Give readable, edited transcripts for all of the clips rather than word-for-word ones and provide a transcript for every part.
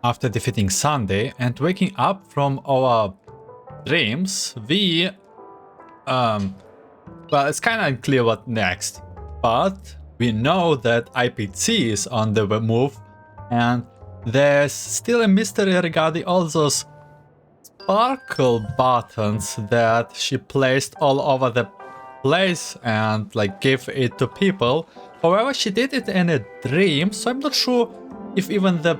After defeating Sunday and waking up from our dreams, we... well, it's kinda unclear what next, but we know that IPC is on the move, and there's still a mystery regarding all those sparkle buttons that she placed all over the place and like gave it to people. However, she did it in a dream, so I'm not sure if even the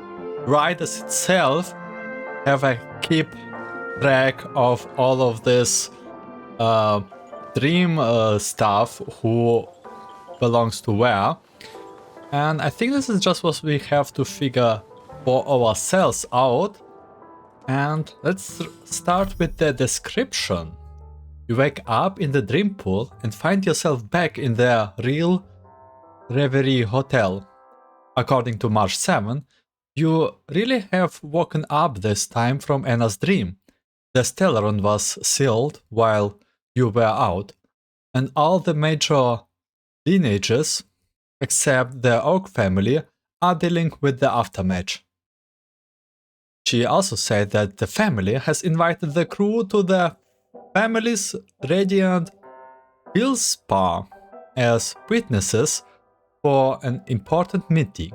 riders itself have a keep track of all of this dream stuff, who belongs to where. And I think this is just what we have to figure for ourselves out. And let's start with the description. You wake up in the dream pool and find yourself back in the real Reverie Hotel. According to March 7, you really have woken up this time from Anna's dream. The Stelaron was sealed while you were out, and all the major lineages, except the Oak family, are dealing with the aftermath. She also said that the family has invited the crew to the family's radiant Feldspar as witnesses for an important meeting.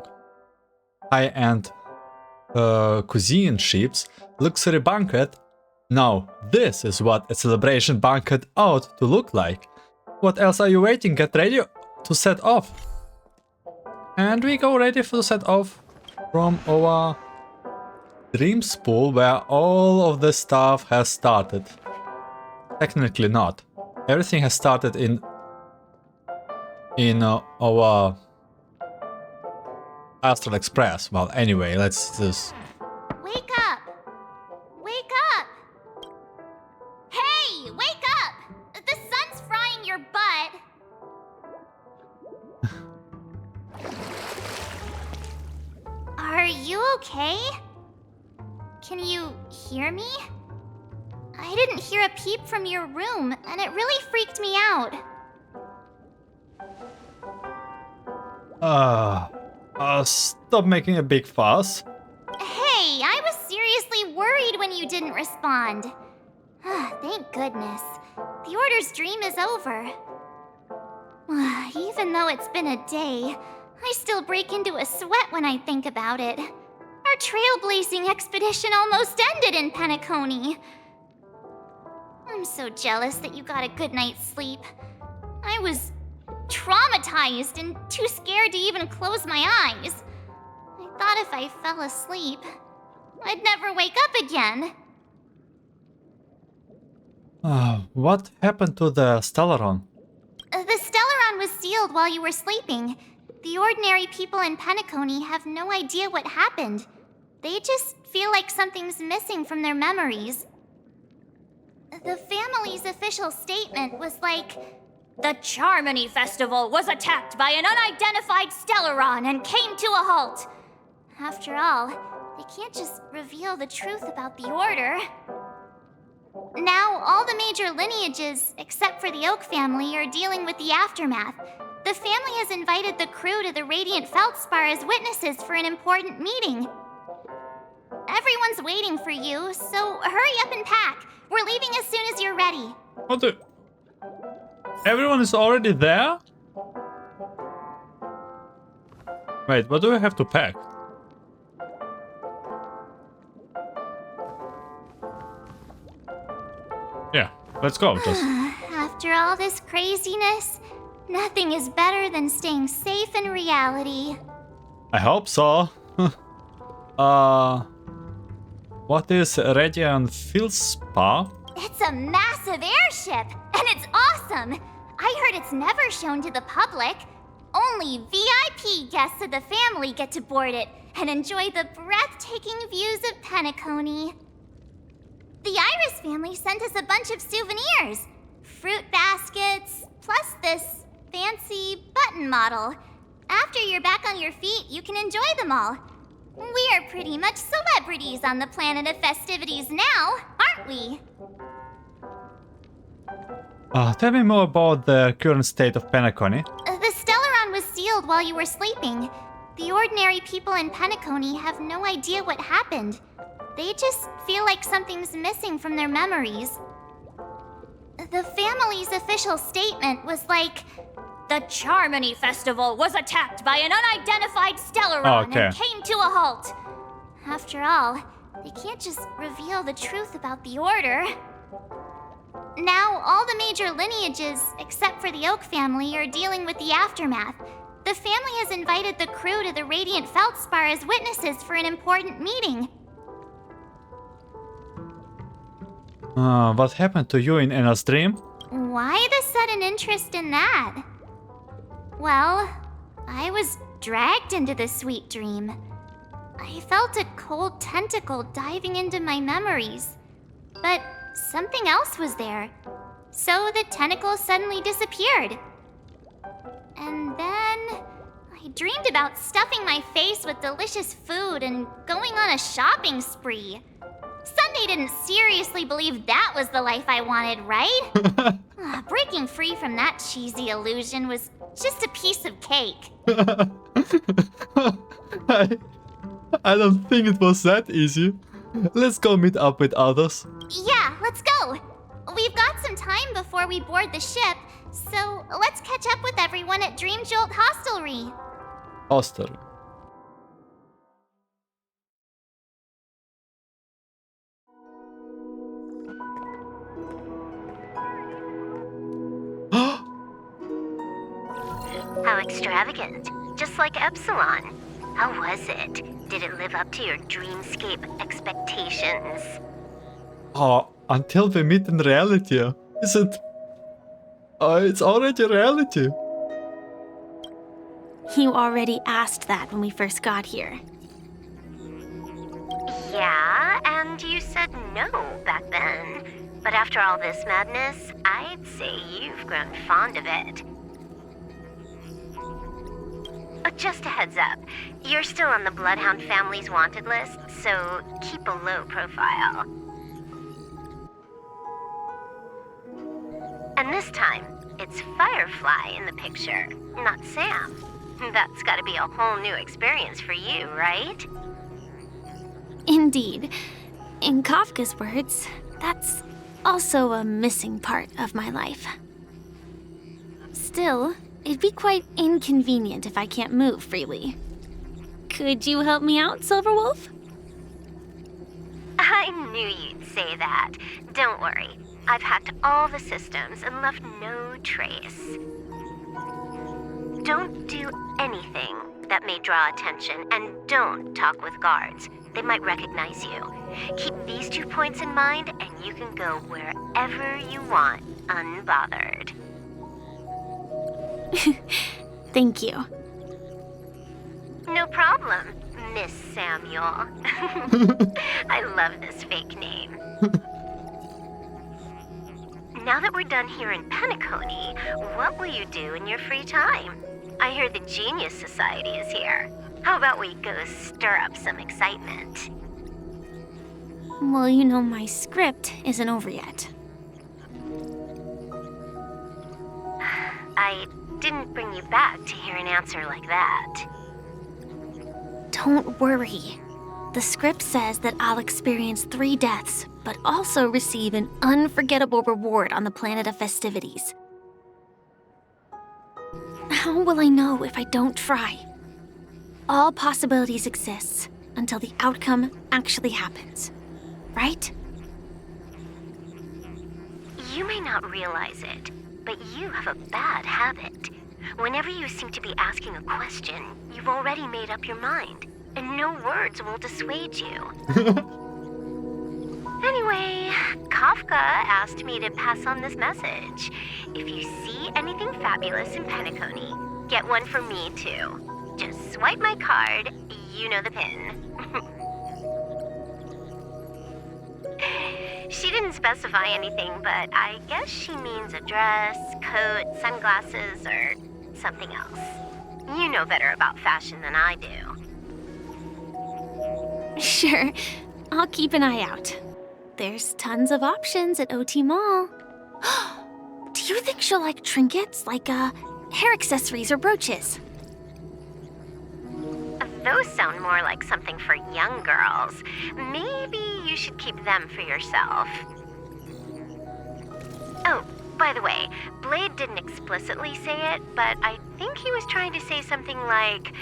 High-end cuisine ships, luxury banquet. Now, this is what a celebration banquet ought to look like. What else are you waiting? Get ready to set off. And we go ready to set off from our dreams pool where all of the stuff has started. Technically not. Everything has started in our Astral Express. Well, anyway, let's just... Wake up! Wake up! Hey, wake up! The sun's frying your butt. Are you okay? Can you hear me? I didn't hear a peep from your room, and it really freaked me out. Stop making a big fuss. Hey, I was seriously worried when you didn't respond. Thank goodness. The Order's dream is over. Even though it's been a day, I still break into a sweat when I think about it. Our trailblazing expedition almost ended in Penacony. I'm so jealous that you got a good night's sleep. I was traumatized and too scared to even close my eyes. I thought if I fell asleep, I'd never wake up again. What happened to the Stelaron? The Stelaron was sealed while you were sleeping. The ordinary people in Penacony have no idea what happened. They just feel like something's missing from their memories. The family's official statement was like, "The Charmony Festival was attacked by an unidentified Stelaron and came to a halt." After all, they can't just reveal the truth about the Order. Now, all the major lineages, except for the Oak family, are dealing with the aftermath. The family has invited the crew to the Radiant Feldspar as witnesses for an important meeting. Everyone's waiting for you, so hurry up and pack. We're leaving as soon as you're ready. What the... Everyone is already there? Wait, what do I have to pack? Yeah, let's go, just... After all this craziness, nothing is better than staying safe in reality. I hope so. What is Radiant Feldspar? It's a massive airship, and it's awesome. I heard it's never shown to the public. Only VIP guests of the family get to board it and enjoy the breathtaking views of Penacony. The Iris family sent us a bunch of souvenirs. Fruit baskets, plus this fancy button model. After you're back on your feet, you can enjoy them all. We are pretty much celebrities on the planet of festivities now, aren't we? Tell me more about the current state of Penacony. The Stelaron was sealed while you were sleeping. The ordinary people in Penacony have no idea what happened. They just feel like something's missing from their memories. The family's official statement was like, "The Charmony Festival was attacked by an unidentified Stelaron and came to a halt." After all, they can't just reveal the truth about the Order. Now, all the major lineages, except for the Oak family, are dealing with the aftermath. The family has invited the crew to the Radiant Feldspar as witnesses for an important meeting. What happened to you in Anna's dream? Why the sudden interest in that? Well, I was dragged into the sweet dream. I felt a cold tentacle diving into my memories. But something else was there. So the tentacle suddenly disappeared. And then I dreamed about stuffing my face with delicious food and going on a shopping spree. Sunday didn't seriously believe that was the life I wanted, right? Breaking free from that cheesy illusion was just a piece of cake. I don't think it was that easy. Let's go meet up with others. Yeah, let's go. We've got some time before we board the ship, so let's catch up with everyone at Dream Jolt Hostelry. Hostelry. How extravagant. Just like Epsilon. How was it? Did it live up to your dreamscape expectations? Until we meet in reality. Is it... it's already reality. You already asked that when we first got here. Yeah, and you said no back then. But after all this madness, I'd say you've grown fond of it. Just a heads up, you're still on the Bloodhound family's wanted list, so keep a low profile. And this time, it's Firefly in the picture, not Sam. That's gotta be a whole new experience for you, right? Indeed. In Kafka's words, that's also a missing part of my life. Still, it'd be quite inconvenient if I can't move freely. Could you help me out, Silverwolf? I knew you'd say that. Don't worry. I've hacked all the systems and left no trace. Don't do anything that may draw attention, and don't talk with guards. They might recognize you. Keep these 2 points in mind, and you can go wherever you want, unbothered. Thank you. No problem, Miss Samuel. I love this fake name. Now that we're done here in Penacony, what will you do in your free time? I hear the Genius Society is here. How about we go stir up some excitement? Well, you know my script isn't over yet. I didn't bring you back to hear an answer like that. Don't worry. The script says that I'll experience 3 deaths, but also receive an unforgettable reward on the planet of festivities. How will I know if I don't try? All possibilities exist until the outcome actually happens, right? You may not realize it, but you have a bad habit. Whenever you seem to be asking a question, you've already made up your mind, and no words will dissuade you. Anyway, Kafka asked me to pass on this message. If you see anything fabulous in Penacony, get one for me too. Just swipe my card, you know the pin. She didn't specify anything, but I guess she means a dress, coat, sunglasses, or something else. You know better about fashion than I do. Sure, I'll keep an eye out. There's tons of options at OT Mall. Do you think she'll like trinkets, like hair accessories or brooches? Those sound more like something for young girls. Maybe you should keep them for yourself. Oh, by the way, Blade didn't explicitly say it, but I think he was trying to say something like,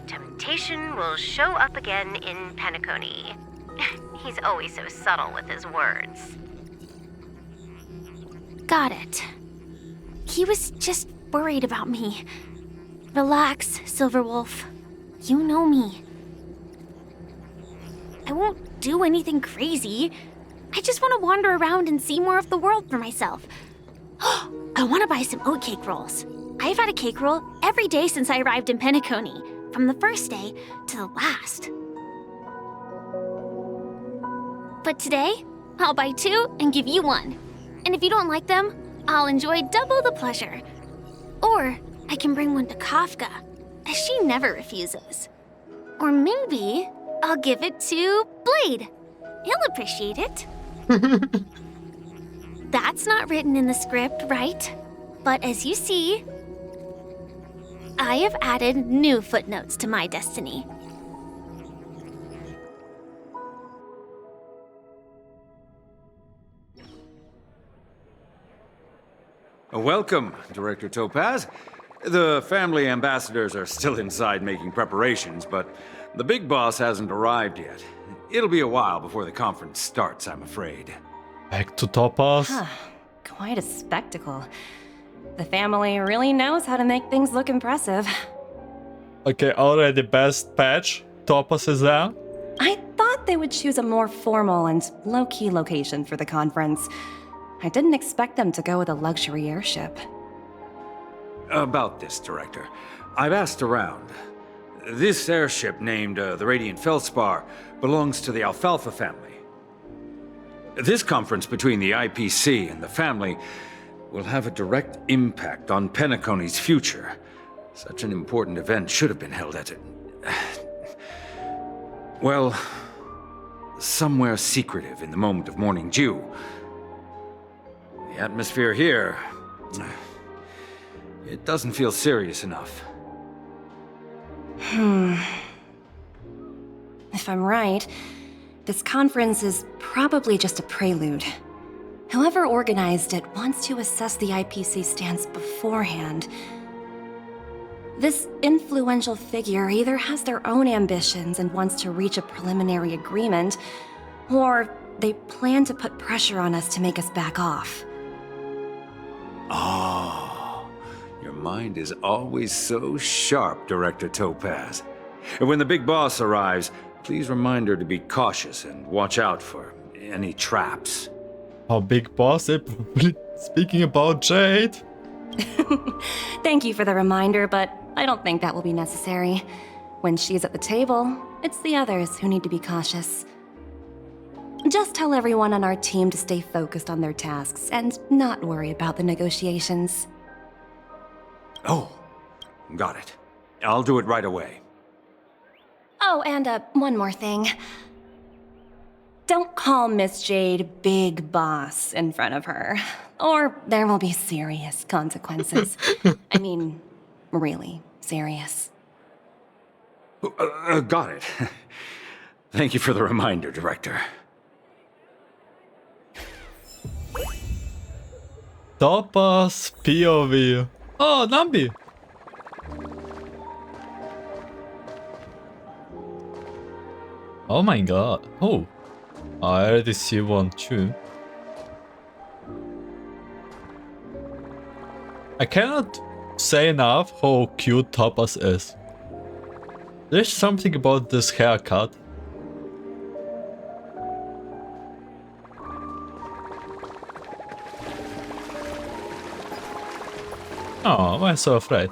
temptation will show up again in Penacony. He's always so subtle with his words. Got it. He was just worried about me. Relax, Silverwolf. You know me. I won't do anything crazy. I just want to wander around and see more of the world for myself. I want to buy some oatcake rolls. I've had a cake roll every day since I arrived in Penacony, from the first day to the last. But today, I'll buy 2 and give you 1. And if you don't like them, I'll enjoy double the pleasure. Or I can bring one to Kafka, as she never refuses. Or maybe I'll give it to Blade. He'll appreciate it. That's not written in the script, right? But as you see, I have added new footnotes to my destiny. Welcome, Director Topaz. The family ambassadors are still inside making preparations, but the big boss hasn't arrived yet. It'll be a while before the conference starts, I'm afraid. Back to Topaz. Quite a spectacle. The family really knows how to make things look impressive. Okay, already best patch. Topaz is there. I thought they would choose a more formal and low-key location for the conference. I didn't expect them to go with a luxury airship. About this, Director. I've asked around. This airship, named the Radiant Feldspar, belongs to the Alfalfa family. This conference between the IPC and the family will have a direct impact on Penacony's future. Such an important event should have been held at it. Well, somewhere secretive in the moment of morning dew. The atmosphere here, it doesn't feel serious enough. If I'm right, this conference is probably just a prelude. Whoever organized it wants to assess the IPC stance beforehand. This influential figure either has their own ambitions and wants to reach a preliminary agreement, or they plan to put pressure on us to make us back off. Oh, your mind is always so sharp, Director Topaz. And when the big boss arrives, please remind her to be cautious and watch out for any traps. Our big boss is probably speaking about Jade. Thank you for the reminder, but I don't think that will be necessary. When she's at the table, it's the others who need to be cautious. Just tell everyone on our team to stay focused on their tasks and not worry about the negotiations. Oh, got it. I'll do it right away. Oh, and one more thing. Don't call Miss Jade Big Boss in front of her, or there will be serious consequences. I mean, really serious. Got it. Thank you for the reminder, Director. Topaz POV. Oh, Nambi. Oh my god. Oh. I already see one too. I cannot say enough how cute Topaz is. There's something about this haircut. Oh, why so afraid?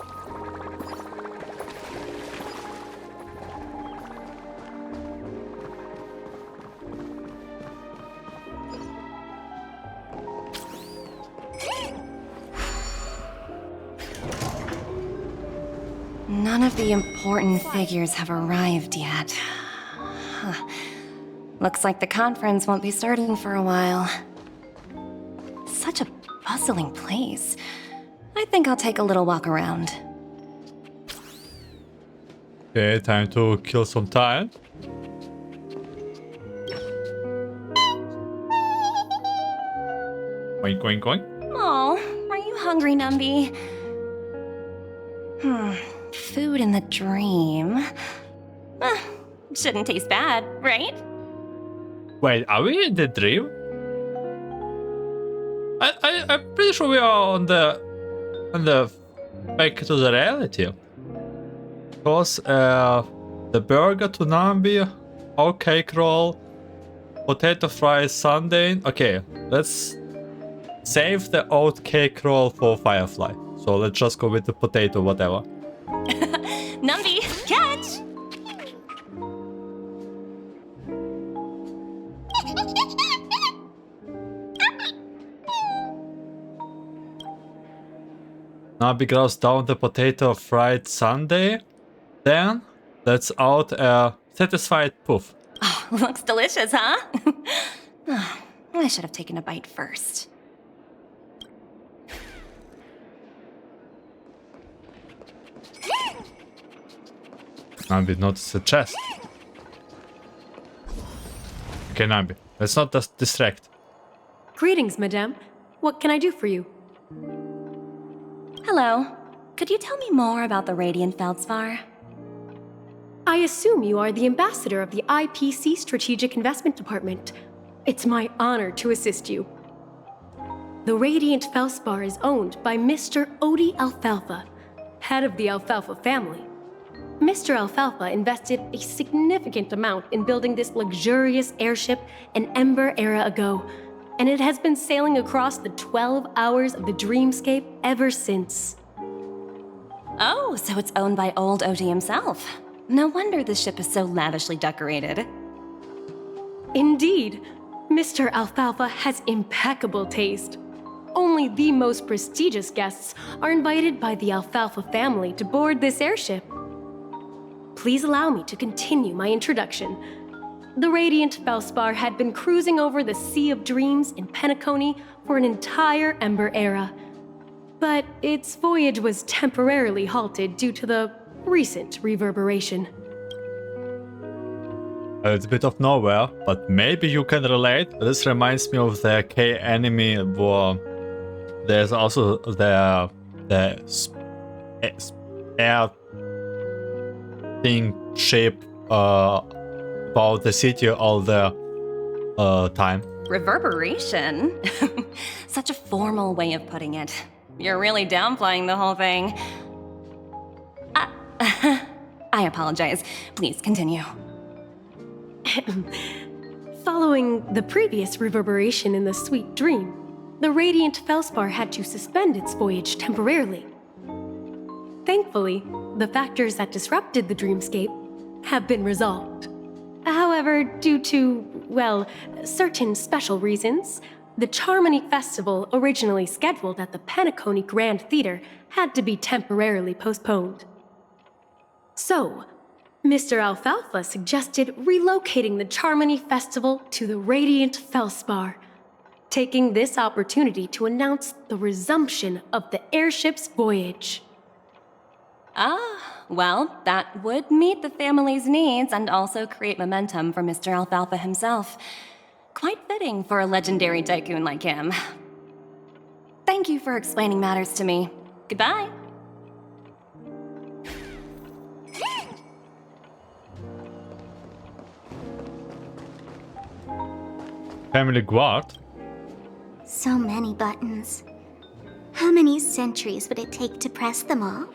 None of the important figures have arrived yet. Huh. Looks like the conference won't be starting for a while. Such a bustling place. I think I'll take a little walk around. Okay, time to kill some time. Oink, oink, oink. Oh, are you hungry, Numby? Food in the dream. Shouldn't taste bad, right? Wait, are we in the dream? I'm pretty sure we are on the back to the reality. Because the burger to Nambi, oat cake roll, potato fries sundae. Okay, let's save the oat cake roll for Firefly. So let's just go with the potato, whatever. Numby, catch! Nambi grabs down the potato fried sundae. Then lets out a satisfied poof. Oh, looks delicious, huh? I should have taken a bite first. Nambi notices the chest. Okay, Nambi, let's not just distract. Greetings, madame. What can I do for you? Hello. Could you tell me more about the Radiant Feldspar? I assume you are the ambassador of the IPC Strategic Investment Department. It's my honor to assist you. The Radiant Feldspar is owned by Mr. Oti Alfalfa, head of the Alfalfa family. Mr. Alfalfa invested a significant amount in building this luxurious airship an Ember era ago, and it has been sailing across the 12 hours of the dreamscape ever since. Oh, so it's owned by old Oti himself. No wonder the ship is so lavishly decorated. Indeed, Mr. Alfalfa has impeccable taste. Only the most prestigious guests are invited by the Alfalfa family to board this airship. Please allow me to continue my introduction. The Radiant Feldspar had been cruising over the Sea of Dreams in Penacony for an entire Ember era. But its voyage was temporarily halted due to the recent reverberation. It's a bit of nowhere, but maybe you can relate. This reminds me of the K-anime where there's also the air thing shape about the city all the time. Reverberation? Such a formal way of putting it. You're really downplaying the whole thing. I apologize. Please continue. Following the previous reverberation in the Sweet Dream, the Radiant Feldspar had to suspend its voyage temporarily. Thankfully, the factors that disrupted the dreamscape have been resolved. However, due to, well, certain special reasons, the Charmony Festival originally scheduled at the Penacony Grand Theater had to be temporarily postponed. So, Mr. Alfalfa suggested relocating the Charmony Festival to the Radiant Feldspar, taking this opportunity to announce the resumption of the airship's voyage. Ah, well, that would meet the family's needs and also create momentum for Mr. Alfalfa himself. Quite fitting for a legendary tycoon like him. Thank you for explaining matters to me. Goodbye. Family guard? So many buttons. How many centuries would it take to press them all?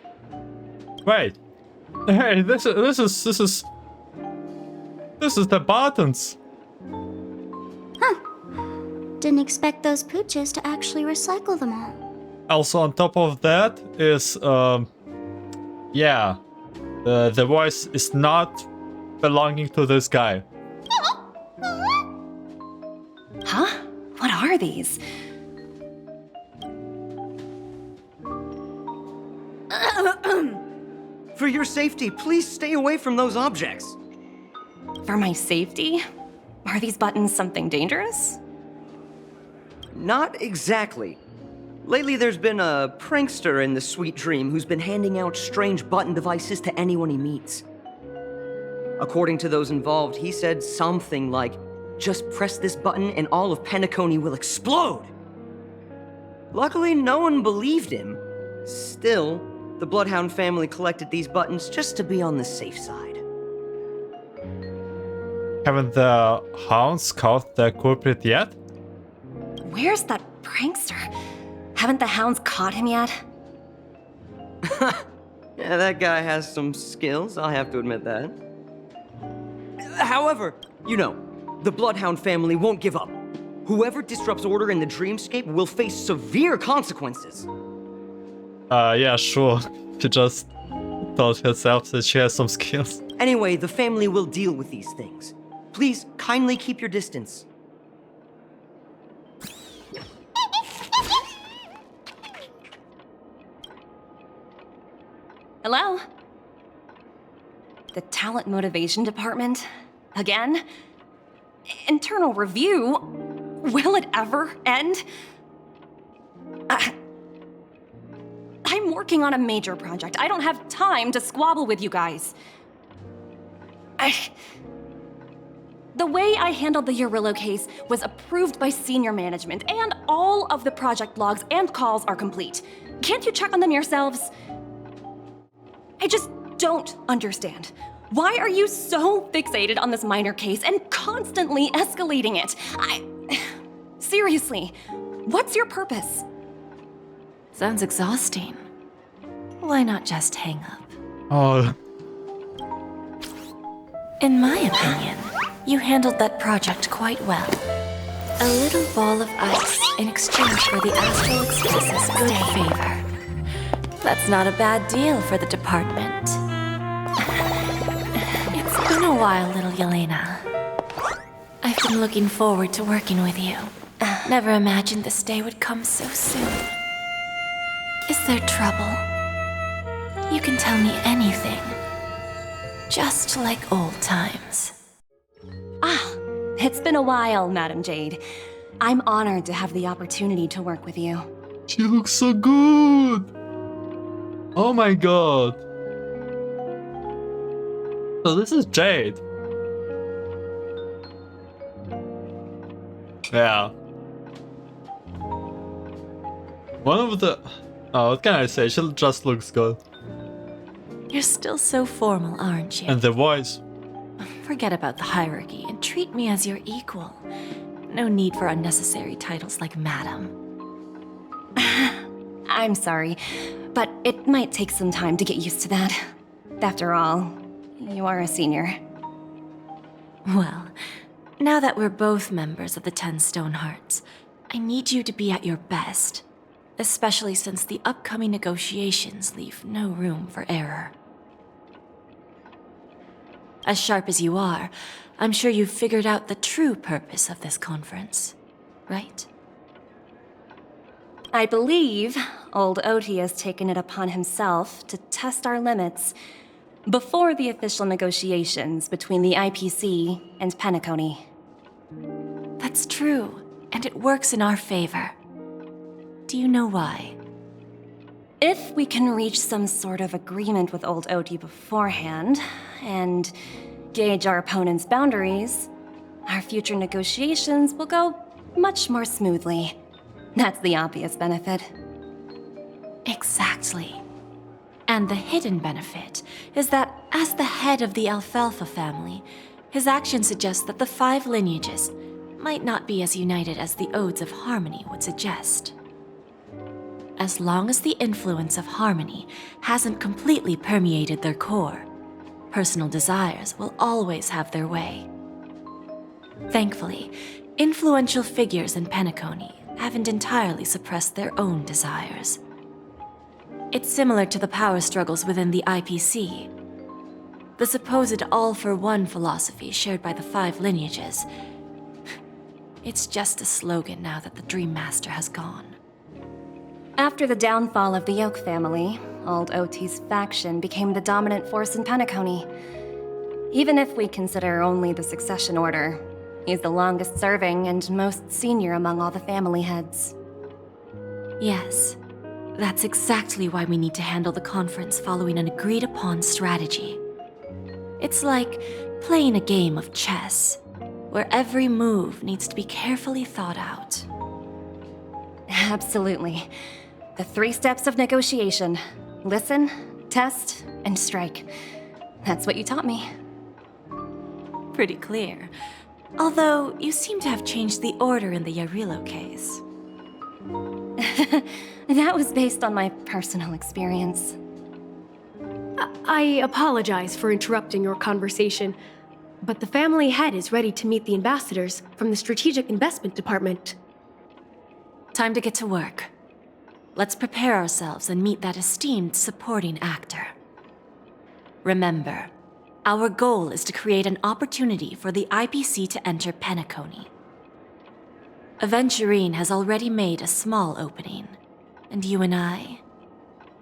Wait. Hey, this is the buttons. Didn't expect those pooches to actually recycle them all. Also on top of that is yeah, the voice is not belonging to this guy. Huh? What are these? For your safety, please stay away from those objects. For my safety? Are these buttons something dangerous? Not exactly. Lately, there's been a prankster in the Sweet Dream who's been handing out strange button devices to anyone he meets. According to those involved, he said something like, "Just press this button and all of Penacony will explode!" Luckily, no one believed him. Still, the Bloodhound family collected these buttons just to be on the safe side. Haven't the hounds caught the culprit yet? Where's that prankster? Haven't the hounds caught him yet? Yeah, that guy has some skills, I'll have to admit that. However, the Bloodhound family won't give up. Whoever disrupts order in the dreamscape will face severe consequences. Yeah, sure. She just told herself that she has some skills. Anyway, the family will deal with these things. Please, kindly keep your distance. Hello? The talent motivation department? Again? Internal review? Will it ever end? I'm working on a major project. I don't have time to squabble with you guys. The way I handled the Urillo case was approved by senior management, and all of the project logs and calls are complete. Can't you check on them yourselves? I just don't understand. Why are you so fixated on this minor case and constantly escalating it? Seriously, what's your purpose? Sounds exhausting. Why not just hang up? Oh, In my opinion, you handled that project quite well. A little ball of ice in exchange for the Astral Express's good favor. That's not a bad deal for the department. It's been a while, little Yelena. I've been looking forward to working with you. Never imagined this day would come so soon. Is there trouble? You can tell me anything. Just like old times. It's been a while, Madam Jade. I'm honored to have the opportunity to work with you. she looks so good. Oh my god. So this is Jade. Yeah. One of the... Oh, what can I say? She just looks good. You're still so formal, aren't you? And the voice. Forget about the hierarchy and treat me as your equal. No need for unnecessary titles like Madam. I'm sorry, but it might take some time to get used to that. After all, you are a senior. Well, now that we're both members of the 10 Stonehearts, I need you to be at your best. Especially since the upcoming negotiations leave no room for error. As sharp as you are, I'm sure you've figured out the true purpose of this conference, right? I believe old Oti has taken it upon himself to test our limits before the official negotiations between the IPC and Penacony. That's true, and it works in our favor. Do you know why? If we can reach some sort of agreement with old Oti beforehand, and gauge our opponent's boundaries, our future negotiations will go much more smoothly. That's the obvious benefit. Exactly. And the hidden benefit is that as the head of the Alfalfa family, his actions suggest that the 5 lineages might not be as united as the Odes of Harmony would suggest. As long as the influence of harmony hasn't completely permeated their core, personal desires will always have their way. Thankfully, influential figures in Penacony haven't entirely suppressed their own desires. It's similar to the power struggles within the IPC. The supposed all-for-one philosophy shared by the 5 lineages. It's just a slogan now that the Dream Master has gone. After the downfall of the Yoke family, old Oti's faction became the dominant force in Penacony. Even if we consider only the succession order, he's the longest serving and most senior among all the family heads. Yes, that's exactly why we need to handle the conference following an agreed-upon strategy. It's like playing a game of chess, where every move needs to be carefully thought out. Absolutely. The 3 steps of negotiation. Listen, test, and strike. That's what you taught me. Pretty clear. Although, you seem to have changed the order in the Yarilo case. That was based on my personal experience. I apologize for interrupting your conversation, but the family head is ready to meet the ambassadors from the Strategic Investment Department. Time to get to work. Let's prepare ourselves and meet that esteemed supporting actor. Remember, our goal is to create an opportunity for the IPC to enter Penacony. Aventurine has already made a small opening, and you and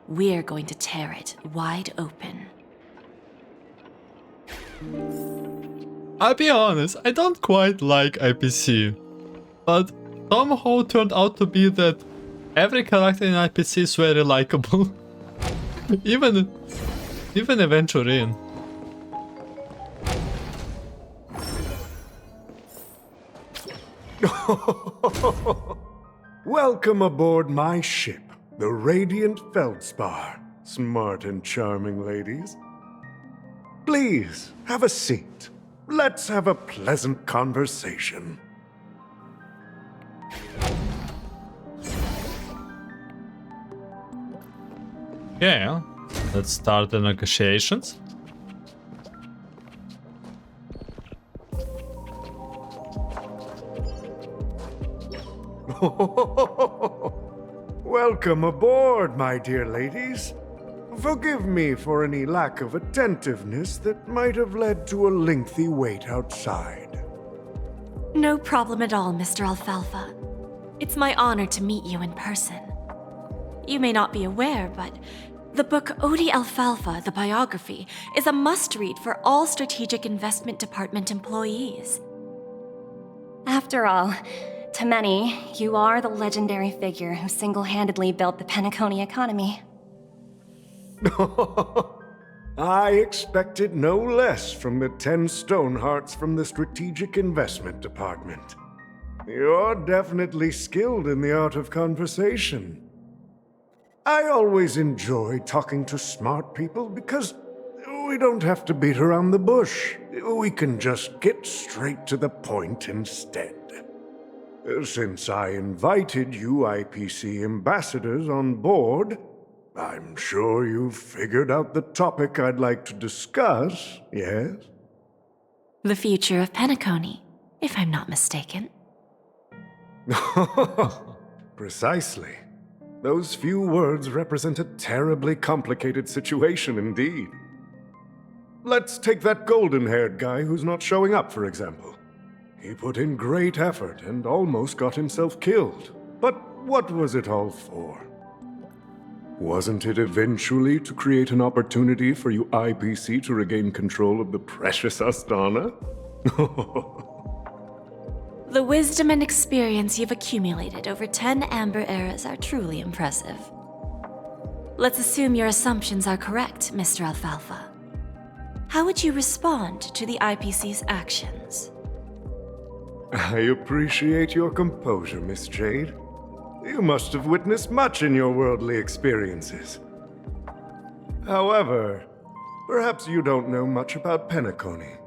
we're going to tear it wide open. I'll be honest, I don't quite like IPC, but somehow turned out to be that every character in IPC is very likable. even Aventurine. Welcome aboard my ship, the Radiant Feldspar. Smart and charming ladies. Please, have a seat. Let's have a pleasant conversation. Yeah, let's start the negotiations. Welcome aboard, my dear ladies. Forgive me for any lack of attentiveness that might have led to a lengthy wait outside. No problem at all, Mr. Alfalfa. It's my honor to meet you in person. You may not be aware, but the book Oti Alfalfa, the biography, is a must-read for all Strategic Investment Department employees. After all, to many, you are the legendary figure who single-handedly built the Penacony economy. I expected no less from the 10 Stonehearts from the Strategic Investment Department. You're definitely skilled in the art of conversation. I always enjoy talking to smart people because we don't have to beat around the bush. We can just get straight to the point instead. Since I invited you IPC ambassadors on board, I'm sure you've figured out the topic I'd like to discuss, yes? The future of Penacony, if I'm not mistaken. Precisely. Those few words represent a terribly complicated situation indeed. Let's take that golden-haired guy who's not showing up, for example. He put in great effort and almost got himself killed. But what was it all for? Wasn't it eventually to create an opportunity for you IPC to regain control of the precious Astana? The wisdom and experience you've accumulated over 10 Amber Eras are truly impressive. Let's assume your assumptions are correct, Mr. Alfalfa. How would you respond to the IPC's actions? I appreciate your composure, Miss Jade. You must have witnessed much in your worldly experiences. However, perhaps you don't know much about Penacony.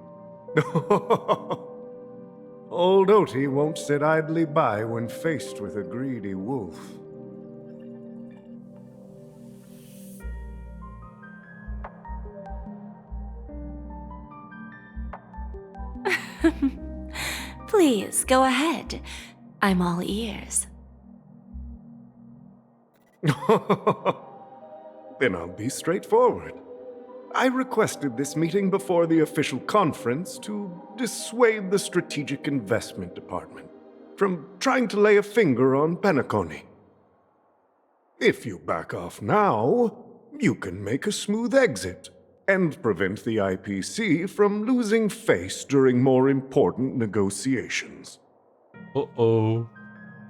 Old Oti won't sit idly by when faced with a greedy wolf. Please, go ahead. I'm all ears. Then I'll be straightforward. I requested this meeting before the official conference to dissuade the Strategic Investment Department from trying to lay a finger on Penacony. If you back off now, you can make a smooth exit and prevent the IPC from losing face during more important negotiations. Uh-oh.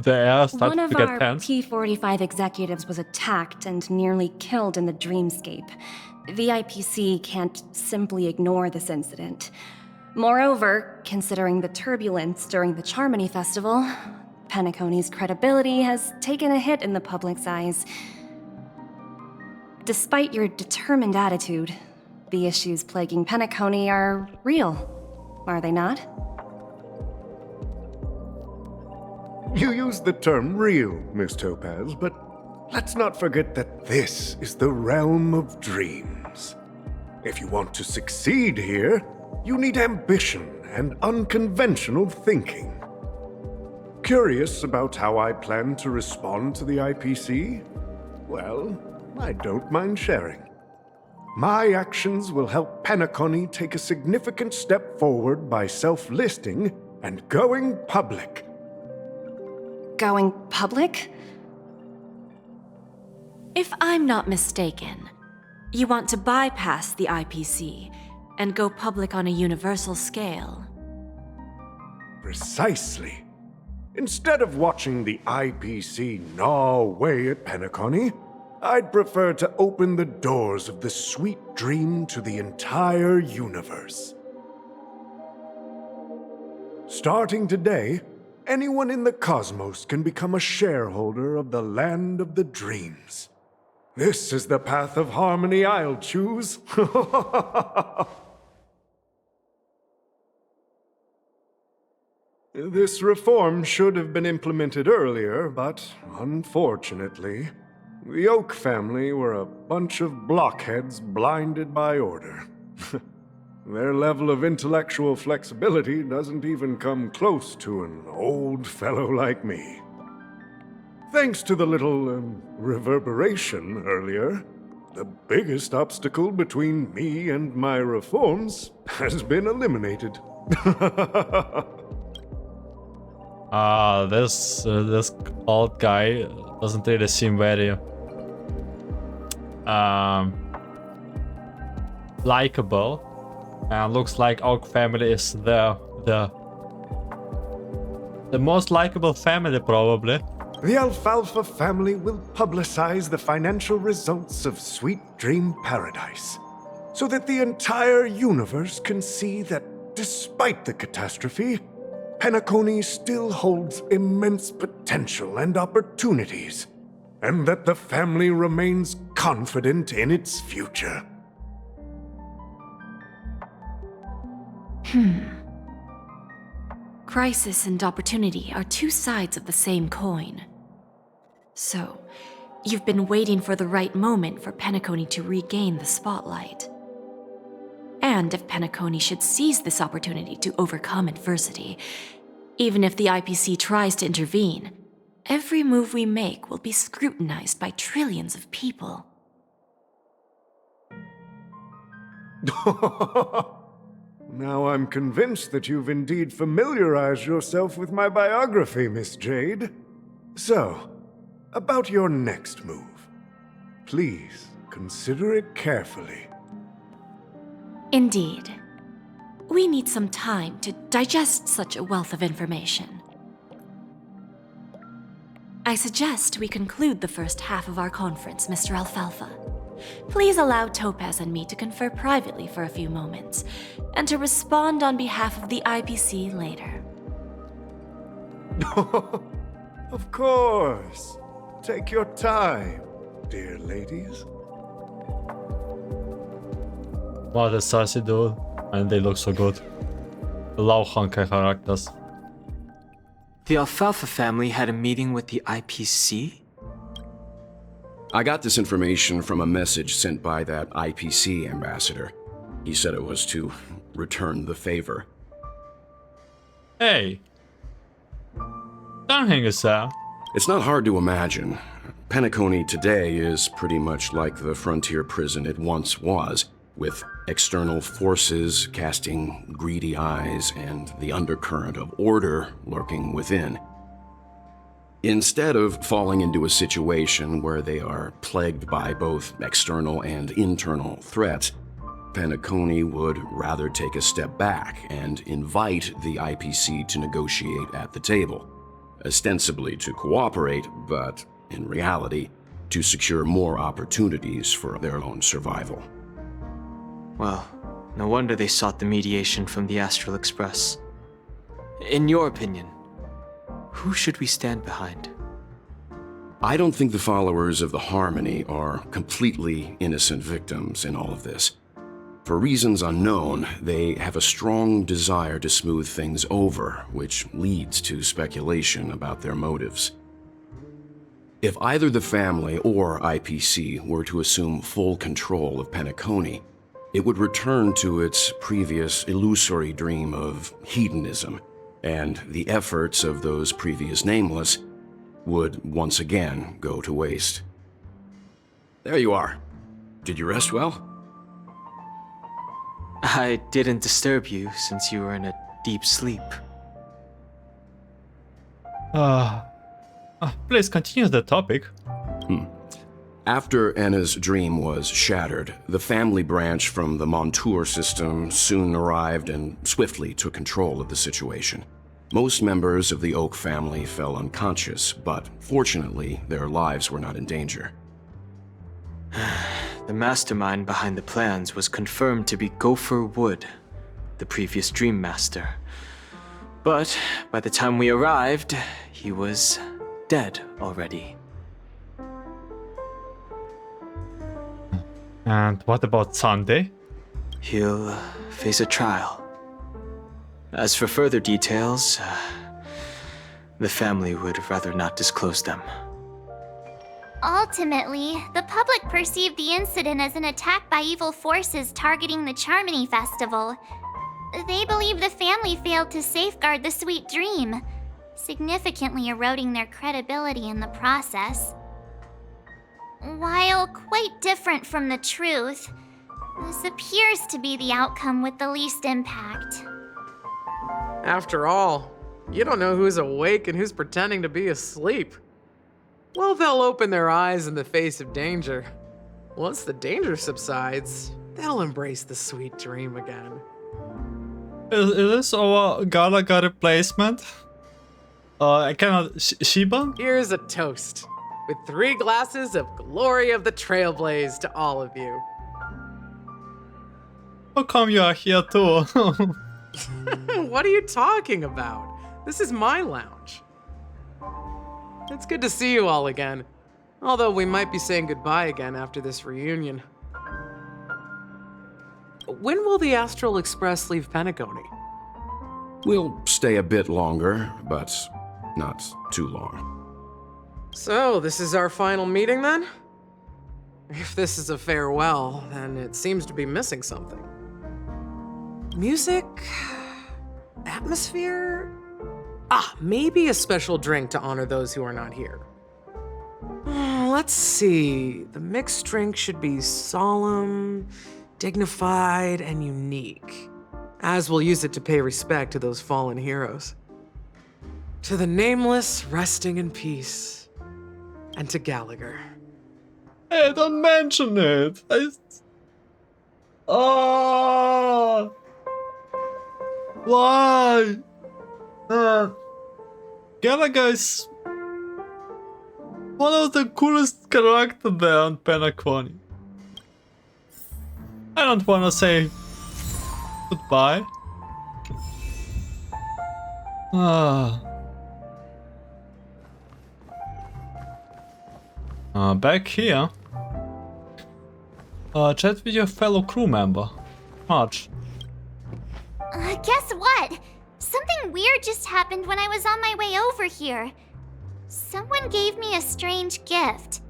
The air started One of to get our tense. P-45 executives was attacked and nearly killed in the dreamscape. The IPC can't simply ignore this incident. Moreover, considering the turbulence during the Charmony Festival, Penacony's credibility has taken a hit in the public's eyes. Despite your determined attitude, the issues plaguing Penacony are real, are they not? You use the term real, Miss Topaz, but let's not forget that this is the realm of dreams. If you want to succeed here, you need ambition and unconventional thinking. Curious about how I plan to respond to the IPC? Well, I don't mind sharing. My actions will help Penacony take a significant step forward by self-listing and going public. Going public? If I'm not mistaken, you want to bypass the IPC and go public on a universal scale. Precisely. Instead of watching the IPC gnaw away at Penacony, I'd prefer to open the doors of the sweet dream to the entire universe. Starting today, anyone in the cosmos can become a shareholder of the land of the dreams. This is the path of harmony I'll choose. This reform should have been implemented earlier, but unfortunately, the Oak family were a bunch of blockheads blinded by order. Their level of intellectual flexibility doesn't even come close to an old fellow like me. Thanks to the little reverberation earlier, the biggest obstacle between me and my reforms has been eliminated. This old guy doesn't really seem very likable, and looks like Oak family is the most likable family probably. The Alfalfa family will publicize the financial results of Sweet Dream Paradise, so that the entire universe can see that despite the catastrophe, Penacony still holds immense potential and opportunities, and that the family remains confident in its future. Crisis and opportunity are two sides of the same coin. So, you've been waiting for the right moment for Penacony to regain the spotlight. And if Penacony should seize this opportunity to overcome adversity, even if the IPC tries to intervene, every move we make will be scrutinized by trillions of people. Now I'm convinced that you've indeed familiarized yourself with my biography, Miss Jade. So, about your next move. Please, consider it carefully. Indeed. We need some time to digest such a wealth of information. I suggest we conclude the first half of our conference, Mr. Alfalfa. Please allow Topaz and me to confer privately for a few moments, and to respond on behalf of the IPC later. Of course. Take your time, dear ladies. Wow, the sassy dude, and they look so good. I love Honkai characters. The Alfalfa family had a meeting with the IPC? I got this information from a message sent by that IPC ambassador. He said it was to return the favor. Hey. Don't hang yourself. It's not hard to imagine. Penacony today is pretty much like the frontier prison it once was, with external forces casting greedy eyes and the undercurrent of order lurking within. Instead of falling into a situation where they are plagued by both external and internal threats, Penacony would rather take a step back and invite the IPC to negotiate at the table, ostensibly to cooperate, but in reality, to secure more opportunities for their own survival. Well, No wonder they sought the mediation from the Astral Express. In your opinion, who should we stand behind? I don't think the followers of the Harmony are completely innocent victims in all of this. For reasons unknown, they have a strong desire to smooth things over, which leads to speculation about their motives. If either the family or IPC were to assume full control of Penacony, it would return to its previous illusory dream of hedonism, and the efforts of those previous Nameless would once again go to waste. There you are. Did you rest well? I didn't disturb you since you were in a deep sleep. Please continue the topic. After Anna's dream was shattered, the family branch from the Montour system soon arrived and swiftly took control of the situation. Most members of the Oak family fell unconscious, but fortunately, their lives were not in danger. The mastermind behind the plans was confirmed to be Gopher Wood, the previous Dream Master. But by the time we arrived, he was dead already. And what about Sunday? He'll face a trial. As for further details, the family would rather not disclose them. Ultimately, the public perceived the incident as an attack by evil forces targeting the Charmony Festival. They believe the family failed to safeguard the sweet dream, significantly eroding their credibility in the process. While quite different from the truth, this appears to be the outcome with the least impact. After all, you don't know who's awake and who's pretending to be asleep. Well, they'll open their eyes in the face of danger. Once the danger subsides, they'll embrace the sweet dream again. Is this our Galaga replacement? I cannot... Shiba? Here's a toast, with 3 glasses of glory of the Trailblaze to all of you. How come you are here too? What are you talking about? This is my lounge. It's good to see you all again, although we might be saying goodbye again after this reunion. When will the Astral Express leave Penacony? We'll stay a bit longer, but not too long. So, this is our final meeting then? If this is a farewell, then it seems to be missing something. Music? Atmosphere? Maybe a special drink to honor those who are not here. Let's see. The mixed drink should be solemn, dignified, and unique, as we'll use it to pay respect to those fallen heroes. To the Nameless, resting in peace. And to Gallagher. Hey, don't mention it! Oh! Why? Gallagher is one of the coolest characters there on Penacony. I don't wanna say goodbye. Back here. Chat with your fellow crew member. March. Guess what? Something weird just happened when I was on my way over here. Someone gave me a strange gift.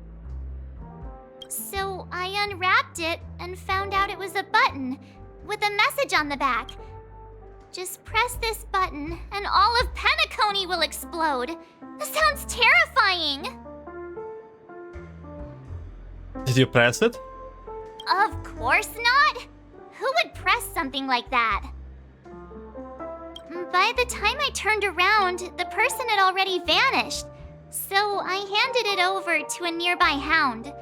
So I unwrapped it and found out it was a button with a message on the back. Just press this button and all of Penacony will explode. This sounds terrifying. Did you press it? Of course not. Who would press something like that? By the time I turned around, the person had already vanished. So I handed it over to a nearby hound.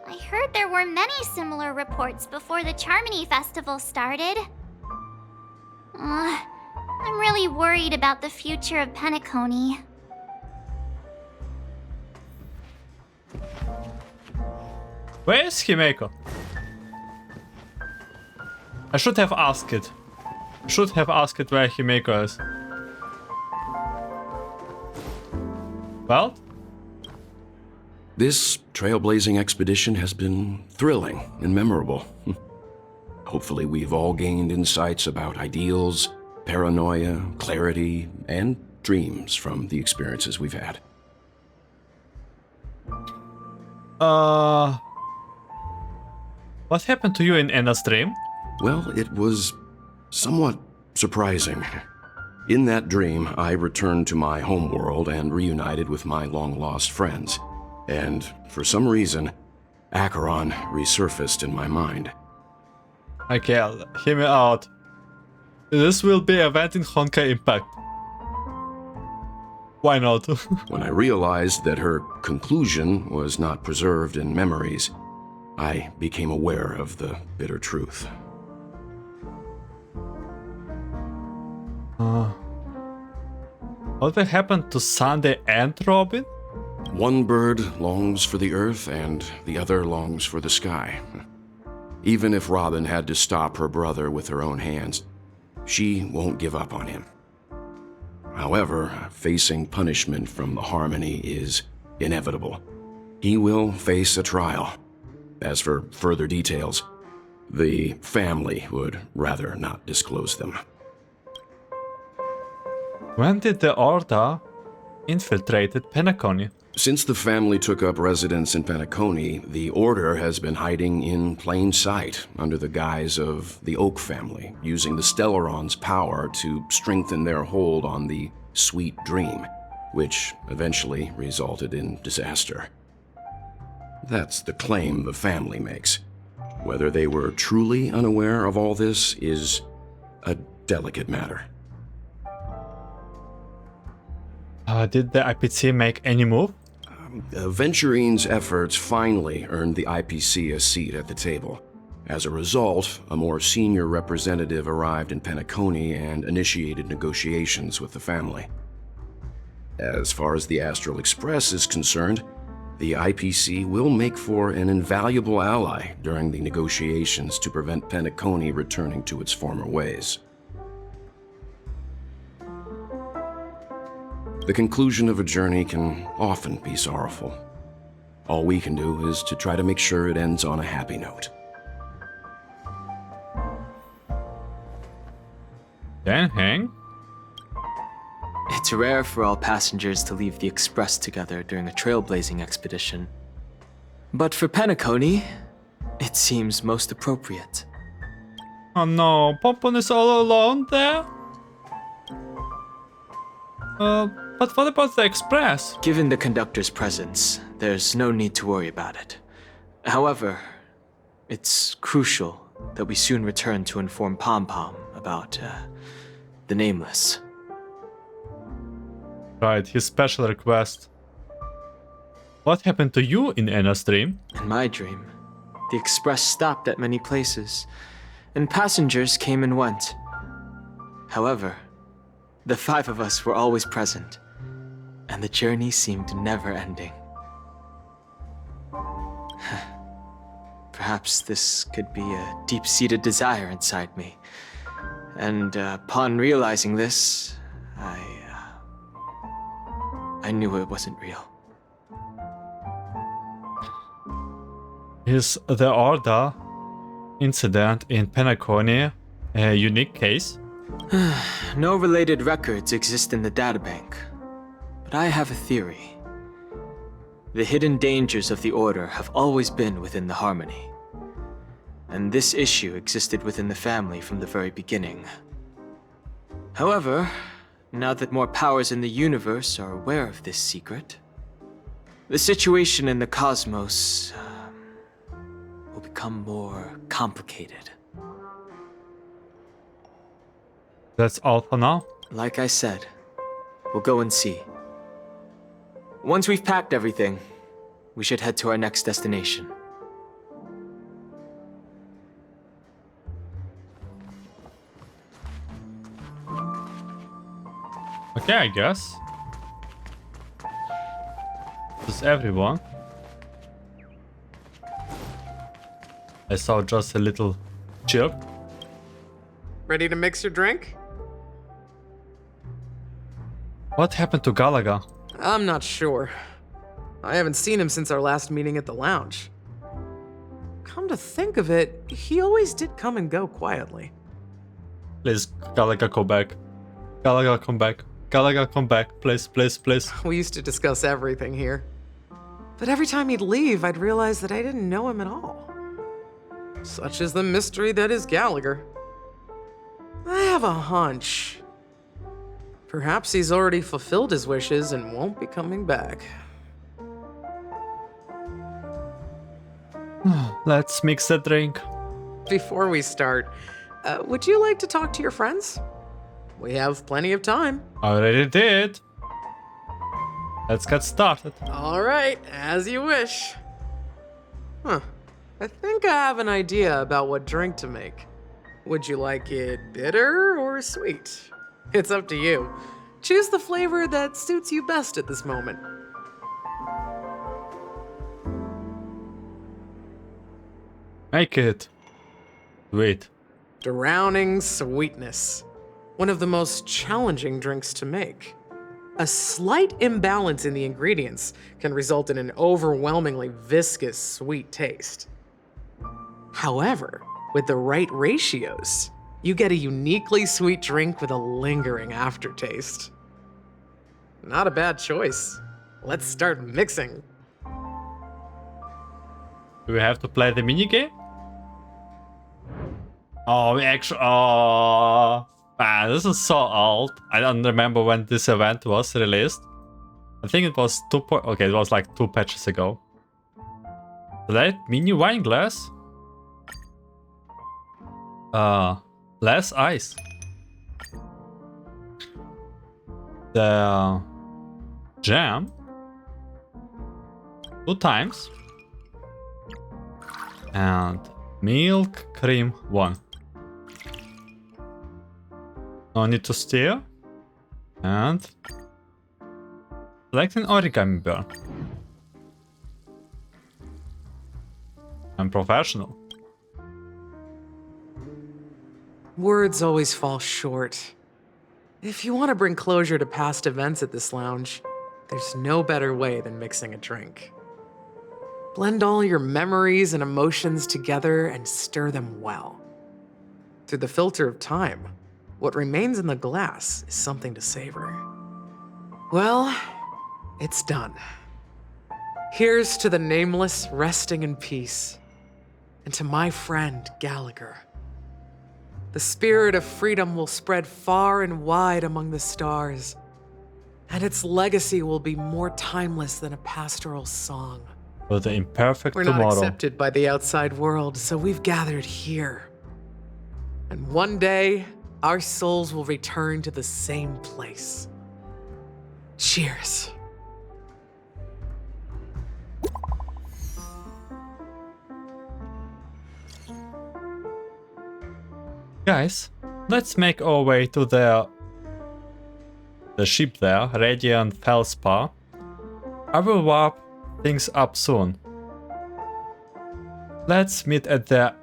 I heard there were many similar reports before the Charmony Festival started. I'm really worried about the future of Penacony. Where is Himeko? I should have asked it. Should have asked where Himeko is. Well? This trailblazing expedition has been thrilling and memorable. Hopefully we've all gained insights about ideals, paranoia, clarity, and dreams from the experiences we've had. What happened to you in Anna's dream? Well, it was somewhat surprising. In that dream, I returned to my homeworld and reunited with my long-lost friends. And for some reason, Acheron resurfaced in my mind. Okay, hear me out. This will be an event in Honkai Impact. Why not? When I realized that her conclusion was not preserved in memories, I became aware of the bitter truth. What will happen to Sunday and Robin? One bird longs for the earth and the other longs for the sky. Even if Robin had to stop her brother with her own hands, she won't give up on him. However, facing punishment from the Harmony is inevitable. He will face a trial. As for further details, the family would rather not disclose them. When did the Order infiltrated Penacony? Since the family took up residence in Penacony, the Order has been hiding in plain sight under the guise of the Oak family, using the Stelaron's power to strengthen their hold on the Sweet Dream, which eventually resulted in disaster. That's the claim the family makes. Whether they were truly unaware of all this is a delicate matter. Did the IPC make any move? Venturine's efforts finally earned the IPC a seat at the table. As a result, a more senior representative arrived in Penacony and initiated negotiations with the family. As far as the Astral Express is concerned, the IPC will make for an invaluable ally during the negotiations to prevent Penacony returning to its former ways. The conclusion of a journey can often be sorrowful. All we can do is to try to make sure it ends on a happy note. Then hang? It's rare for all passengers to leave the Express together during a trailblazing expedition. But for Penacony, it seems most appropriate. Oh no, Pom-pom is all alone there? But what about the Express? Given the conductor's presence, there's no need to worry about it. However, it's crucial that we soon return to inform Pom-pom about the Nameless. Right, his special request. What happened to you in Anna's dream? In my dream, the Express stopped at many places, and passengers came and went. However, the 5 of us were always present, and the journey seemed never ending. Perhaps this could be a deep-seated desire inside me, and upon realizing this, I knew it wasn't real. Is the Order incident in Penacony a unique case? No related records exist in the databank, but I have a theory. The hidden dangers of the Order have always been within the Harmony, and this issue existed within the family from the very beginning. However, now that more powers in the universe are aware of this secret, the situation in the cosmos will become more complicated. That's all for now? Like I said, we'll go and see. Once we've packed everything, we should head to our next destination. Okay, I guess. This is everyone. I saw just a little chirp. Ready to mix your drink? What happened to Gallagher? I'm not sure. I haven't seen him since our last meeting at the lounge. Come to think of it, he always did come and go quietly. Please, Gallagher, come back. Gallagher, come back. Gallagher, come back. Please, please, please. We used to discuss everything here. But every time he'd leave, I'd realize that I didn't know him at all. Such is the mystery that is Gallagher. I have a hunch. Perhaps he's already fulfilled his wishes and won't be coming back. Let's mix the drink. Before we start, would you like to talk to your friends? We have plenty of time. Already did. Let's get started. All right, as you wish. Huh. I think I have an idea about what drink to make. Would you like it bitter or sweet? It's up to you. Choose the flavor that suits you best at this moment. Make it. Wait. Drowning sweetness. One of the most challenging drinks to make. A slight imbalance in the ingredients can result in an overwhelmingly viscous sweet taste. However, with the right ratios, you get a uniquely sweet drink with a lingering aftertaste. Not a bad choice. Let's start mixing. Do we have to play the minigame? Oh, we actually. Oh, man, this is so old. I don't remember when this event was released. I think it was okay, it was like 2 patches ago. That mini wine glass. Less ice. The jam 2 times. And milk cream 1. No need to stir. And select an origami burn. I'm professional. Words always fall short. If you want to bring closure to past events at this lounge, there's no better way than mixing a drink. Blend all your memories and emotions together and stir them well. Through the filter of time, what remains in the glass is something to savor. Well, it's done. Here's to the Nameless resting in peace, and to my friend Gallagher. The spirit of freedom will spread far and wide among the stars, and its legacy will be more timeless than a pastoral song. For the imperfect We're tomorrow. not accepted by the outside world, so we've gathered here. And one day, our souls will return to the same place. Cheers. Guys, let's make our way to the ship there, Radiant Feldspar. I will warp things up soon. Let's meet at the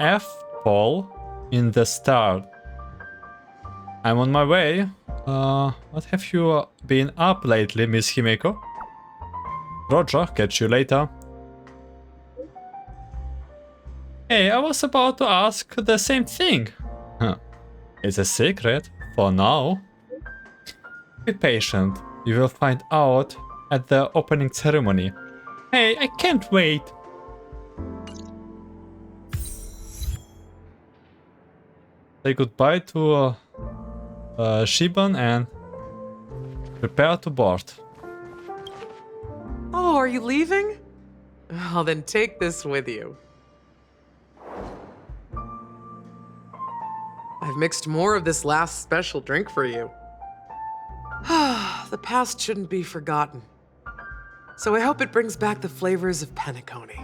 F-pole in the star. I'm on my way. What have you been up lately, Miss Himeko? Roger, catch you later. Hey, I was about to ask the same thing. Huh. It's a secret for now. Be patient. You will find out at the opening ceremony. Hey, I can't wait. Say goodbye to Siobhan and prepare to board. Oh, are you leaving? Oh, then take this with you. I've mixed more of this last special drink for you. The past shouldn't be forgotten. So I hope it brings back the flavors of Penacony.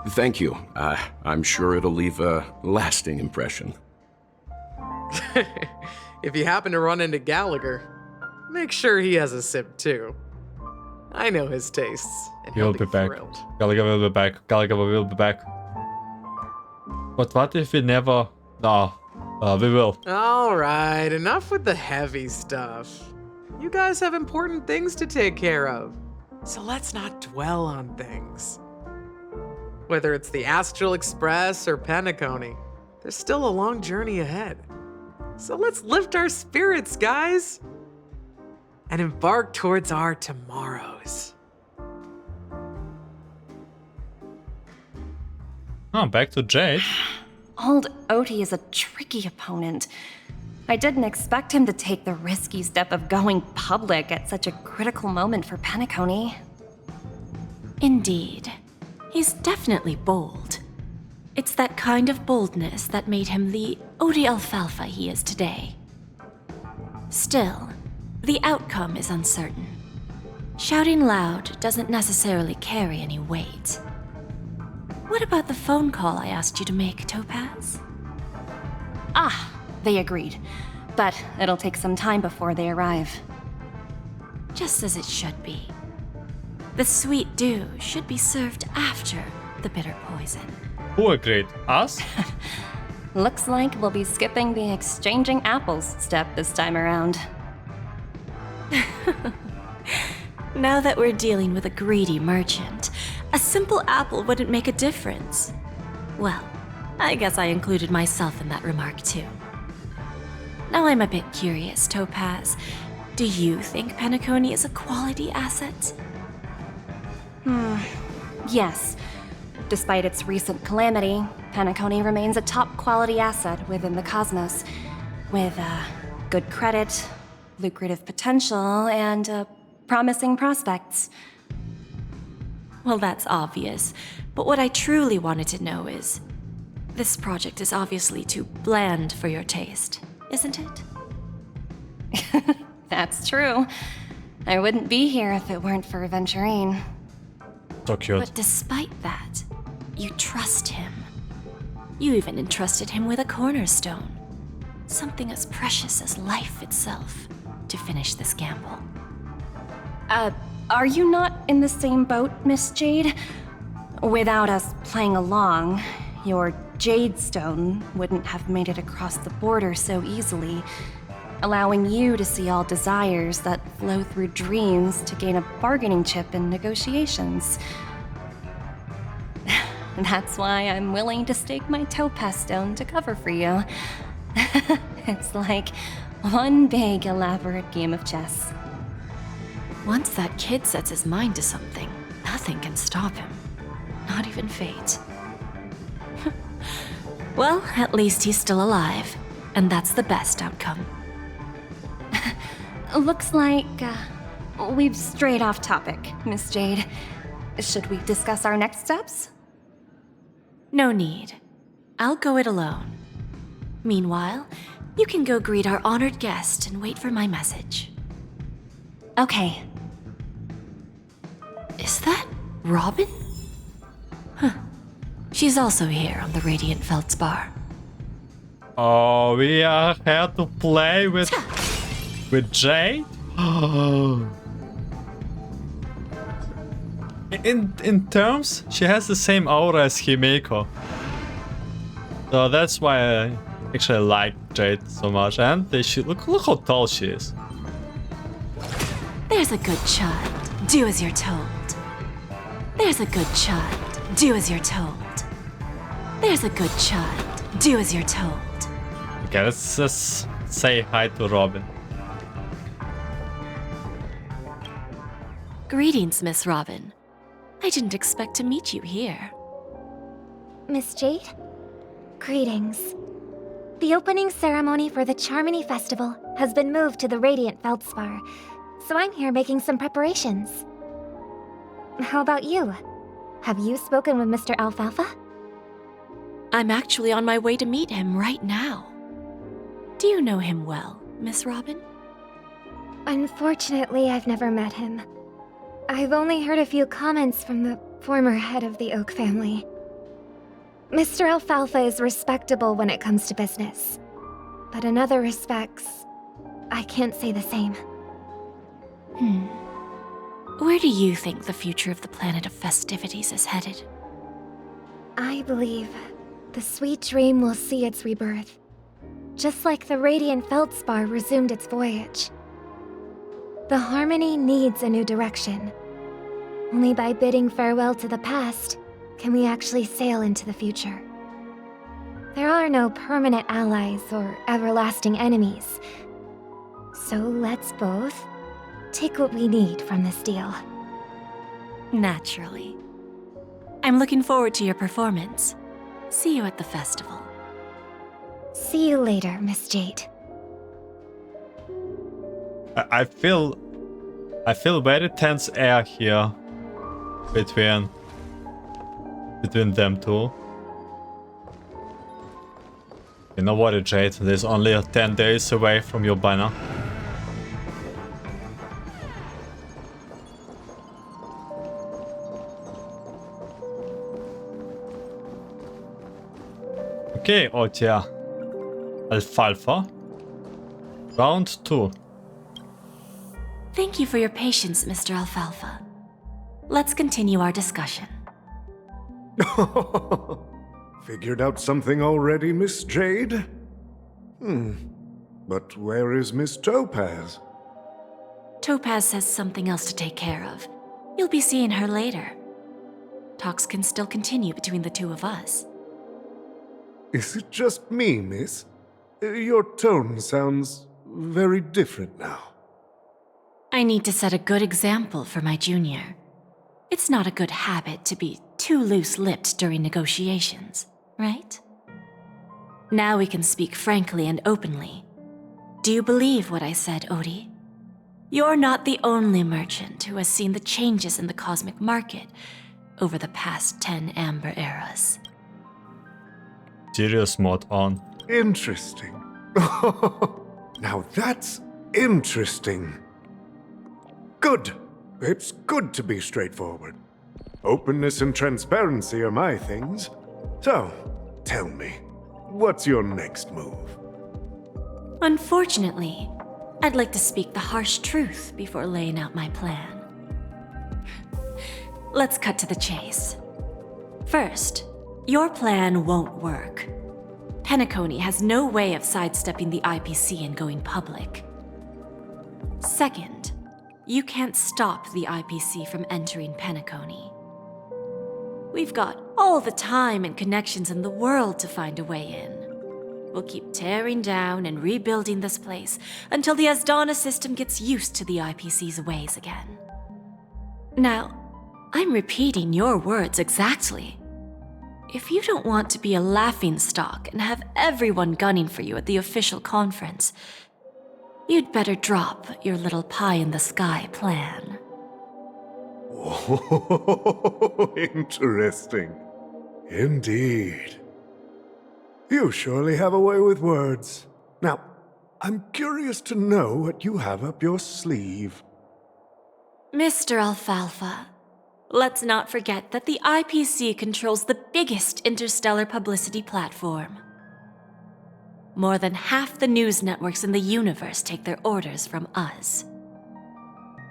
Thank you. I'm sure it'll leave a lasting impression. If you happen to run into Gallagher, make sure he has a sip too. I know his tastes, and he'll be back. thrilled. Gallagher will be back. Gallagher will be back. But what if we never... No. We will. Alright, enough with the heavy stuff. You guys have important things to take care of, so let's not dwell on things. Whether it's the Astral Express or Penacony, there's still a long journey ahead. So let's lift our spirits, guys, and embark towards our tomorrows. Oh, back to Jade. Old Oti is a tricky opponent. I didn't expect him to take the risky step of going public at such a critical moment for Penacony. Indeed. He's definitely bold. It's that kind of boldness that made him the Oti Alfalfa he is today. Still, the outcome is uncertain. Shouting loud doesn't necessarily carry any weight. What about the phone call I asked you to make, Topaz? Ah, they agreed. But it'll take some time before they arrive. Just as it should be. The sweet dew should be served after the bitter poison. Who agreed? Us? Looks like we'll be skipping the exchanging apples step this time around. Now that we're dealing with a greedy merchant, a simple apple wouldn't make a difference. Well, I guess I included myself in that remark too. Now I'm a bit curious, Topaz. Do you think Penacony is a quality asset? Yes. Despite its recent calamity, Penacony remains a top quality asset within the cosmos, with good credit, lucrative potential, and promising prospects. Well, that's obvious, but what I truly wanted to know is, this project is obviously too bland for your taste, isn't it? That's true. I wouldn't be here if it weren't for Venturine. So cute. But despite that, you trust him. You even entrusted him with a cornerstone, something as precious as life itself, to finish this gamble. Are you not in the same boat, Miss Jade? Without us playing along, your Jade Stone wouldn't have made it across the border so easily, allowing you to see all desires that flow through dreams to gain a bargaining chip in negotiations. That's why I'm willing to stake my Topaz Stone to cover for you. It's like one big, elaborate game of chess. Once that kid sets his mind to something, nothing can stop him. Not even fate. Well, at least he's still alive, and that's the best outcome. Looks like we've strayed off topic, Miss Jade. Should we discuss our next steps? No need. I'll go it alone. Meanwhile, you can go greet our honored guest and wait for my message. Okay. Is that Robin? Huh. She's also here on the Radiant Feldspar. Oh, we are here to play with Jade? In terms, she has the same aura as Himeko. So that's why I actually like Jade so much. And look how tall she is. There's a good child. Do as you're told. There's a good child. Do as you're told. There's a good child. Do as you're told. Okay, let's just say hi to Robin. Greetings, Miss Robin. I didn't expect to meet you here. Miss Jade? Greetings. The opening ceremony for the Charmony Festival has been moved to the Radiant Feldspar, so I'm here making some preparations. How about you? Have you spoken with Mr. Alfalfa? I'm actually on my way to meet him right now. Do you know him well, Miss Robin? Unfortunately, I've never met him. I've only heard a few comments from the former head of the Oak family. Mr. Alfalfa is respectable when it comes to business, but in other respects, I can't say the same. Where do you think the future of the planet of festivities is headed? I believe the sweet dream will see its rebirth. just like the Radiant Feldspar resumed its voyage. The Harmony needs a new direction. Only by bidding farewell to the past can we actually sail into the future. There are no permanent allies or everlasting enemies. So let's both take what we need from this deal. Naturally. I'm looking forward to your performance. See you at the festival. See you later, Miss Jade. I feel very tense air here between them two. You know what, Jade? There's only 10 days away from your banner. Okay, Oti Alfalfa. Round 2. Thank you for your patience, Mr. Alfalfa. Let's continue our discussion. Figured out something already, Miss Jade? But where is Miss Topaz? Topaz has something else to take care of. You'll be seeing her later. Talks can still continue between the two of us. Is it just me, miss? Your tone sounds very different now. I need to set a good example for my junior. It's not a good habit to be too loose-lipped during negotiations, right? Now we can speak frankly and openly. Do you believe what I said, Oti? You're not the only merchant who has seen the changes in the cosmic market over the past 10 Amber eras. Serious mode on. Interesting. Now that's interesting. Good. It's good to be straightforward. Openness and transparency are my things. So, tell me, what's your next move? Unfortunately, I'd like to speak the harsh truth before laying out my plan. Let's cut to the chase. First, your plan won't work. Penacony has no way of sidestepping the IPC and going public. Second, you can't stop the IPC from entering Penacony. We've got all the time and connections in the world to find a way in. We'll keep tearing down and rebuilding this place until the Asdana system gets used to the IPC's ways again. Now, I'm repeating your words exactly. If you don't want to be a laughingstock and have everyone gunning for you at the official conference, you'd better drop your little pie-in-the-sky plan. Oh, interesting. Indeed. You surely have a way with words. Now, I'm curious to know what you have up your sleeve. Mr. Alfalfa, let's not forget that the IPC controls the biggest interstellar publicity platform. More than half the news networks in the universe take their orders from us.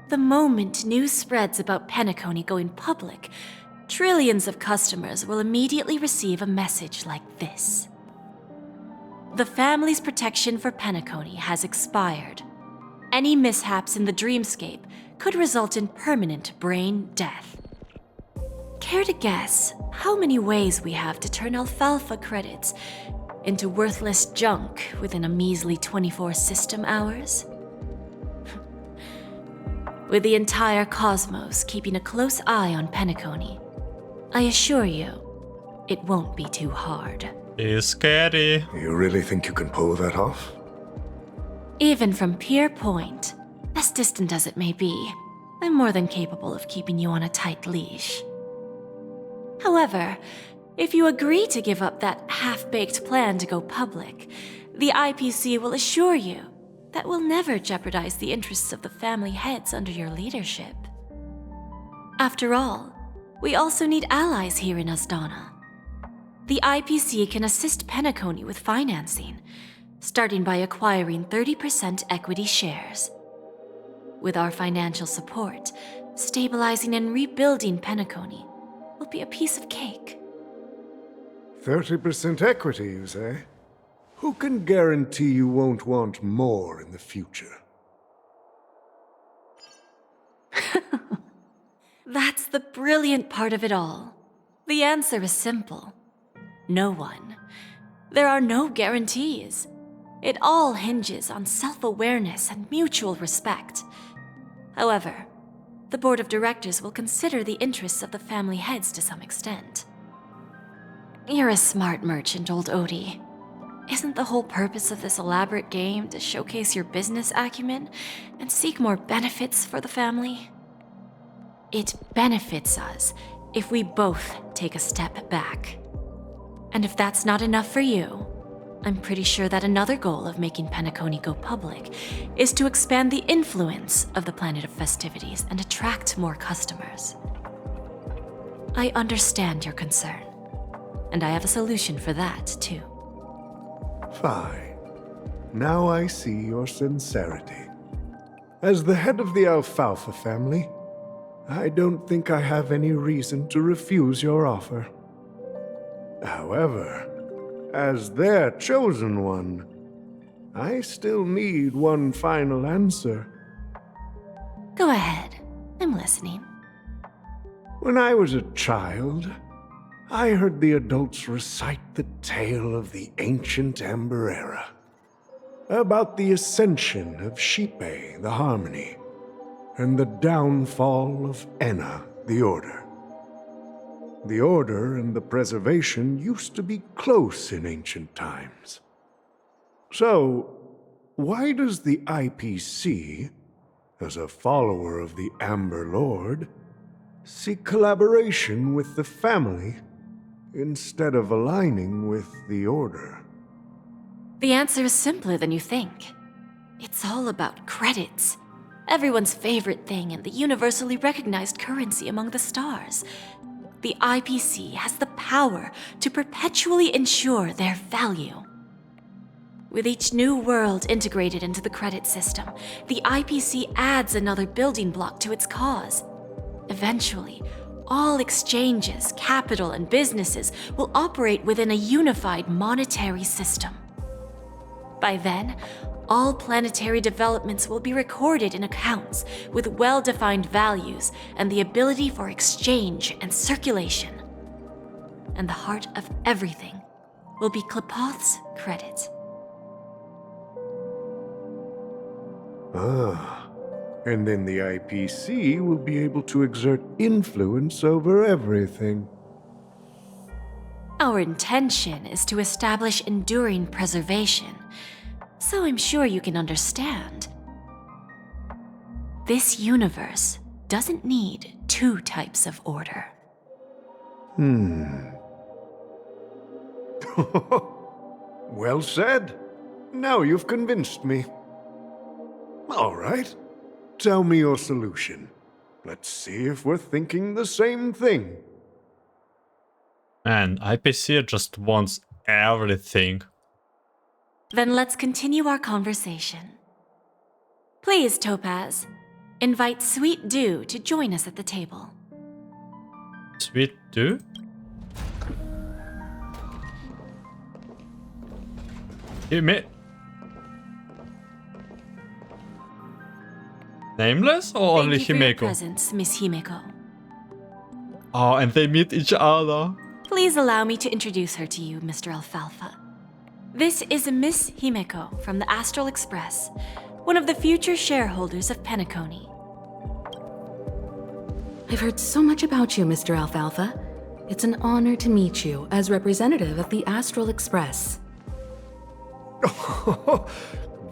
The moment news spreads about Penacony going public, trillions of customers will immediately receive a message like this. The family's protection for Penacony has expired. Any mishaps in the dreamscape could result in permanent brain death. Care to guess how many ways we have to turn Alfalfa credits into worthless junk within a measly 24 system hours? With the entire cosmos keeping a close eye on Penacony, I assure you, it won't be too hard. It's scary. You really think you can pull that off? Even from Pier Point, as distant as it may be, I'm more than capable of keeping you on a tight leash. However, if you agree to give up that half-baked plan to go public, the IPC will assure you that we'll never jeopardize the interests of the family heads under your leadership. After all, we also need allies here in Asdana. The IPC can assist Penacony with financing, starting by acquiring 30% equity shares. With our financial support, stabilizing and rebuilding Penacony will be a piece of cake. 30% equity, you say? Who can guarantee you won't want more in the future? That's the brilliant part of it all. The answer is simple. No one. There are no guarantees. It all hinges on self-awareness and mutual respect. However, the board of directors will consider the interests of the family heads to some extent. You're a smart merchant, old Oti. Isn't the whole purpose of this elaborate game to showcase your business acumen and seek more benefits for the family? It benefits us if we both take a step back. And if that's not enough for you, I'm pretty sure that another goal of making Penacony go public is to expand the influence of the Planet of Festivities and attract more customers. I understand your concern, and I have a solution for that, too. Fine. Now I see your sincerity. As the head of the Alfalfa family, I don't think I have any reason to refuse your offer. However, as their chosen one, I still need one final answer. Go ahead. I'm listening. When I was a child, I heard the adults recite the tale of the ancient Amber Era, about the ascension of Shipe, the Harmony, and the downfall of Enna, the Order. The Order and the Preservation used to be close in ancient times. So, why does the IPC, as a follower of the Amber Lord, seek collaboration with the family instead of aligning with the Order? The answer is simpler than you think. It's all about credits. Everyone's favorite thing and the universally recognized currency among the stars. The IPC has the power to perpetually ensure their value. With each new world integrated into the credit system, the IPC adds another building block to its cause. Eventually, all exchanges, capital, and businesses will operate within a unified monetary system. By then, all planetary developments will be recorded in accounts with well-defined values and the ability for exchange and circulation. And the heart of everything will be Klepoth's credit. Ah, and then the IPC will be able to exert influence over everything. Our intention is to establish enduring preservation, so I'm sure you can understand. This universe doesn't need two types of order. Well said. Now you've convinced me. All right. Tell me your solution. Let's see if we're thinking the same thing. And IPC just wants everything. Then let's continue our conversation. Please, Topaz, invite Sweet Dew to join us at the table. Sweet Dew? Nameless or only Thank you for your Himeko? presence, Miss Himeko. Oh, and they meet each other. Please allow me to introduce her to you, Mr. Alfalfa. This is Miss Himeko from the Astral Express, one of the future shareholders of Penacony. I've heard so much about you, Mr. Alfalfa. It's an honor to meet you as representative of the Astral Express.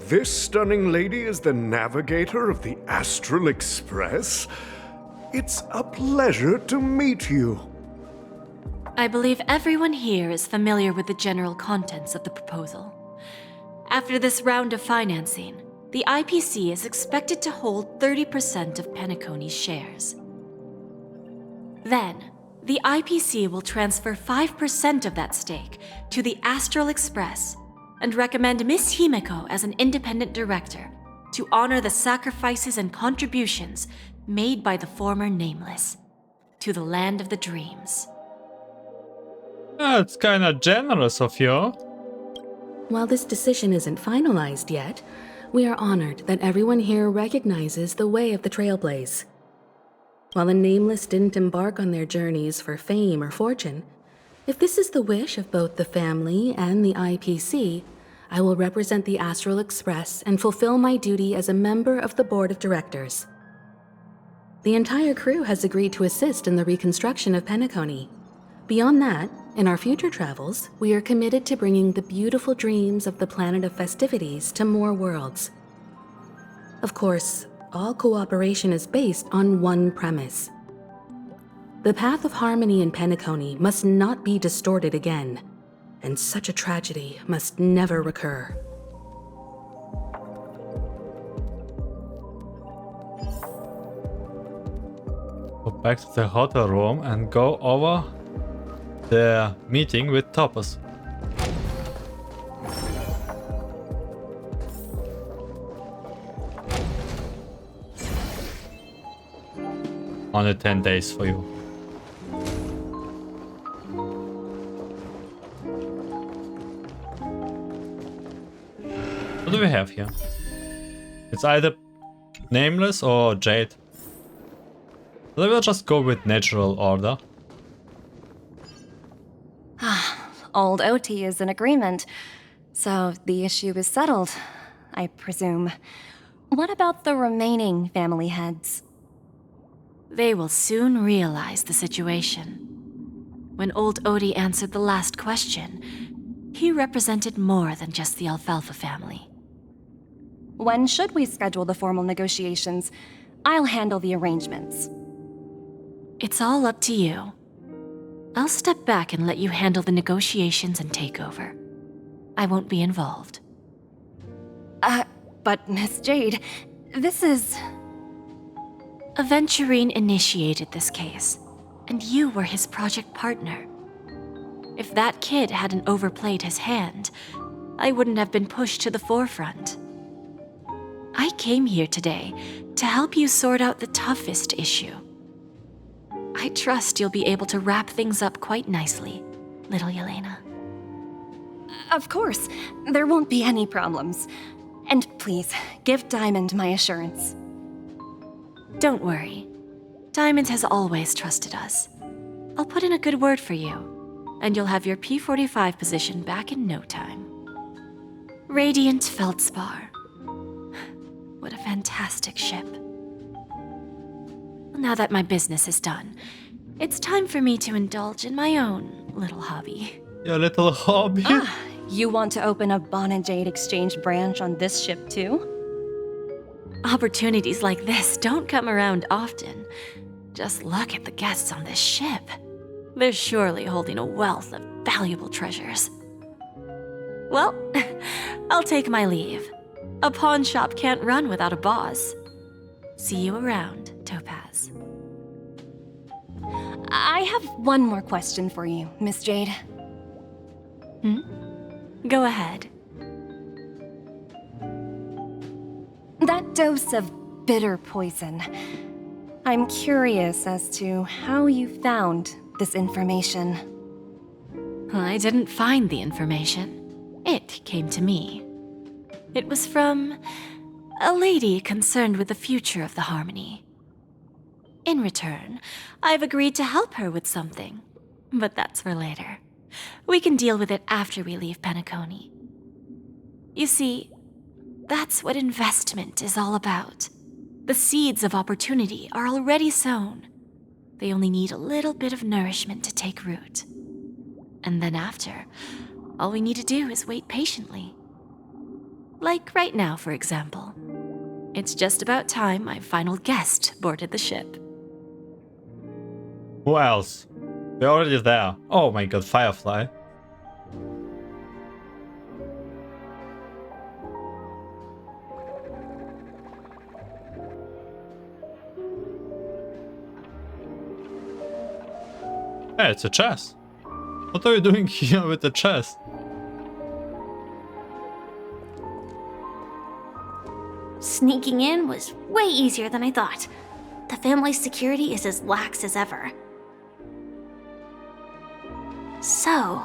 This stunning lady is the navigator of the Astral Express? It's a pleasure to meet you. I believe everyone here is familiar with the general contents of the proposal. After this round of financing, the IPC is expected to hold 30% of Penacony's shares. Then, the IPC will transfer 5% of that stake to the Astral Express and recommend Miss Himeko as an independent director to honor the sacrifices and contributions made by the former Nameless to the land of the dreams. That's kinda generous of you. While this decision isn't finalized yet, we are honored that everyone here recognizes the way of the Trailblaze. While the Nameless didn't embark on their journeys for fame or fortune, if this is the wish of both the family and the IPC, I will represent the Astral Express and fulfill my duty as a member of the board of directors. The entire crew has agreed to assist in the reconstruction of Penacony. Beyond that, in our future travels, we are committed to bringing the beautiful dreams of the planet of festivities to more worlds. Of course, all cooperation is based on one premise. The path of harmony in Penacony must not be distorted again, and such a tragedy must never recur. Go back to the hotel room and go over the meeting with Topaz. Only 10 days for you. What do we have here? It's either Nameless or Jade. So we'll just go with natural order. Old Oti is in agreement, so the issue is settled, I presume. What about the remaining family heads? They will soon realize the situation. When old Oti answered the last question, he represented more than just the Alfalfa family. When should we schedule the formal negotiations? I'll handle the arrangements. It's all up to you. I'll step back and let you handle the negotiations and takeover. I won't be involved. But Miss Jade, this is... Aventurine initiated this case, and you were his project partner. If that kid hadn't overplayed his hand, I wouldn't have been pushed to the forefront. I came here today to help you sort out the toughest issue. I trust you'll be able to wrap things up quite nicely, little Yelena. Of course, there won't be any problems. And please, give Diamond my assurance. Don't worry. Diamond has always trusted us. I'll put in a good word for you, and you'll have your P-45 position back in no time. Radiant Feldspar. What a fantastic ship. Now that my business is done, it's time for me to indulge in my own little hobby. Your little hobby? You want to open a Bon and Jade exchange branch on this ship too? Opportunities like this don't come around often. Just look at the guests on this ship. They're surely holding a wealth of valuable treasures. Well, I'll take my leave. A pawn shop can't run without a boss. See you around, Topaz. I have one more question for you, Miss Jade. Go ahead. That dose of bitter poison. I'm curious as to how you found this information. I didn't find the information. It came to me. It was from a lady concerned with the future of the Harmony. In return, I've agreed to help her with something, but that's for later. We can deal with it after we leave Penacony. You see, that's what investment is all about. The seeds of opportunity are already sown. They only need a little bit of nourishment to take root. And then after, all we need to do is wait patiently. Like right now, for example. It's just about time my final guest boarded the ship. Who else? They're already there. Oh my god, Firefly. Hey, it's a chest. What are you doing here with the chest? Sneaking in was way easier than I thought. The family's security is as lax as ever. So,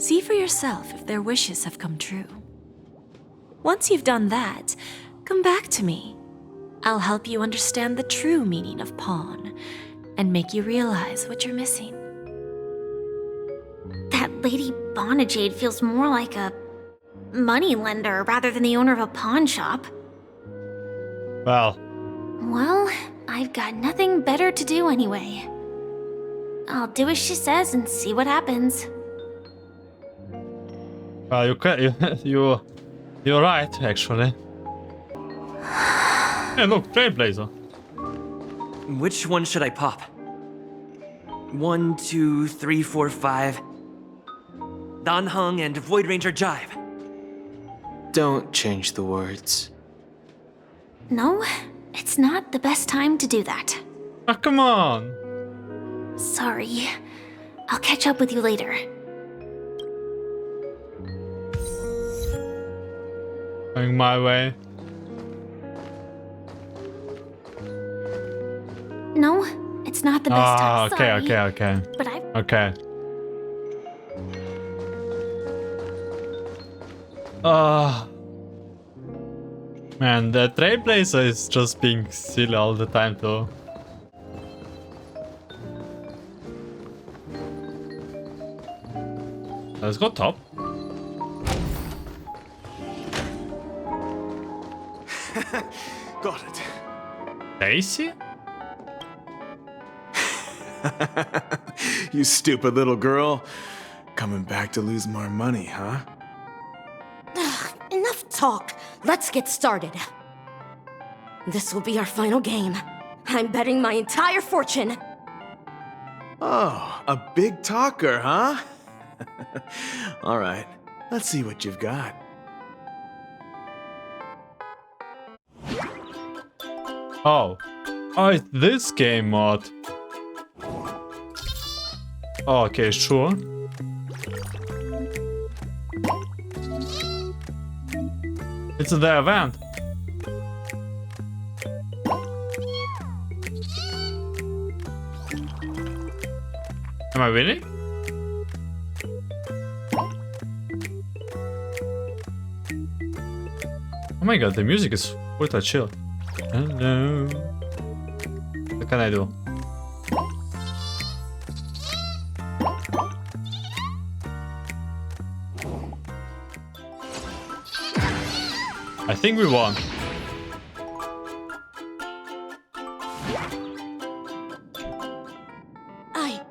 See for yourself if their wishes have come true. Once you've done that, come back to me. I'll help you understand the true meaning of pawn and make you realize what you're missing. That Lady Jade feels more like a money lender rather than the owner of a pawn shop. Well, I've got nothing better to do anyway. I'll do as she says and see what happens. well, you're right, actually. Hey, look, Trailblazer. Which one should I pop? 1, 2, 3, 4, 5. Dan Heng and Void Ranger Jive. Don't change the words. No, it's not the best time to do that. Oh, come on. Sorry. I'll catch up with you later. Going my way. No, it's not the best time. Okay, Sorry. okay. But Okay. Man, the Trailblazer is just being silly all the time too. Let's go top. Got it. Daisy? You stupid little girl. Coming back to lose more money, huh? Enough talk. Let's get started. This will be our final game. I'm betting my entire fortune. Oh, a big talker, huh? All right, let's see what you've got. Oh, it's this game mod. Oh, okay, sure. It's the event. Am I winning? Oh my god, the music is ultra chill. Hello. What can I do? I think we won. I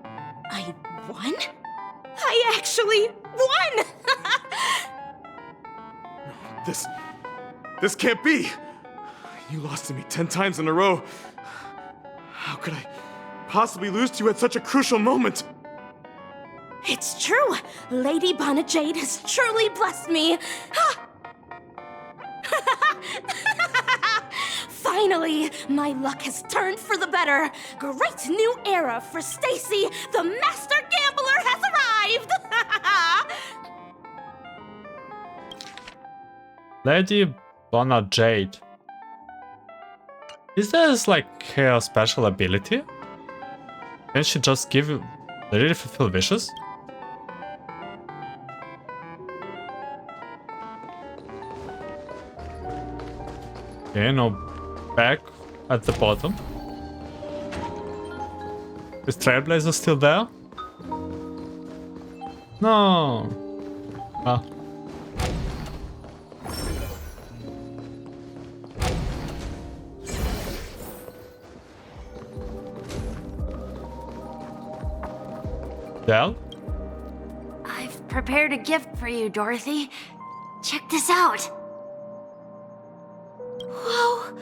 won? I actually won! This can't be! You lost to me 10 times in a row. How could I possibly lose to you at such a crucial moment? It's true! Lady Jade has truly blessed me! Finally, my luck has turned for the better. Great new era for Stacy. The master gambler has arrived. Lady Jade. Is this like her special ability? Can she just give really fulfill wishes? Okay, no back at the bottom. Is Trailblazer still there? No. Ah. Del? I've prepared a gift for you, Dorothy. Check this out. Whoa!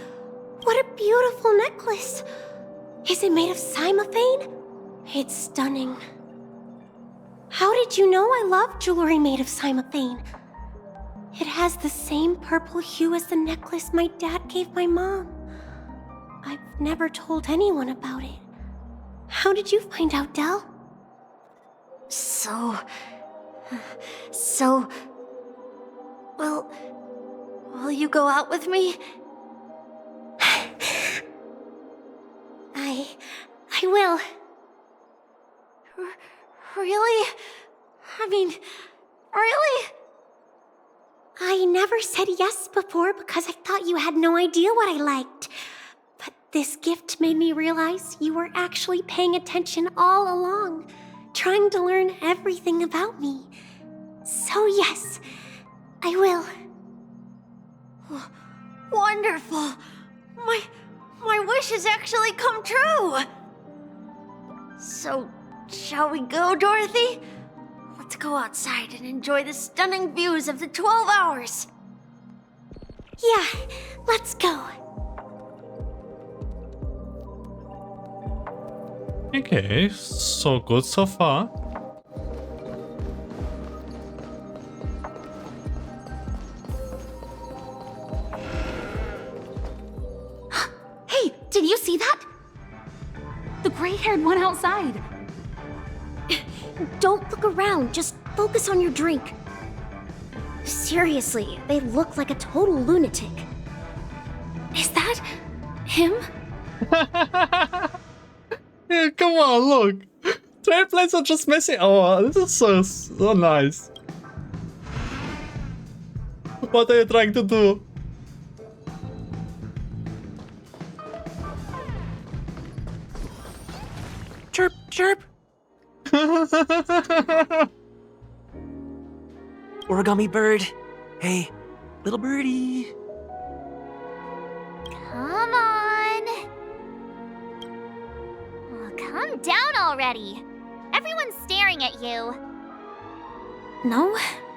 What a beautiful necklace! Is it made of cymophane? It's stunning. How did you know I love jewelry made of cymophane? It has the same purple hue as the necklace my dad gave my mom. I've never told anyone about it. How did you find out, Del? Will you go out with me? I will. Really? I mean, Really? I never said yes before because I thought you had no idea what I liked. But this gift made me realize you were actually paying attention all along, trying to learn everything about me. So yes, I will. Wonderful! My wish has actually come true! So, shall we go, Dorothy? Let's go outside and enjoy the stunning views of the 12 hours. Yeah, let's go. Okay, so good so far. Hey, did you see that? The gray-haired one outside. Don't look around, just focus on your drink. Seriously, they look like a total lunatic. Is that him? Yeah, come on, look. Trailblaze are just messing. Oh, this is so nice. What are you trying to do? Chirp, chirp. Origami bird. Hey, little birdie. Come on. Oh, calm down already. Everyone's staring at you. No,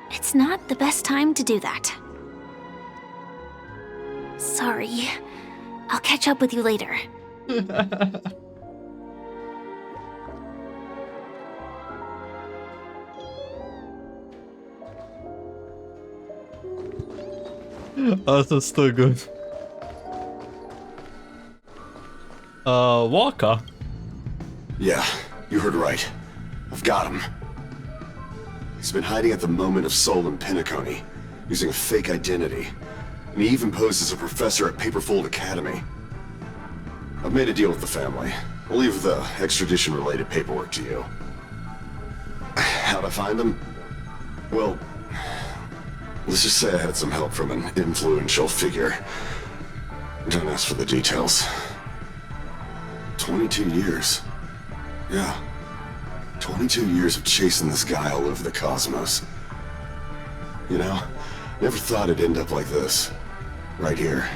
it's not the best time to do that. Sorry. I'll catch up with you later. Oh, that's still good. Walker. Yeah, you heard right. I've got him. He's been hiding at the Moment of Soul in Penacony, using a fake identity. And he even posed as a professor at Paperfold Academy. I've made a deal with the family. I'll leave the extradition-related paperwork to you. How'd I find him? Well, let's just say I had some help from an influential figure. Don't ask for the details. 22 years. Yeah. 22 years of chasing this guy all over the cosmos. You know, never thought it'd end up like this. Right here.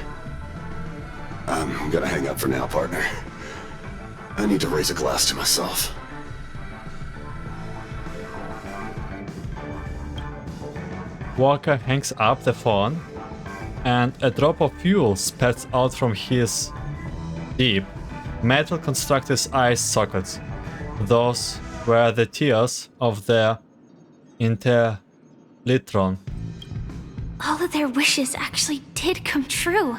I'm gonna hang up for now, partner. I need to raise a glass to myself. Walker hangs up the phone, and a drop of fuel spats out from his deep, metal-constructed eye sockets. Those were the tears of the Interlitron. All of their wishes actually did come true.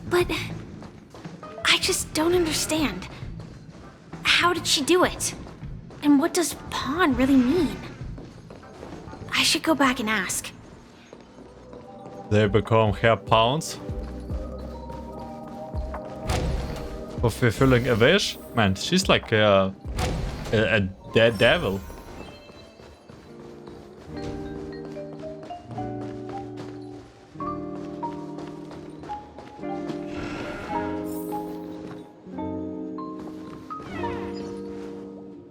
But I just don't understand. How did she do it? And what does pawn really mean? I should go back and ask. They become her pawns for fulfilling a wish. Man, she's like a dead devil.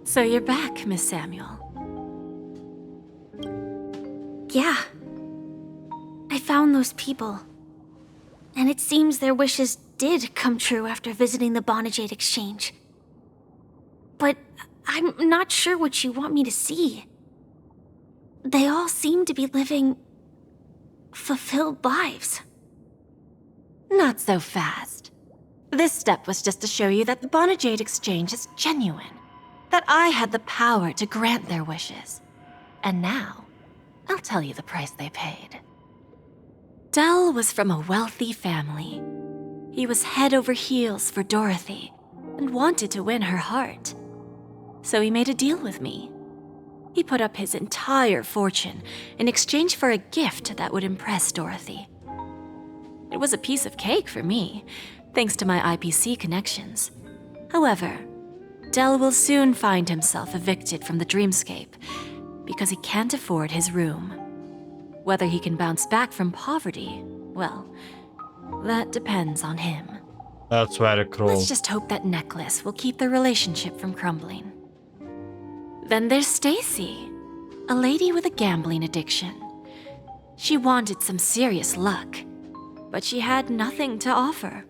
So you're back, Miss Samuel. Yeah. I found those people. And it seems their wishes did come true after visiting the Jade exchange. But I'm not sure what you want me to see. They all seem to be living fulfilled lives. Not so fast. This step was just to show you that the Jade exchange is genuine. That I had the power to grant their wishes. And now, I'll tell you the price they paid. Dell was from a wealthy family. He was head over heels for Dorothy and wanted to win her heart. So he made a deal with me. He put up his entire fortune in exchange for a gift that would impress Dorothy. It was a piece of cake for me, thanks to my IPC connections. However, Del will soon find himself evicted from the dreamscape because he can't afford his room. Whether he can bounce back from poverty, well, that depends on him. That's very cruel. Let's just hope that necklace will keep the relationship from crumbling. Then there's Stacy, a lady with a gambling addiction. She wanted some serious luck, but she had nothing to offer.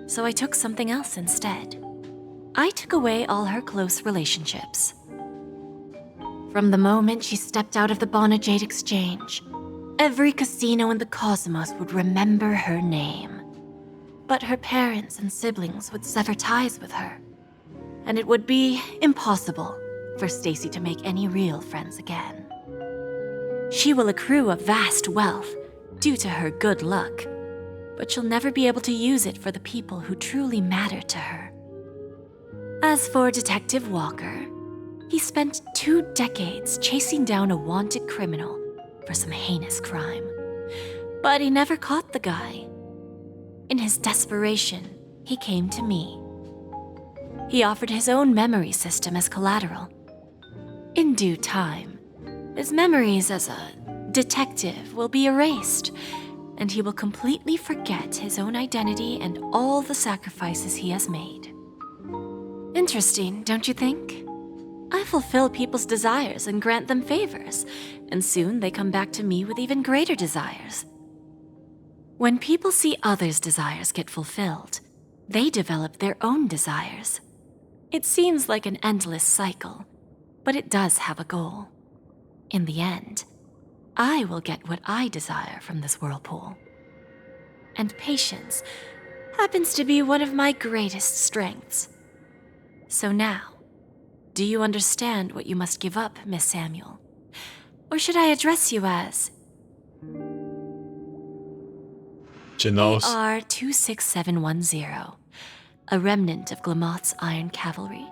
So I took something else instead. I took away all her close relationships. From the moment she stepped out of the Jade exchange, every casino in the cosmos would remember her name. But her parents and siblings would sever ties with her, and it would be impossible for Stacy to make any real friends again. She will accrue a vast wealth due to her good luck, but she'll never be able to use it for the people who truly matter to her. As for Detective Walker, he spent 2 decades chasing down a wanted criminal for some heinous crime, but he never caught the guy. In his desperation, he came to me. He offered his own memory system as collateral. In due time, his memories as a detective will be erased, and he will completely forget his own identity and all the sacrifices he has made. Interesting, don't you think? I fulfill people's desires and grant them favors, and soon they come back to me with even greater desires. When people see others' desires get fulfilled, they develop their own desires. It seems like an endless cycle, but it does have a goal. In the end, I will get what I desire from this whirlpool. And patience happens to be one of my greatest strengths. So now, do you understand what you must give up, Miss Samuel? Or should I address you as AR-26710, a remnant of Glamoth's Iron Cavalry?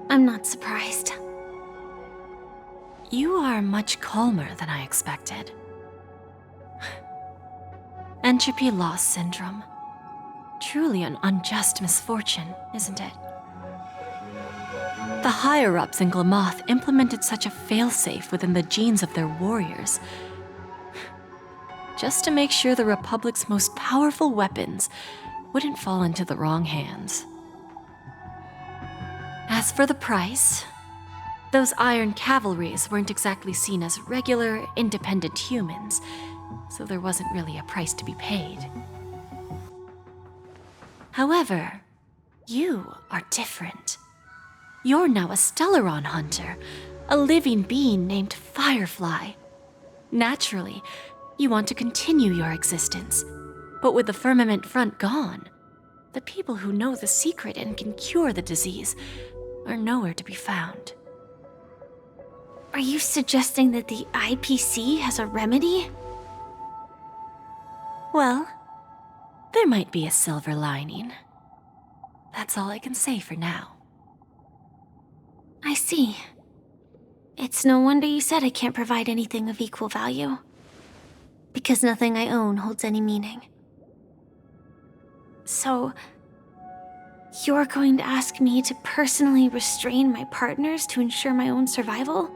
I'm not surprised. You are much calmer than I expected. Entropy loss syndrome. Truly an unjust misfortune, isn't it? The higher-ups in Glamoth implemented such a failsafe within the genes of their warriors, just to make sure the Republic's most powerful weapons wouldn't fall into the wrong hands. As for the price, those Iron Cavalries weren't exactly seen as regular, independent humans, so there wasn't really a price to be paid. However, you are different. You're now a Stelaron hunter, a living being named Firefly. Naturally, you want to continue your existence, but with the firmament front gone, the people who know the secret and can cure the disease are nowhere to be found. Are you suggesting that the IPC has a remedy? Well, there might be a silver lining. That's all I can say for now. I see. It's no wonder you said I can't provide anything of equal value. Because nothing I own holds any meaning. So, you're going to ask me to personally restrain my partners to ensure my own survival?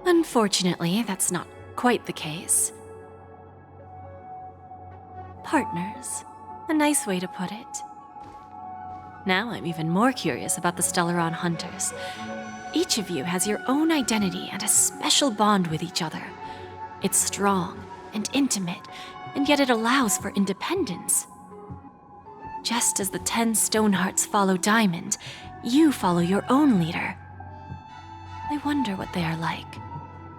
Unfortunately, that's not quite the case. Partners. A nice way to put it. Now I'm even more curious about the Stelaron hunters. Each of you has your own identity and a special bond with each other. It's strong and intimate, and yet it allows for independence. Just as the 10 Stonehearts follow Diamond, you follow your own leader. I wonder what they are like,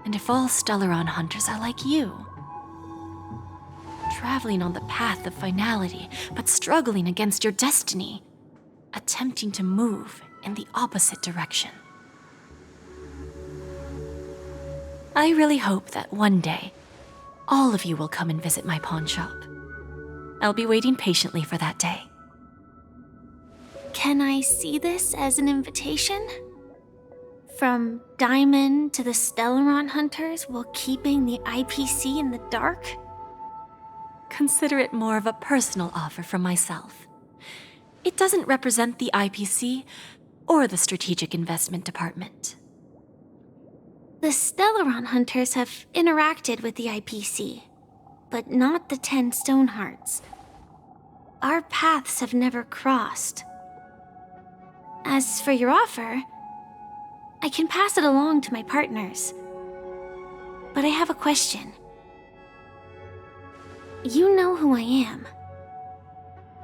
and if all Stelaron hunters are like you. Traveling on the path of finality, but struggling against your destiny. Attempting to move in the opposite direction. I really hope that one day, all of you will come and visit my pawn shop. I'll be waiting patiently for that day. Can I see this as an invitation? From Diamond to the Stelaron hunters while keeping the IPC in the dark? consider it more of a personal offer from myself. It doesn't represent the IPC or the Strategic Investment Department. The Stelaron hunters have interacted with the IPC, but not the 10 Stonehearts. Our paths have never crossed. As for your offer, I can pass it along to my partners. But I have a question. You know who I am.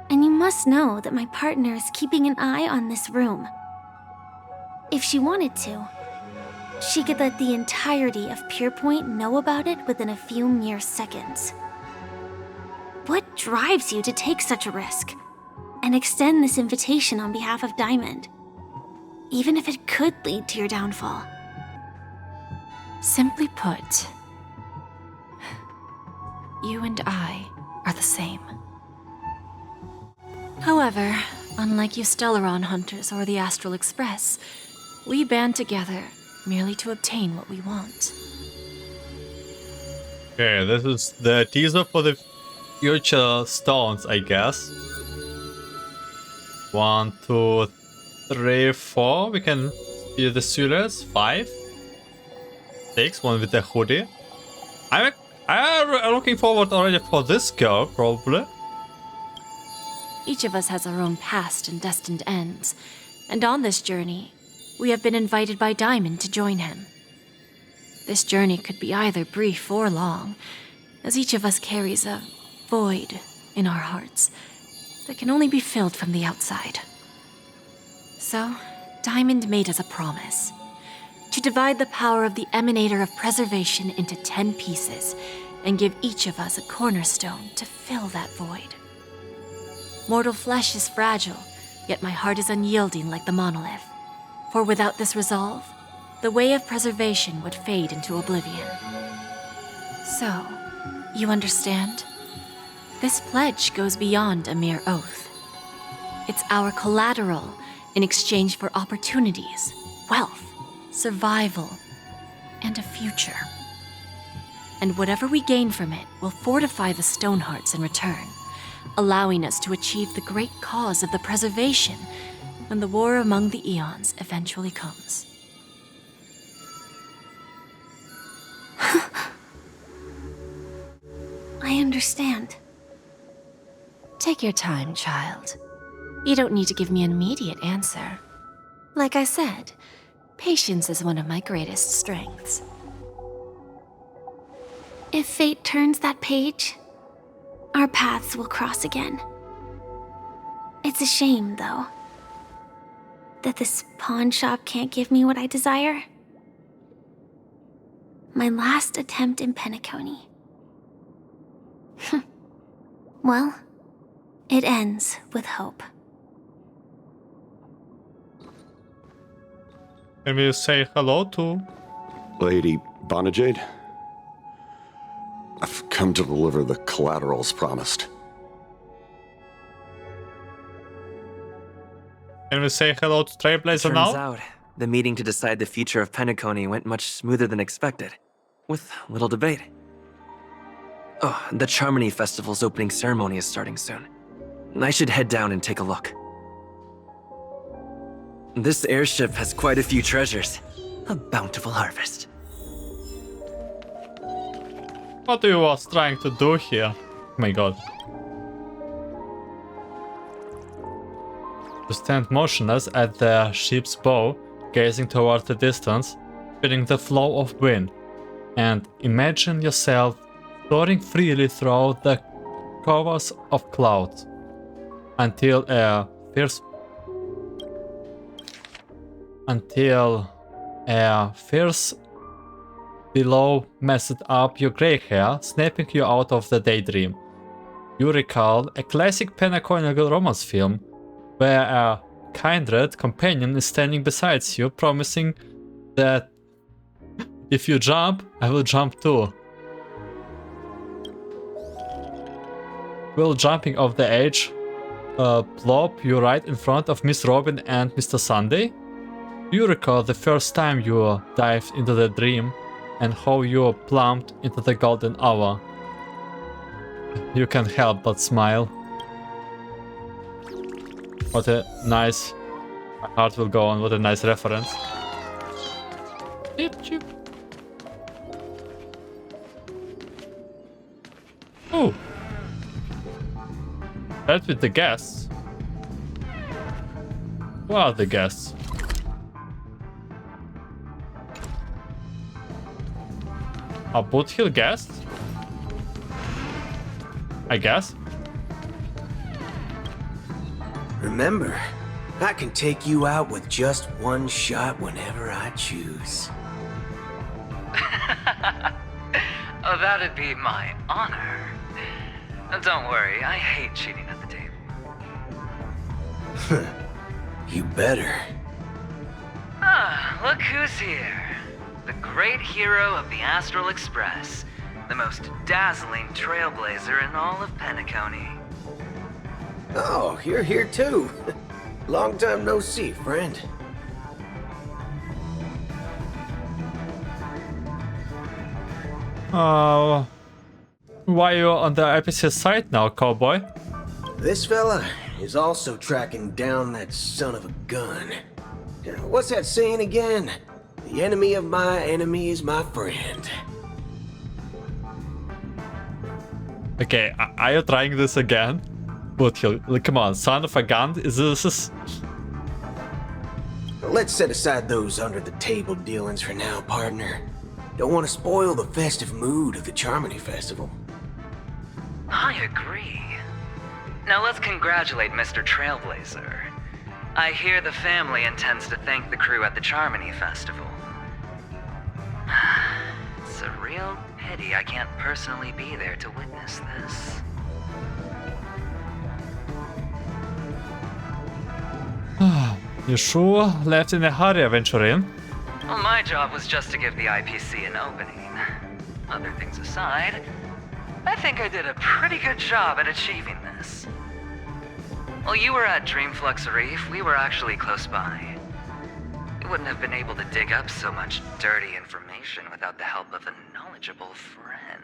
And you must know that my partner is keeping an eye on this room. If she wanted to, she could let the entirety of Purepoint know about it within a few mere seconds. What drives you to take such a risk and extend this invitation on behalf of Diamond, even if it could lead to your downfall? Simply put, you and I are the same. However, unlike you Stelaron hunters or the Astral Express, we band together merely to obtain what we want. Okay, this is the teaser for the future stones, I guess. 1, 2, 3, 4. We can see the suitors. 5, 6. One with the hoodie. I'm looking forward already for this girl, probably. Each of us has our own past and destined ends, and on this journey, we have been invited by Diamond to join him. This journey could be either brief or long, as each of us carries a void in our hearts that can only be filled from the outside. So, Diamond made us a promise to divide the power of the Emanator of Preservation into 10 pieces and give each of us a cornerstone to fill that void. Mortal flesh is fragile, yet my heart is unyielding like the monolith. For without this resolve, the way of preservation would fade into oblivion. So, you understand? This pledge goes beyond a mere oath. It's our collateral in exchange for opportunities, wealth, survival, and a future. And whatever we gain from it will fortify the Stonehearts in return, allowing us to achieve the great cause of the preservation when the war among the eons eventually comes. I understand. Take your time, child. You don't need to give me an immediate answer. Like I said, patience is one of my greatest strengths. If fate turns that page, our paths will cross again. It's a shame, though, that this pawn shop can't give me what I desire. My last attempt in Penacony. Well, it ends with hope. Can we say hello to Lady Jade? I've come to deliver the collaterals promised. Can we say hello to Trailblaze now? Turns out, the meeting to decide the future of Penacony went much smoother than expected, with little debate. Oh, the Charmony Festival's opening ceremony is starting soon. I should head down and take a look. This airship has quite a few treasures. A bountiful harvest. What you was trying to do here? Oh my god. You stand motionless at the ship's bow, gazing toward the distance, feeling the flow of wind, and imagine yourself soaring freely through the covers of clouds until a fierce below messed up your grey hair, snapping you out of the daydream. You recall a classic Penacony romance film where a kindred companion is standing beside you, promising that if you jump, I will jump too. Will jumping off the edge plop you right in front of Miss Robin and Mr. Sunday? You recall the first time you dived into the dream and how you plumped into the golden hour. You can't help but smile. What a nice... My heart will go on, what a nice reference. Chip, chip. Oh. That's with the guests. Who are the guests? A Boothill guest? I guess. Remember, I can take you out with just one shot whenever I choose. Oh, that'd be my honor. Don't worry, I hate cheating at the table. You better. Ah, look who's here. The great hero of the Astral Express. The most dazzling trailblazer in all of Penacony. Oh, you're here too. Long time no see, friend. Why are you on the IPC side now, cowboy? This fella is also tracking down that son of a gun. What's that saying again? The enemy of my enemy is my friend. Okay, are you trying this again? But come on, son of a gun, is this... Let's set aside those under-the-table dealings for now, partner. Don't want to spoil the festive mood of the Charmony Festival. I agree. Now let's congratulate Mr. Trailblazer. I hear the family intends to thank the crew at the Charmony Festival. It's a real pity I can't personally be there to witness this. You sure left in a hurry, aventurin? Well, my job was just to give the IPC an opening. Other things aside, I think I did a pretty good job at achieving this. While you were at Dreamflux Reef, we were actually close by. We wouldn't have been able to dig up so much dirty information without the help of a knowledgeable friend.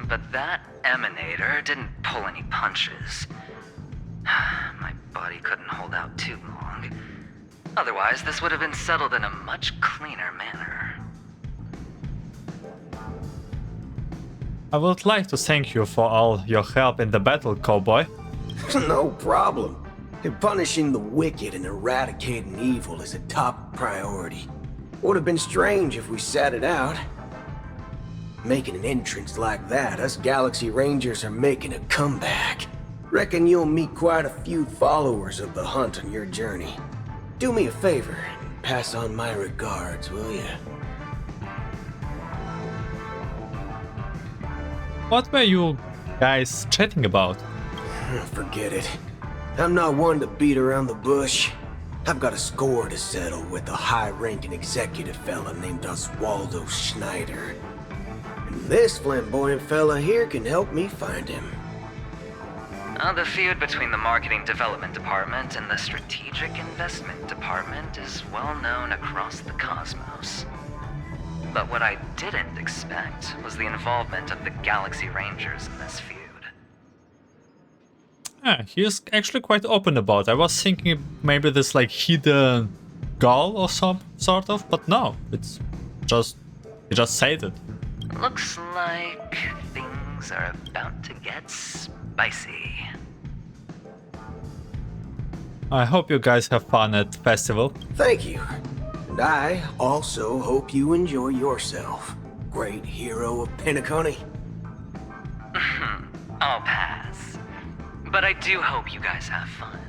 But that emanator didn't pull any punches. My body couldn't hold out too long. Otherwise, this would have been settled in a much cleaner manner. I would like to thank you for all your help in the battle, cowboy. No problem. Punishing the wicked and eradicating evil is a top priority. Would have been strange if we sat it out. Making an entrance like that, us Galaxy Rangers are making a comeback. Reckon you'll meet quite a few followers of the hunt on your journey. Do me a favor and pass on my regards, will ya? What were you guys chatting about? Forget it. I'm not one to beat around the bush. I've got a score to settle with a high-ranking executive fella named Oswaldo Schneider. And this flamboyant fella here can help me find him. The feud between the Marketing Development Department and the Strategic Investment Department is well known across the cosmos. But what I didn't expect was the involvement of the Galaxy Rangers in this feud. Yeah, he's actually quite open about it. I was thinking maybe this like hidden goal or some sort of, but no, it's just, he just said it. Looks like things are about to get spicy. I hope you guys have fun at the festival. Thank you. And I also hope you enjoy yourself, great hero of Penacony. I'll pass. But I do hope you guys have fun.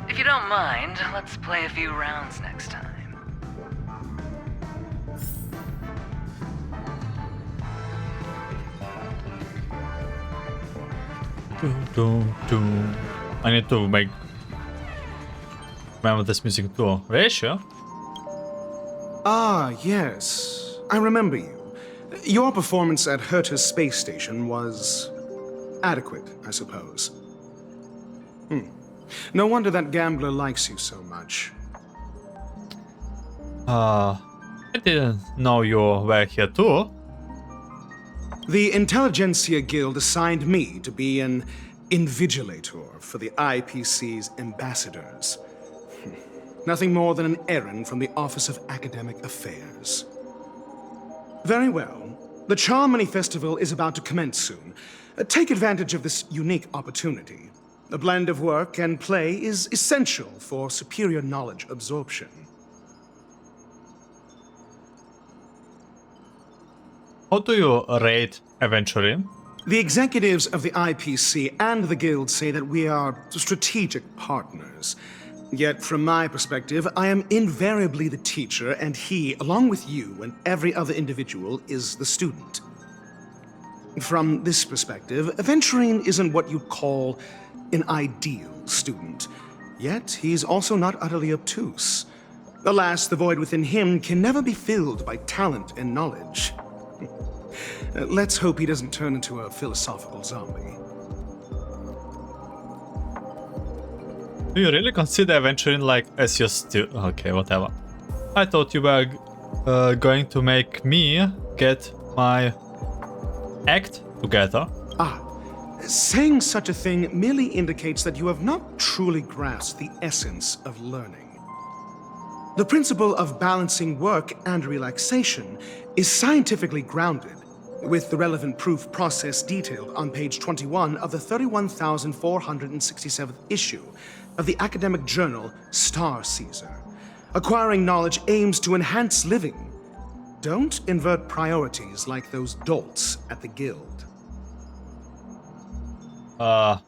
If you don't mind, let's play a few rounds next time. I need to make remember this music too. Ratio? Ah, yes. I remember you. Your performance at Herta's space station was adequate, I suppose. No wonder that gambler likes you so much. I didn't know you were here too. The Intelligentsia Guild assigned me to be an invigilator for the IPC's ambassadors. Nothing more than an errand from the Office of Academic Affairs. Very well. The Charmony Festival is about to commence soon. Take advantage of this unique opportunity. A blend of work and play is essential for superior knowledge absorption. How do you rate eventually? The executives of the IPC and the Guild say that we are strategic partners. Yet, from my perspective, I am invariably the teacher, and he, along with you and every other individual, is the student. From this perspective, Aventurine isn't what you'd call an ideal student. Yet, he's also not utterly obtuse. Alas, the void within him can never be filled by talent and knowledge. Let's hope he doesn't turn into a philosophical zombie. Do you really consider Aventurine like as your Okay, whatever. I thought you were going to make me get my act together. Saying such a thing merely indicates that you have not truly grasped the essence of learning. The principle of balancing work and relaxation is scientifically grounded, with the relevant proof process detailed on page 21 of the 31,467th issue of the academic journal Star Caesar. Acquiring knowledge aims to enhance living. Don't invert priorities like those dolts at the Guild. I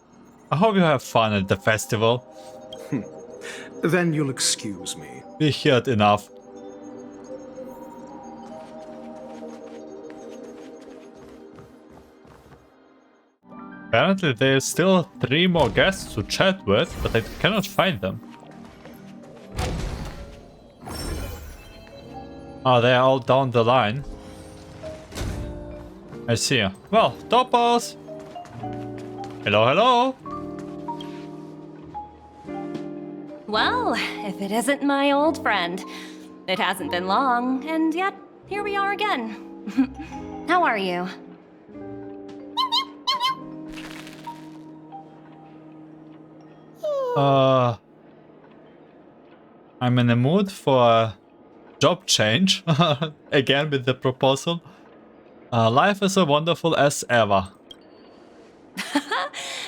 hope you have fun at the festival. Then you'll excuse me. We heard enough. Apparently there's still 3 more guests to chat with, but I cannot find them. Oh, they're all down the line. I see. Well, Toppers! Hello, hello! Well, if it isn't my old friend. It hasn't been long, and yet here we are again. How are you? I'm in the mood for a job change. Again with the proposal. Life is as wonderful as ever.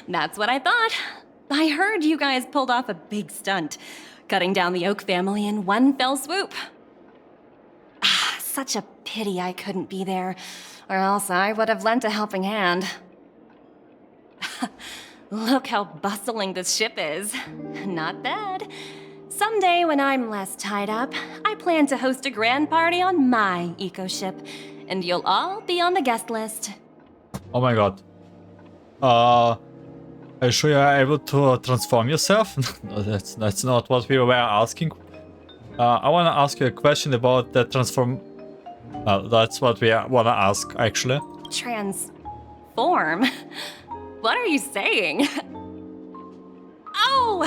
That's what I thought. I heard you guys pulled off a big stunt, cutting down the Oak family in one fell swoop. Such a pity I couldn't be there, or else I would have lent a helping hand. Look how bustling this ship is. Not bad. Someday when I'm less tied up, I plan to host a grand party on my eco-ship, and you'll all be on the guest list. Oh my god. Are you sure you're able to transform yourself? No, that's not what we were asking. I want to ask you a question about the transform... that's what we want to ask, actually. Transform? What are you saying? Oh,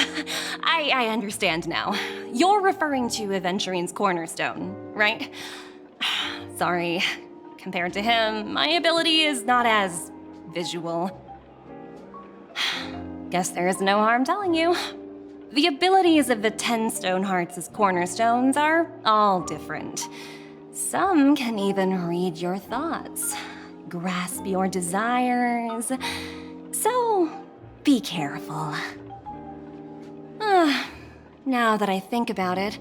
I understand now. You're referring to Aventurine's cornerstone, right? Sorry. Compared to him, my ability is not as visual. Guess there is no harm telling you. The abilities of the 10 Stonehearts' cornerstones are all different. Some can even read your thoughts, grasp your desires. So, be careful. Now that I think about it,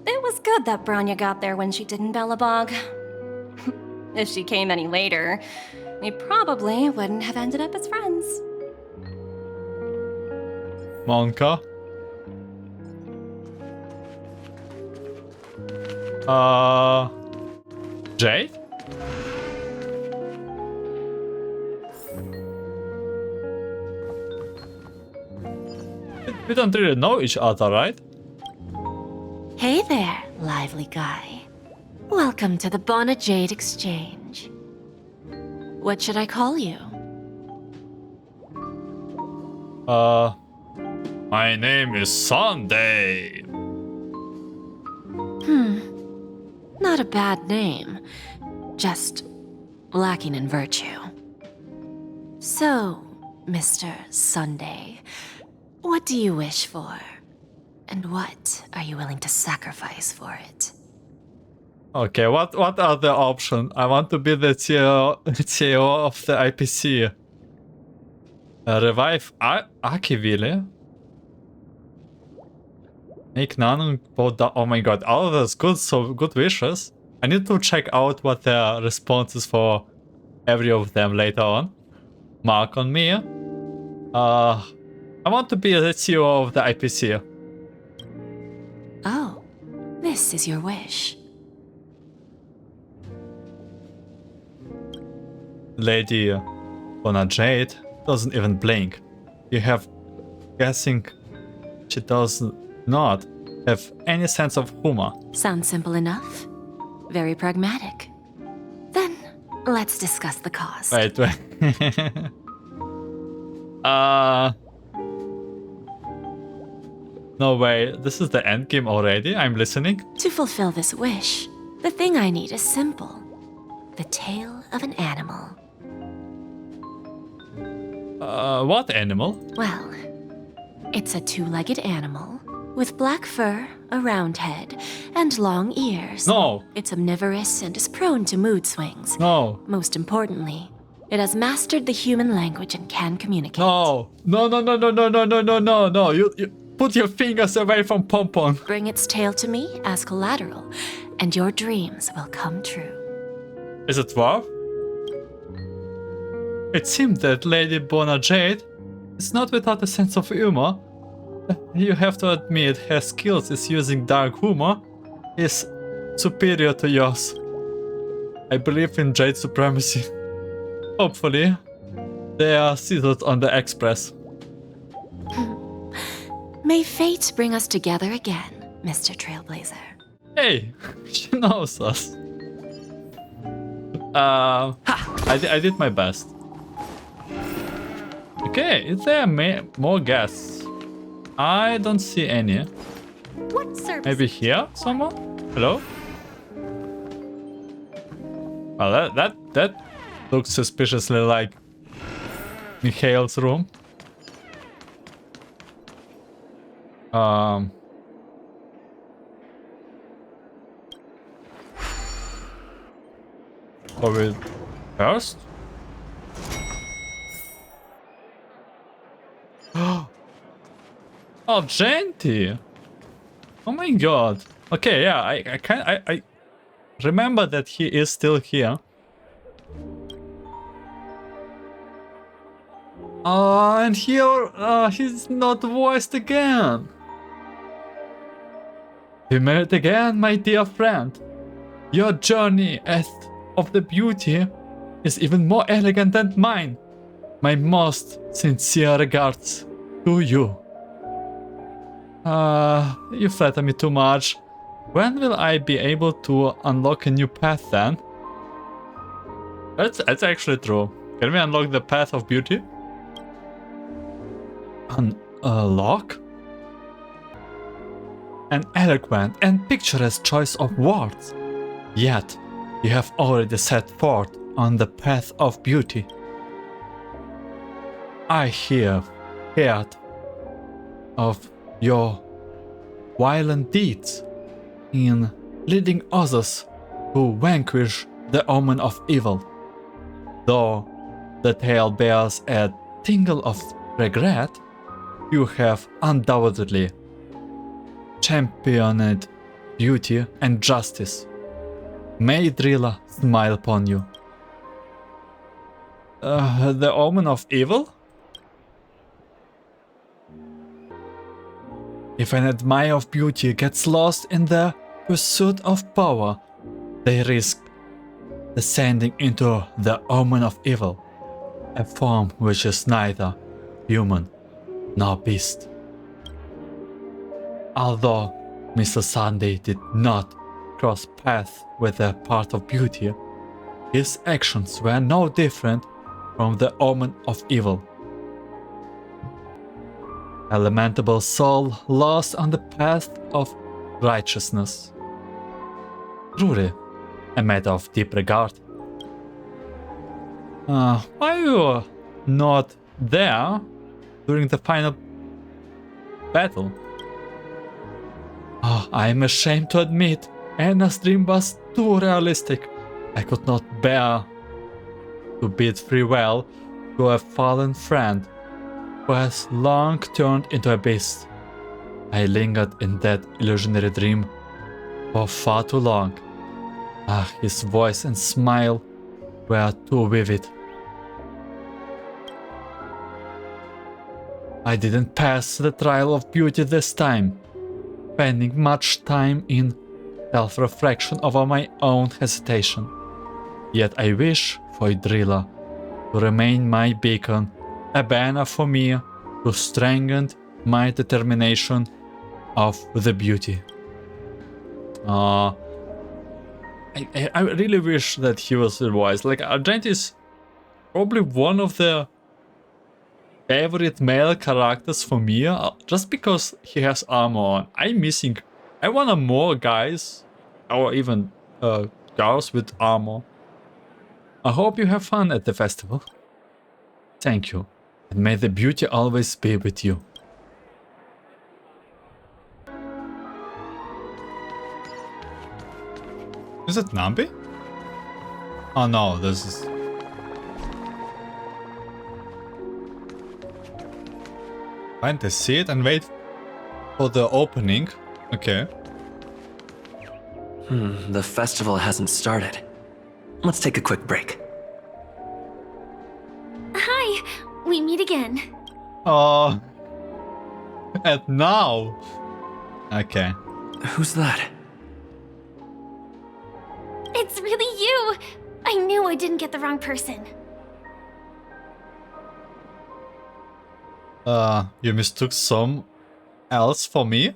it was good that Branya got there when she did in Belobog. If she came any later, we probably wouldn't have ended up as friends. Monka? Jade? We don't really know each other, right? Hey there, lively guy. Welcome to the Bona Jade Exchange. What should I call you? My name is Sunday. Not a bad name. Just lacking in virtue. So, Mr. Sunday, what do you wish for? And what are you willing to sacrifice for it? Okay, what are the options? I want to be the CEO of the IPC. Revive Akivile. Make none both down. Oh my god, all of those good wishes. I need to check out what the response is for every of them later on. Mark on me. I want to be the CEO of the IPC. Oh, this is your wish. Lady Jade doesn't even blink. You have guessing she does not have any sense of humor. Sounds simple enough. Very pragmatic. Then, let's discuss the cost. Wait. No way, this is the end game already? I'm listening? To fulfill this wish, the thing I need is simple. The tail of an animal. What animal? Well, it's a two-legged animal with black fur, a round head, and long ears. No! It's omnivorous and is prone to mood swings. No. Most importantly, it has mastered the human language and can communicate. No! No. You put your fingers away from Pom-pom. Bring its tail to me as collateral, and your dreams will come true. Is it war? It seems that Lady Jade is not without a sense of humor. You have to admit her skills is using dark humor is superior to yours. I believe in Jade supremacy. Hopefully, they are seated on the express. May fate bring us together again, Mr. Trailblazer. Hey, she knows us. I did my best. Okay, is there more guests? I don't see any. What service? Maybe here, someone? Hello? Well, that looks suspiciously like Mikhail's room. Are we first? Oh, Genty! Oh my god. Okay, yeah, I remember that he is still here. And here, he's not voiced again. We met again, my dear friend. Your journey of the beauty is even more elegant than mine. My most sincere regards to you. You flatter me too much. When will I be able to unlock a new path then? That's actually true. Can we unlock the path of beauty? Unlock? An eloquent and picturesque choice of words. Yet, you have already set forth on the path of beauty. I have heard of your violent deeds in leading others to vanquish the omen of evil. Though the tale bears a tingle of regret, you have undoubtedly championed beauty and justice. May Drilla smile upon you. The omen of evil? If an admirer of beauty gets lost in the pursuit of power, they risk descending into the omen of evil, a form which is neither human nor beast. Although Mr. Sunday did not cross paths with the part of beauty, his actions were no different from the omen of evil. A lamentable soul lost on the path of righteousness. Truly, a matter of deep regard. Why are you not there during the final battle? Oh, I am ashamed to admit, Anna's dream was too realistic. I could not bear to bid farewell to a fallen friend who has long turned into a beast. I lingered in that illusionary dream for far too long. Ah, his voice and smile were too vivid. I didn't pass the trial of beauty this time, spending much time in self-reflection over my own hesitation. Yet I wish for Idrila to remain my beacon, a banner for me to strengthen my determination of the beauty. I really wish that he was wise. Like, Argent is probably one of the favorite male characters for me, just because he has armor on. I want more guys, or even girls with armor. I hope you have fun at the festival. Thank you, and may the beauty always be with you. Is it Nambi? Oh no, this is... Find a seat and wait for the opening. Okay. The festival hasn't started. Let's take a quick break. Hi, we meet again. Oh. And now. Okay. Who's that? It's really you! I knew I didn't get the wrong person. You mistook some else for me?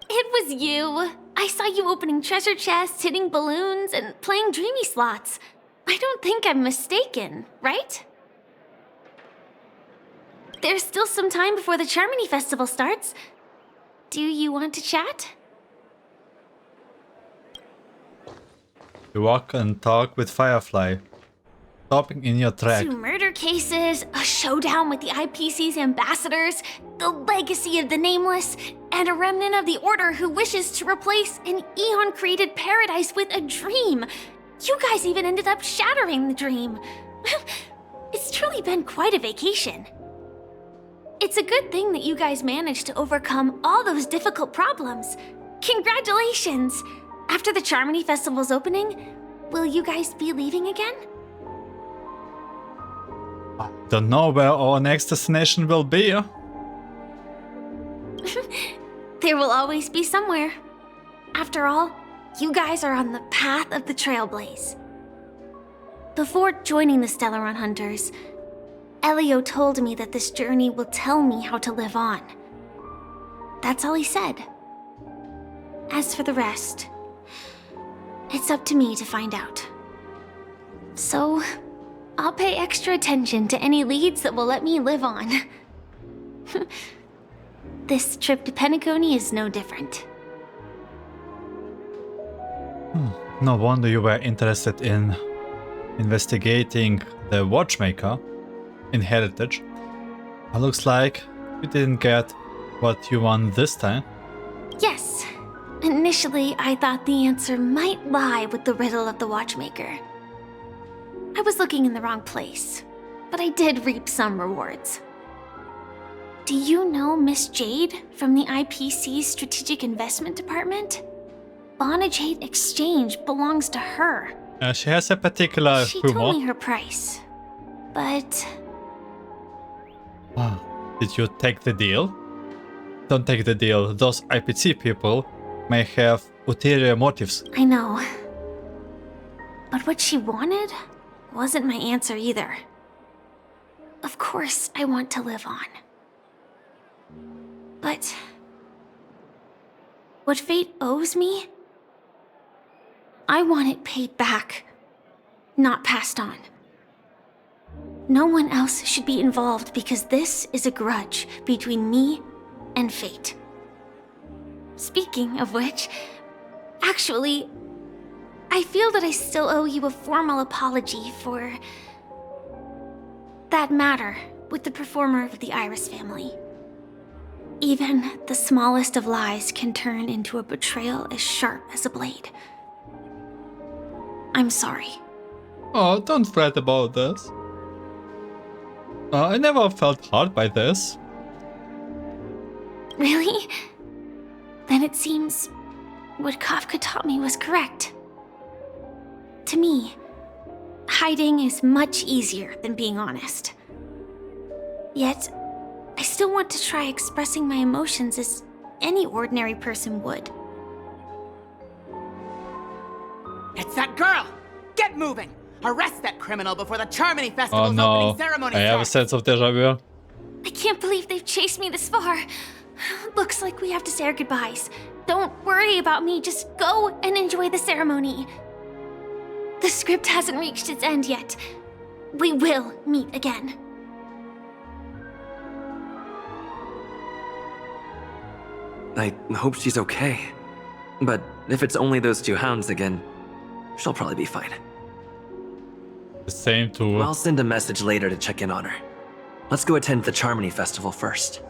It was you. I saw you opening treasure chests, hitting balloons, and playing dreamy slots. I don't think I'm mistaken, right? There's still some time before the Charmony Festival starts. Do you want to chat? You walk and talk with Firefly, stopping in your track. 2 murder cases, a showdown with the IPC's ambassadors, the legacy of the Nameless, and a remnant of the Order who wishes to replace an Eon-created paradise with a dream. You guys even ended up shattering the dream. It's truly been quite a vacation. It's a good thing that you guys managed to overcome all those difficult problems. Congratulations! After the Charmony Festival's opening, will you guys be leaving again? I don't know where our next destination will be. There will always be somewhere. After all, you guys are on the path of the Trailblaze. Before joining the Stelaron Hunters, Elio told me that this journey will tell me how to live on. That's all he said. As for the rest, it's up to me to find out. So, I'll pay extra attention to any leads that will let me live on. This trip to Penacony is no different. No wonder you were interested in investigating the watchmaker in Heritage. It looks like you didn't get what you want this time. Yes. Initially, I thought the answer might lie with the riddle of the watchmaker. I was looking in the wrong place, but I did reap some rewards. Do you know Miss Jade from the IPC's Strategic Investment Department? Jade Exchange belongs to her. She has a particular She humor. told me her price, but... Did you take the deal? Don't take the deal. Those IPC people may have ulterior motives. I know. But what she wanted wasn't my answer either. Of course, I want to live on. But what fate owes me, I want it paid back, not passed on. No one else should be involved because this is a grudge between me and fate. Speaking of which, actually, I feel that I still owe you a formal apology for that matter with the performer of the Iris family. Even the smallest of lies can turn into a betrayal as sharp as a blade. I'm sorry. Oh, don't fret about this. I never felt hurt by this. Really? Then it seems what Kafka taught me was correct. To me, hiding is much easier than being honest. Yet, I still want to try expressing my emotions as any ordinary person would. It's that girl! Get moving! Arrest that criminal before the Charmony Oh Festival's no, opening ceremony I have a starts! sense of deja vu. I can't believe they've chased me this far. Looks like we have to say our goodbyes. Don't worry about me, just go and enjoy the ceremony. The script hasn't reached its end yet. We will meet again. I hope she's okay. But if it's only those two hounds again, she'll probably be fine. The same too. I'll send a message later to check in on her. Let's go attend the Charmony Festival first.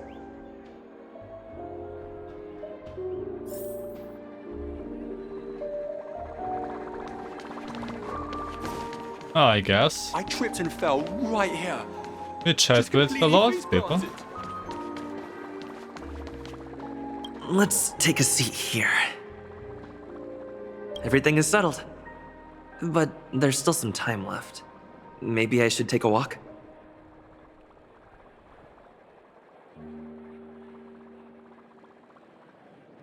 I guess. I tripped and fell right here. We chat with a lot of people. Let's take a seat here. Everything is settled. But there's still some time left. Maybe I should take a walk?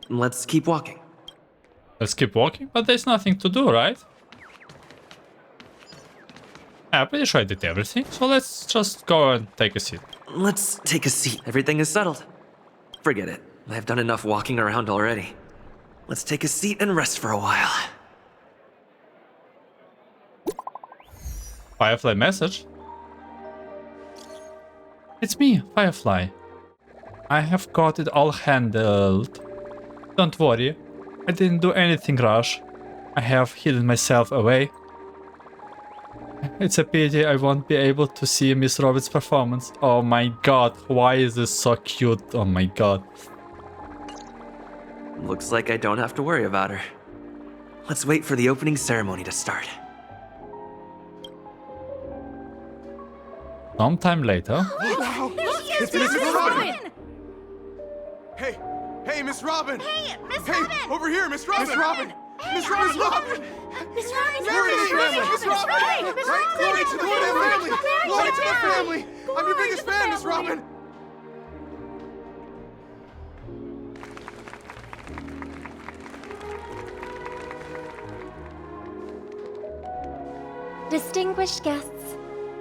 Let's keep walking. Let's keep walking, but there's nothing to do, right? I'm pretty sure I did everything, so let's just go and take a seat. Let's take a seat. Everything is settled. Forget it. I've done enough walking around already. Let's take a seat and rest for a while. Firefly message? It's me, Firefly. I have got it all handled. Don't worry, I didn't do anything rash. I have hidden myself away. It's a pity I won't be able to see Miss Roberts' performance. Oh my god, why is this so cute? Oh my god. Looks like I don't have to worry about her. Let's wait for the opening ceremony to start. Sometime later. Wow! It's Miss Robin! Hey, Miss Robin! Hey, Miss Robin! Over here, Miss Robin! Miss Robin! Miss Robin! Miss Robin! Glory to the family! Miss Robin! Glory to the family! Glory to the family! I'm your biggest fan, Miss Robin! Distinguished guests,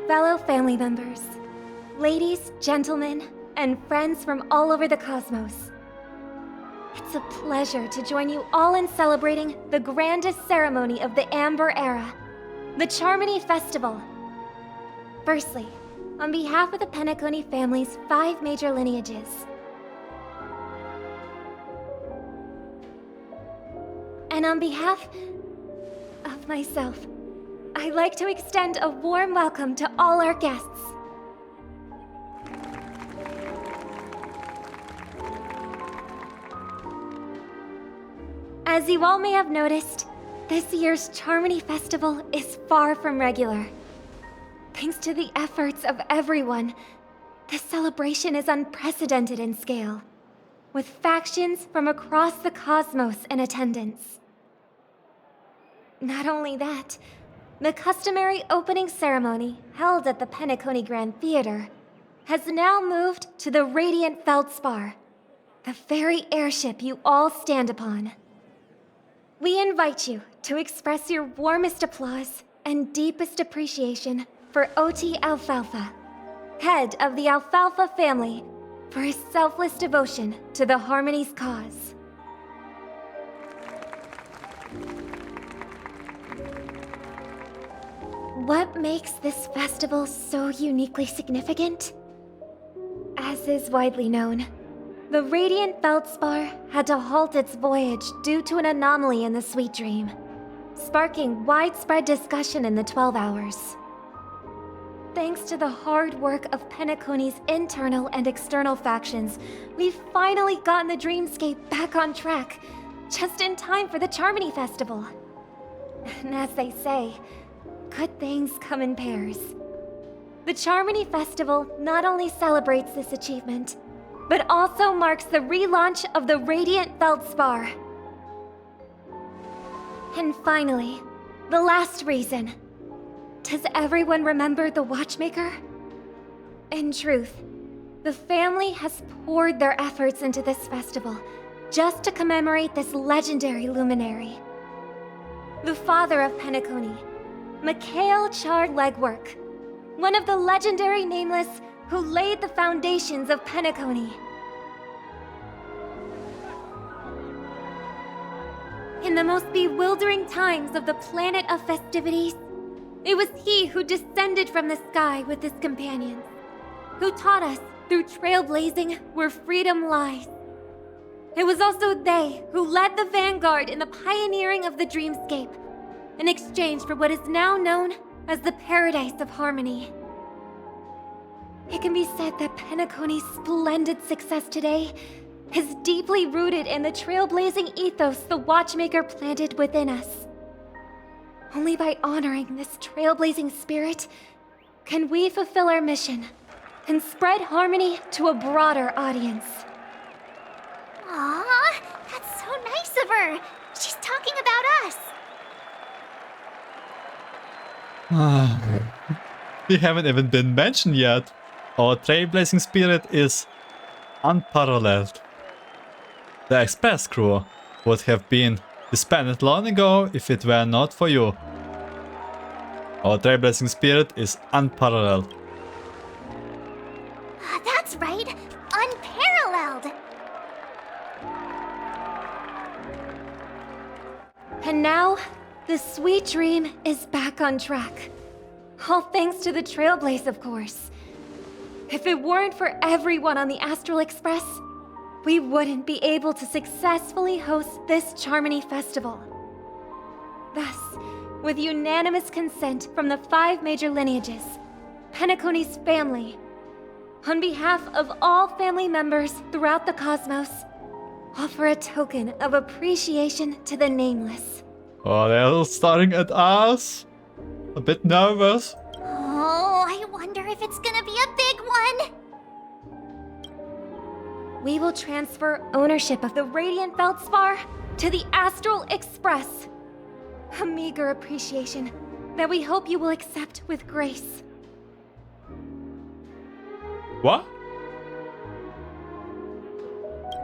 fellow family members, ladies, gentlemen, and friends from all over the cosmos. It's a pleasure to join you all in celebrating the grandest ceremony of the Amber Era, the Charmony Festival. Firstly, on behalf of the Penacony family's 5 major lineages, and on behalf of myself, I'd like to extend a warm welcome to all our guests. As you all may have noticed, this year's Charmony Festival is far from regular. Thanks to the efforts of everyone, the celebration is unprecedented in scale, with factions from across the cosmos in attendance. Not only that, the customary opening ceremony held at the Penacony Grand Theater has now moved to the radiant Feldspar, the very airship you all stand upon. We invite you to express your warmest applause and deepest appreciation for Oti Alfalfa, head of the Alfalfa family, for his selfless devotion to the Harmony's cause. What makes this festival so uniquely significant? As is widely known, the Radiant Feldspar had to halt its voyage due to an anomaly in the Sweet Dream, sparking widespread discussion in the 12 Hours. thanks to the hard work of Penacony's internal and external factions, we've finally gotten the dreamscape back on track, just in time for the Charmony Festival. And as they say, good things come in pairs. The Charmony Festival not only celebrates this achievement, but also marks the relaunch of the Radiant Feldspar. And finally, the last reason. Does everyone remember the Watchmaker? In truth, the family has poured their efforts into this festival just to commemorate this legendary luminary. The father of Penacony, Mikhail charred legwork, one of the legendary Nameless who laid the foundations of Penacony. In the most bewildering times of the planet of festivities, it was he who descended from the sky with his companions, who taught us through trailblazing where freedom lies. It was also they who led the vanguard in the pioneering of the dreamscape, in exchange for what is now known as the Paradise of Harmony. It can be said that Penacony's splendid success today is deeply rooted in the trailblazing ethos the Watchmaker planted within us. Only by honoring this trailblazing spirit can we fulfill our mission and spread harmony to a broader audience. Aw, that's so nice of her. She's talking about us. We haven't even been mentioned yet. Our trailblazing spirit is unparalleled. The Express crew would have been disbanded long ago if it were not for you. Our trailblazing spirit is unparalleled. That's right, unparalleled. And now, the sweet dream is back on track. All thanks to the Trailblaze, of course. If it weren't for everyone on the Astral Express, we wouldn't be able to successfully host this Charmony Festival. Thus, with unanimous consent from the 5 major lineages, Penacony's family, on behalf of all family members throughout the cosmos, offer a token of appreciation to the Nameless. Oh, they're all staring at us. A bit nervous. Oh, I wonder if it's gonna be a big one. We will transfer ownership of the Radiant Feldspar to the Astral Express. A meager appreciation that we hope you will accept with grace. What?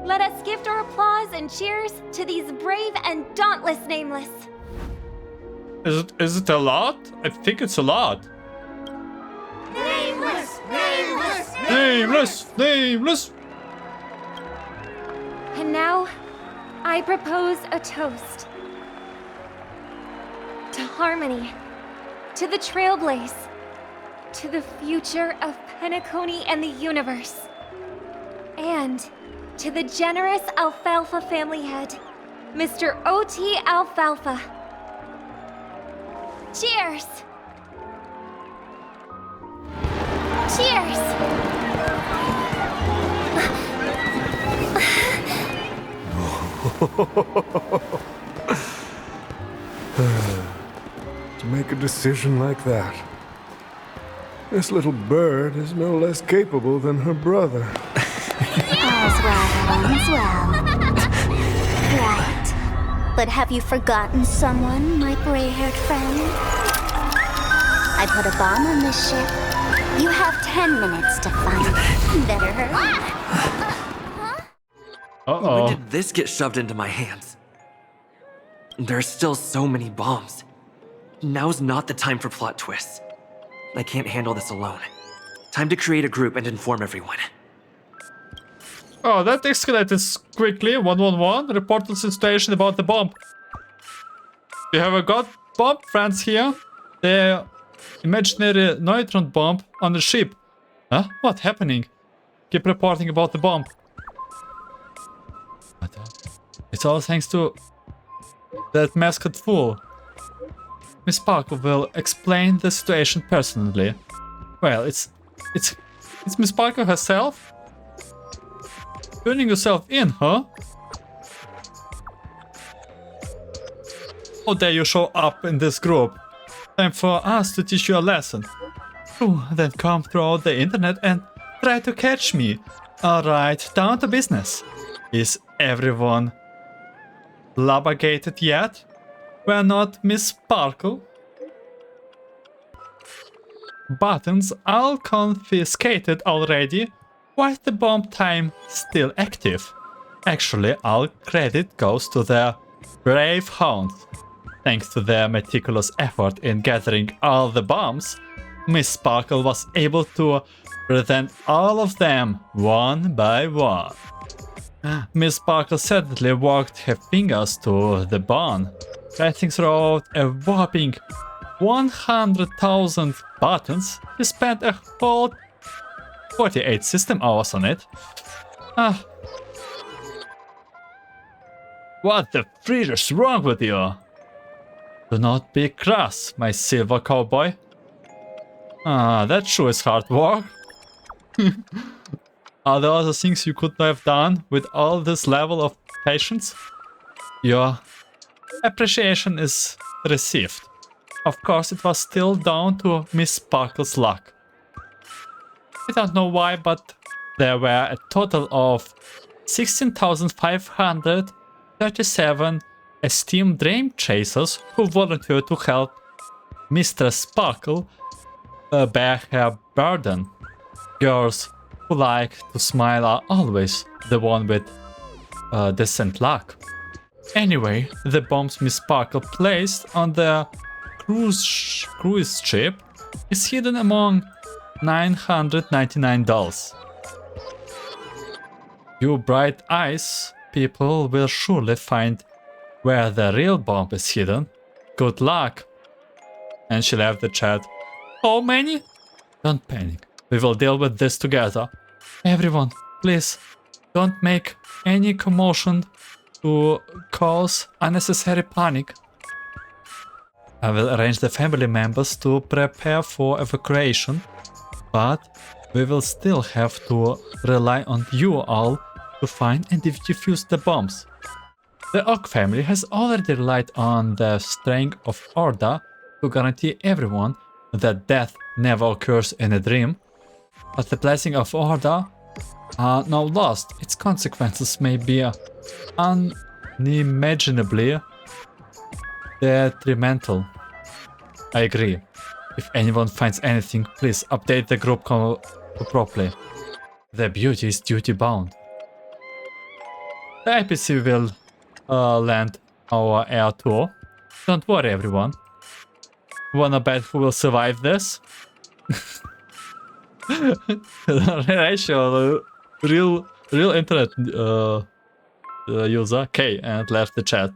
Let us gift our applause and cheers to these brave and dauntless Nameless. Is it a lot? I think it's a lot. Nameless! Nameless! Nameless! Nameless! And now, I propose a toast. To harmony, to the Trailblaze, to the future of Penacony and the universe, and to the generous Alfalfa family head, Mr. Oti Alfalfa. Cheers! Cheers! To make a decision like that. This little bird is no less capable than her brother. All's well. Right. But have you forgotten someone, my gray-haired friend? I put a bomb on this ship. You have 10 minutes to find it. Better hurry. Uh-oh. When did this get shoved into my hands? There are still so many bombs. Now's not the time for plot twists. I can't handle this alone. Time to create a group and inform everyone. Oh, that escalated quickly. 111 reported the situation about the bomb. We have got bomb friends here. The imaginary neutron bomb on the ship. Huh? What's happening? Keep reporting about the bomb. It's all thanks to that mascot fool. Miss Parker will explain the situation personally. Well, it's Miss Parker herself? Turning yourself in, huh? How dare you show up in this group? Time for us to teach you a lesson. Then come throughout the internet and try to catch me. Alright, down to business. Is everyone flabbergated yet? We're not Miss Sparkle. Buttons all confiscated already. Why is the bomb time still active? Actually, all credit goes to the brave hounds. Thanks to their meticulous effort in gathering all the bombs, Miss Sparkle was able to present all of them one by one. Miss Sparkle certainly worked her fingers to the bone, writing throughout a whopping 100,000 buttons. She spent a whole 48 system hours on it. What the fritter is wrong with you? Do not be crass, my silver cowboy. That sure is hard work. Are there other things you could have done with all this level of patience? Your appreciation is received. Of course, it was still down to Miss Sparkle's luck. I don't know why, but there were a total of 16,537 esteemed dream chasers who volunteered to help Mistress Sparkle bear her burden. Girls who like to smile are always the one with decent luck. Anyway, the bombs Miss Sparkle placed on the cruise ship is hidden among $999 dolls. You bright eyes people will surely find where the real bomb is hidden. Good luck. And she left the chat. How many? Don't panic. We will deal with this together. Everyone, please don't make any commotion to cause unnecessary panic. I will arrange the family members to prepare for evacuation, but we will still have to rely on you all to find and defuse the bombs. The Oak family has already relied on the strength of Order to guarantee everyone that death never occurs in a dream, but the blessing of Order are now lost. Its consequences may be unimaginably detrimental. I agree. If anyone finds anything, please update the group properly. The beauty is duty bound. The IPC will land our air tour. Don't worry, everyone. Wanna bet who will survive this? Ratio, real internet user K, and left the chat.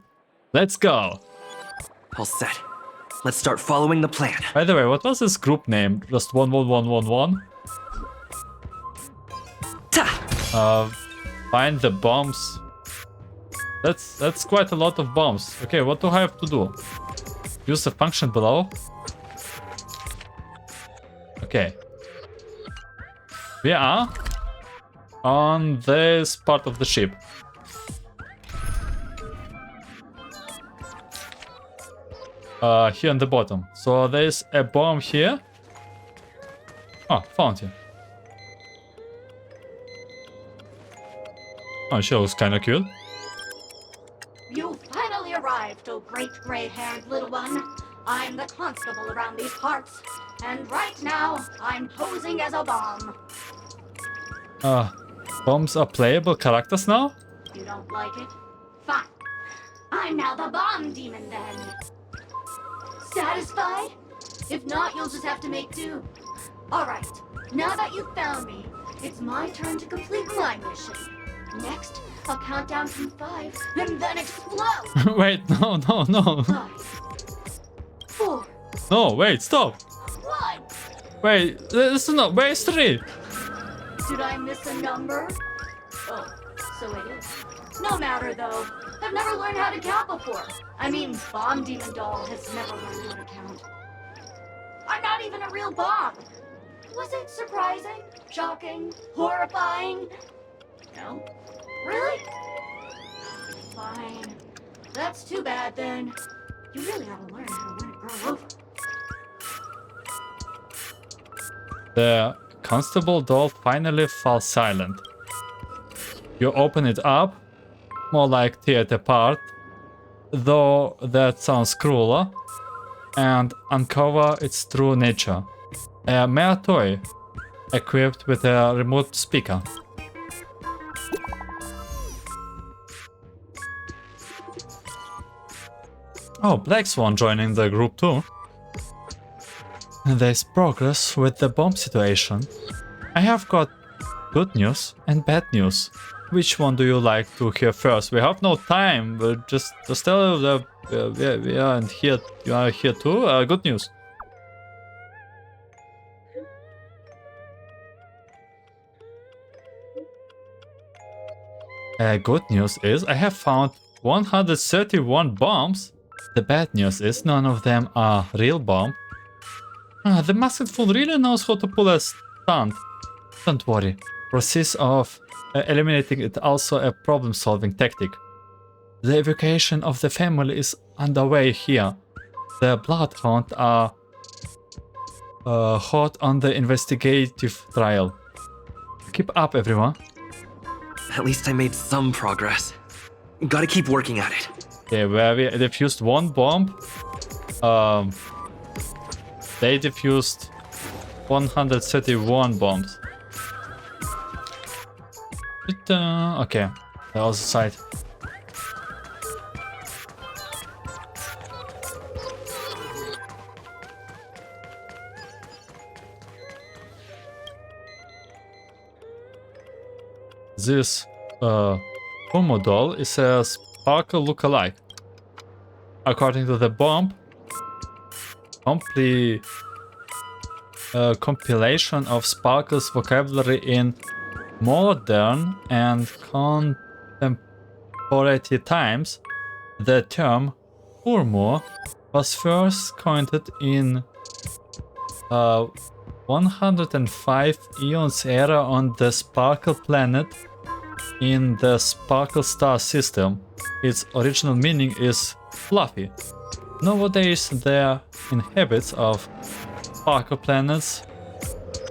Let's go. All set. Let's start following the plan. By the way, what was this group name? Just 11111? Find the bombs. That's quite a lot of bombs. Okay, what do I have to do? Use the function below. Okay. We are on this part of the ship. Here on the bottom. So there's a bomb here. Oh, found it. Oh, she looks kinda cute. You finally arrived, oh great gray-haired little one. I'm the constable around these parts, and right now, I'm posing as a bomb. Bombs are playable characters now? You don't like it? Fine. I'm now the bomb demon then. Satisfied? If not, you'll just have to make do. Alright, now that you've found me, it's my turn to complete my mission. Next, I'll count down from 5 and then explode! Wait, no. 5, 4. No, wait, stop. 1. Wait, this is not. Wait, it's 3. Did I miss a number? Oh, so it is. No matter though. I've never learned how to count before. I mean, Bomb Demon Doll has never learned how to count. I'm not even a real bomb. Was it surprising? Shocking? Horrifying? No? Really? Fine. That's too bad then. You really ought to learn how to win a girl over. The constable doll finally falls silent. You open it up, more like tear it apart, though that sounds crueler, and uncover its true nature. A mere toy, equipped with a remote speaker. Oh, Black Swan joining the group too. There's progress with the bomb situation. I have got good news and bad news. Which one do you like to hear first? We have no time, but just tell that we aren't here. You are here too? Good news. Good news is I have found 131 bombs. The bad news is none of them are real bomb. The masked fool really knows how to pull a stunt. Don't worry. Process of eliminating it also a problem-solving tactic. The evacuation of the family is underway here. The Bloodhound are hot on the investigative trial. Keep up, everyone. At least I made some progress. Gotta keep working at it. Okay, where we defused one bomb. They defused 131 bombs. Okay, that was the side. This Pom-pom doll is a sparkle look-alike. According to the bomb, compilation of Sparkle's vocabulary in modern and contemporary times, the term Urmo was first coined in 105 Eons era on the Sparkle planet in the Sparkle star system. Its original meaning is fluffy. Nowadays, the inhabitants of Sparkle planets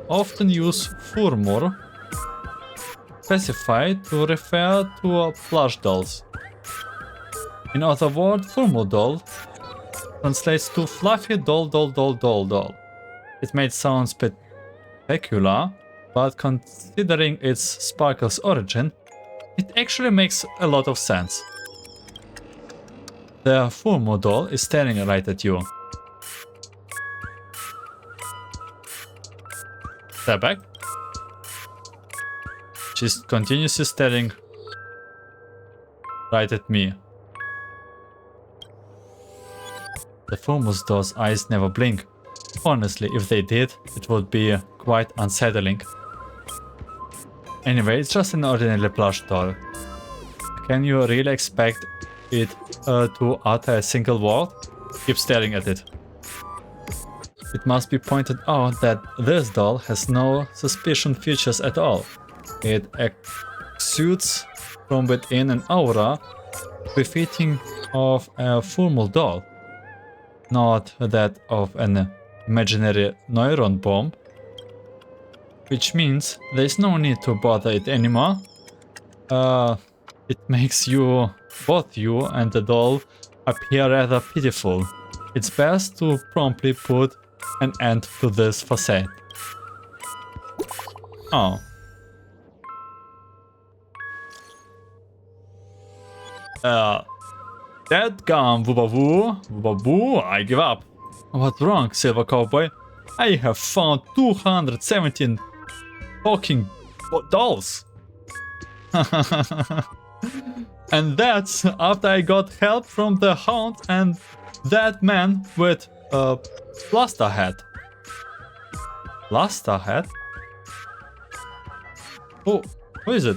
often use Furmur, specified to refer to plush dolls. In other words, Furmur doll translates to fluffy doll. It may sound spectacular, but considering its Sparkle's origin, it actually makes a lot of sense. The Furmur doll is staring right at you. Step back. She continuously staring right at me. The Furmur doll's eyes never blink. Honestly, if they did, it would be quite unsettling. Anyway, it's just an ordinary plush doll. Can you really expect it to utter a single word? Keep staring at it. It must be pointed out that this doll has no suspicion features at all. It exudes from within an aura befitting of a Furmur doll, not that of an imaginary neuron bomb, which means there's no need to bother it anymore. It makes both you and the doll appear rather pitiful. It's best to promptly put an end to this facade. Oh. That gum, woo-ba-woo, I give up. What's wrong, Silver Cowboy? I have found 217 talking dolls. And that's after I got help from the Hound and that man with a blaster hat. Blaster hat? Who is it?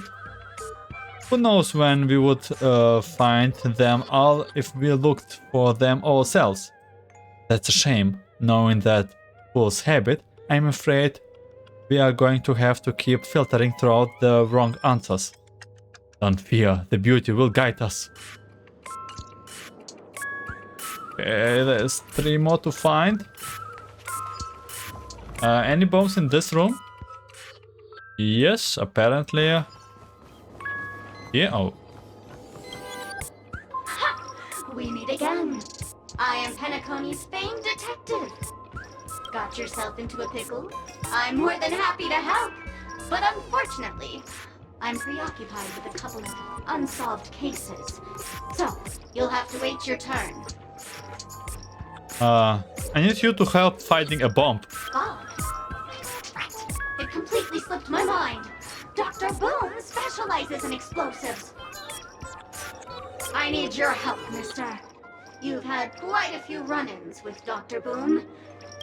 Who knows when we would find them all if we looked for them ourselves. That's a shame. Knowing that fool's habit, I'm afraid we are going to have to keep filtering throughout the wrong answers. Don't fear, the beauty will guide us. Okay, there's 3 more to find. Any bombs in this room? Yes, apparently. Yeah, oh. Ha! We meet again. I am Penacony's famed detective. Got yourself into a pickle? I'm more than happy to help. But unfortunately, I'm preoccupied with a couple of unsolved cases. So, you'll have to wait your turn. I need you to help finding a bomb. God. Right. It completely slipped my mind. Dr. Boom specializes in explosives. I need your help, mister. You've had quite a few run-ins with Dr. Boom.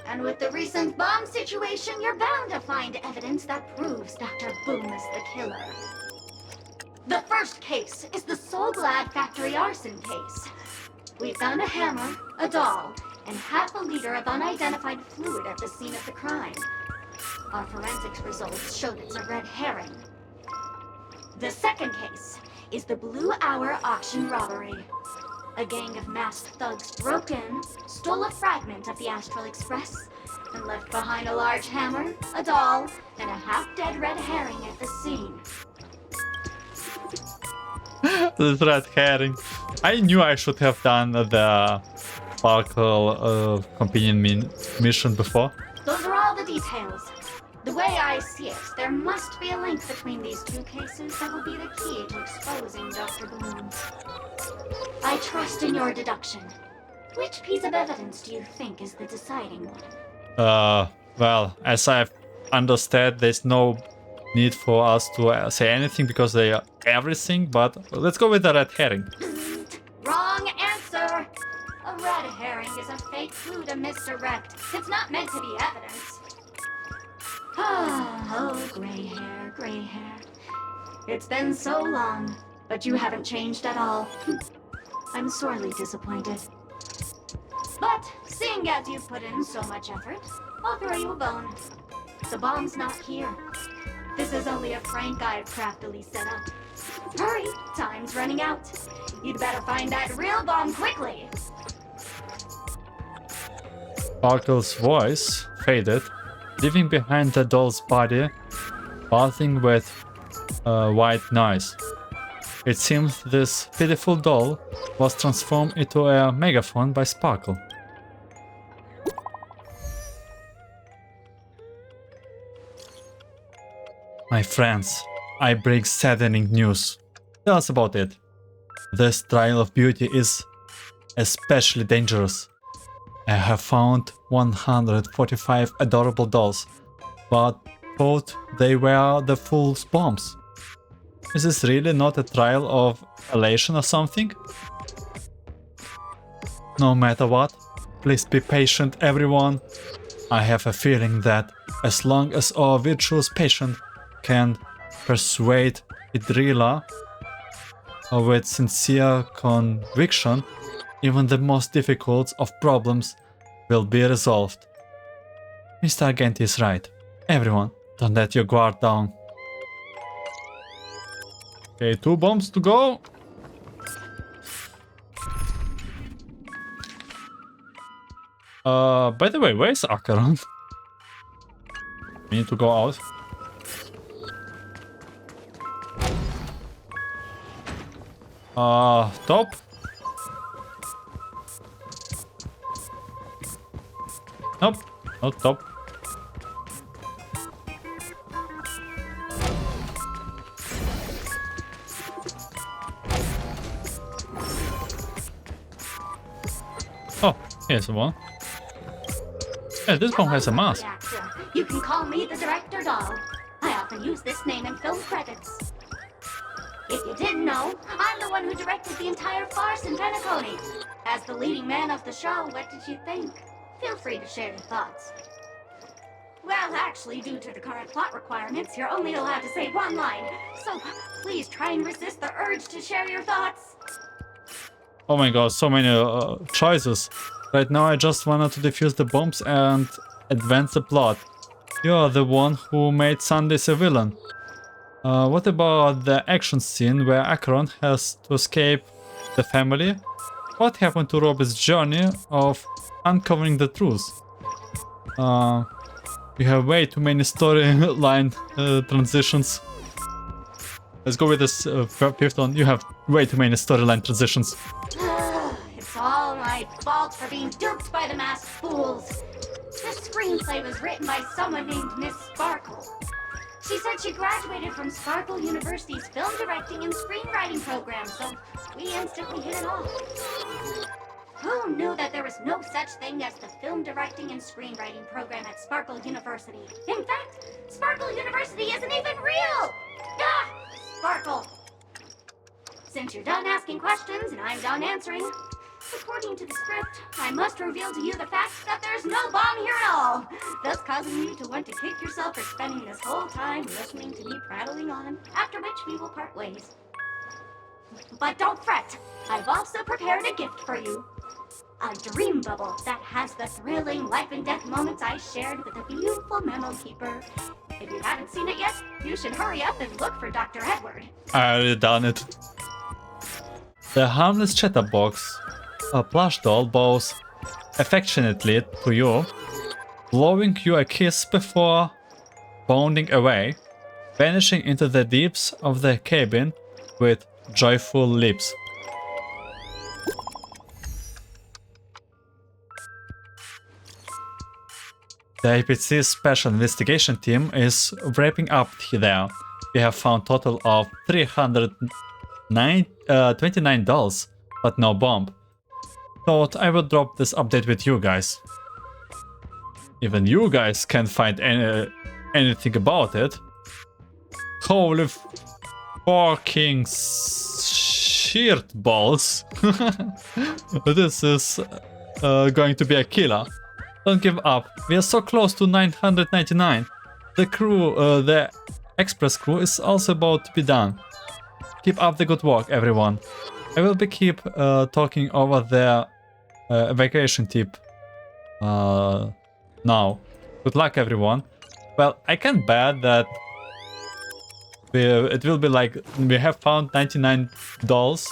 And with the recent bomb situation, you're bound to find evidence that proves Dr. Boom is the killer. The first case is the Soul Glad factory arson case. We found a hammer, a doll, and half a liter of unidentified fluid at the scene of the crime. Our forensics results showed it's a red herring. The second case is the Blue Hour auction robbery. A gang of masked thugs broke in, stole a fragment of the Astral Express, and left behind a large hammer, a doll, and a half-dead red herring at the scene. This red herring. I knew I should have done the Sparkle companion mission before. Those are all the details. The way I see it, there must be a link between these 2 cases that will be the key to exposing Dr. Boom. I trust in your deduction. Which piece of evidence do you think is the deciding one? Well, as I understand, there's no need for us to say anything because they are everything, but let's go with the red herring. Wrong answer! A red herring is a fake clue to misdirect. It's not meant to be evidence. Oh, gray hair, gray hair. It's been so long, but you haven't changed at all. I'm sorely disappointed. But, seeing as you've put in so much effort, I'll throw you a bone. The bomb's not here. This is only a prank I've craftily set up. Hurry, time's running out. You'd better find that real bomb quickly. Sparkle's voice faded, leaving behind the doll's body, buzzing with white noise. It seems this pitiful doll was transformed into a megaphone by Sparkle. My friends, I bring saddening news. Tell us about it. This trial of beauty is especially dangerous. I have found 145 adorable dolls, but thought they were the fool's bombs. Is this really not a trial of elation or something? No matter what, please be patient, everyone. I have a feeling that as long as our virtuous patient can persuade Idrila with sincere conviction, even the most difficult of problems will be resolved. Mr. Agent is right. Everyone, don't let your guard down. Okay, 2 bombs to go. By the way, where is Acheron? We need to go out. Top. Nope, not top. Oh, here's one. Hey, this one has a mask. You can call me the Director Doll. I often use this name in film credits. If you didn't know, I'm the one who directed the entire farce in Penacony. As the leading man of the show, what did you think? Feel free to share your thoughts. Well, actually, due to the current plot requirements, you're only allowed to say 1 line. So please try and resist the urge to share your thoughts. Oh my god, so many choices. Right now I just wanted to defuse the bombs and advance the plot. You're the one who made Sundays a villain. What about the action scene where Acheron has to escape the family? What happened to Robbie's journey of uncovering the truth? You have way too many storyline transitions. Let's go with this fifth one. You have way too many storyline transitions. It's all my fault for being duped by the masked fools. This screenplay was written by someone named Miss Sparkle. She said she graduated from Sparkle University's film directing and screenwriting program, so we instantly hit it off. Who knew that there was no such thing as the film directing and screenwriting program at Sparkle University? In fact, Sparkle University isn't even real! Ah! Sparkle! Since you're done asking questions and I'm done answering, according to the script, I must reveal to you the fact that there's no bomb here at all, thus causing you to want to kick yourself for spending this whole time listening to me prattling on, after which we will part ways. But don't fret, I've also prepared a gift for you. A dream bubble that has the thrilling life and death moments I shared with the beautiful memo keeper. If you haven't seen it yet, you should hurry up and look for Dr. Edward. I already done it. The harmless chatterbox, a plush doll, bows affectionately to you, blowing you a kiss before bounding away, vanishing into the deeps of the cabin with joyful lips. The APC Special Investigation Team is wrapping up there. We have found total of $329, but no bomb. Thought I would drop this update with you guys. Even you guys can't find anything about it. Holy fucking shit balls. This is going to be a killer. Don't give up. We are so close to 999. The crew, the express crew is also about to be done. Keep up the good work, everyone. I will be keep talking over the evacuation tip now. Good luck, everyone. Well, I can bet that it will be like we have found 99 dolls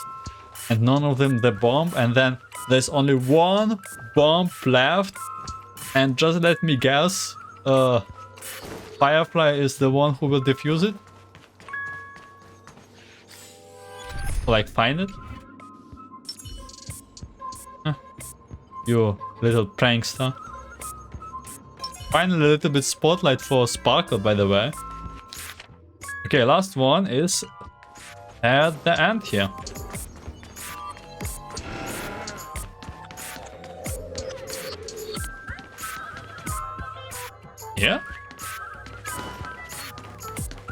and none of them the bomb, and then there's only one bomb left. And just let me guess, Firefly is the one who will defuse it? Like, find it? Huh. You little prankster. Finally a little bit spotlight for Sparkle, by the way. Okay, last one is at the end here. Yeah?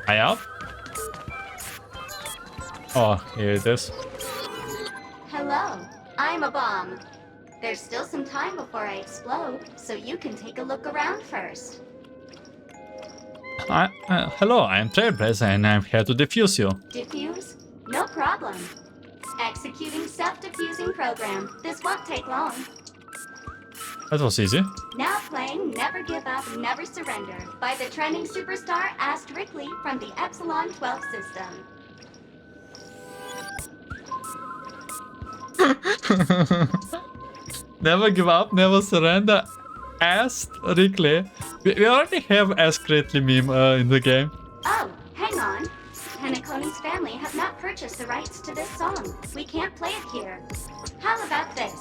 High up? Oh, here it is. Hello, I'm a bomb. There's still some time before I explode, so you can take a look around first. Hello, I'm Trailblaze and I'm here to defuse you. Defuse? No problem. Executing self-defusing program. This won't take long. That was easy. Now playing Never Give Up, Never Surrender by the trending superstar Astrically from the Epsilon 12 system. Never give up, never surrender. Astrically. We already have Astrically meme in the game. Oh, hang on. Penacony's family have not purchased the rights to this song. We can't play it here. How about this?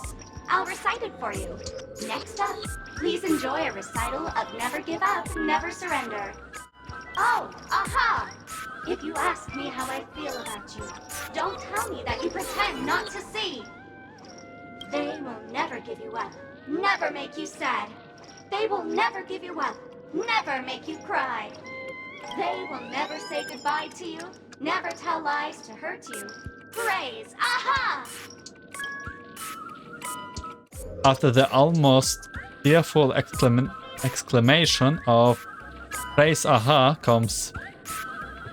I'll recite it for you. Next up, please enjoy a recital of Never Give Up, Never Surrender. Oh, aha! If you ask me how I feel about you, don't tell me that you pretend not to see. They will never give you up, never make you sad. They will never give you up, never make you cry. They will never say goodbye to you, never tell lies to hurt you. Praise, aha! After the almost tearful exclamation of praise aha comes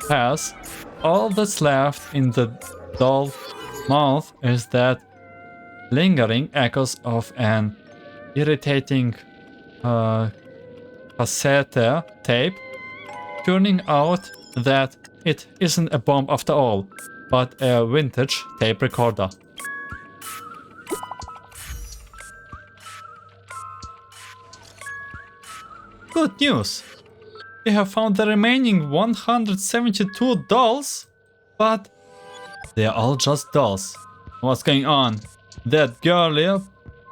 pass, all that's left in the doll's mouth is that lingering echoes of an irritating cassette tape, turning out that it isn't a bomb after all, but a vintage tape recorder. Good news! We have found the remaining 172 dolls, but they are all just dolls. What's going on? That girlie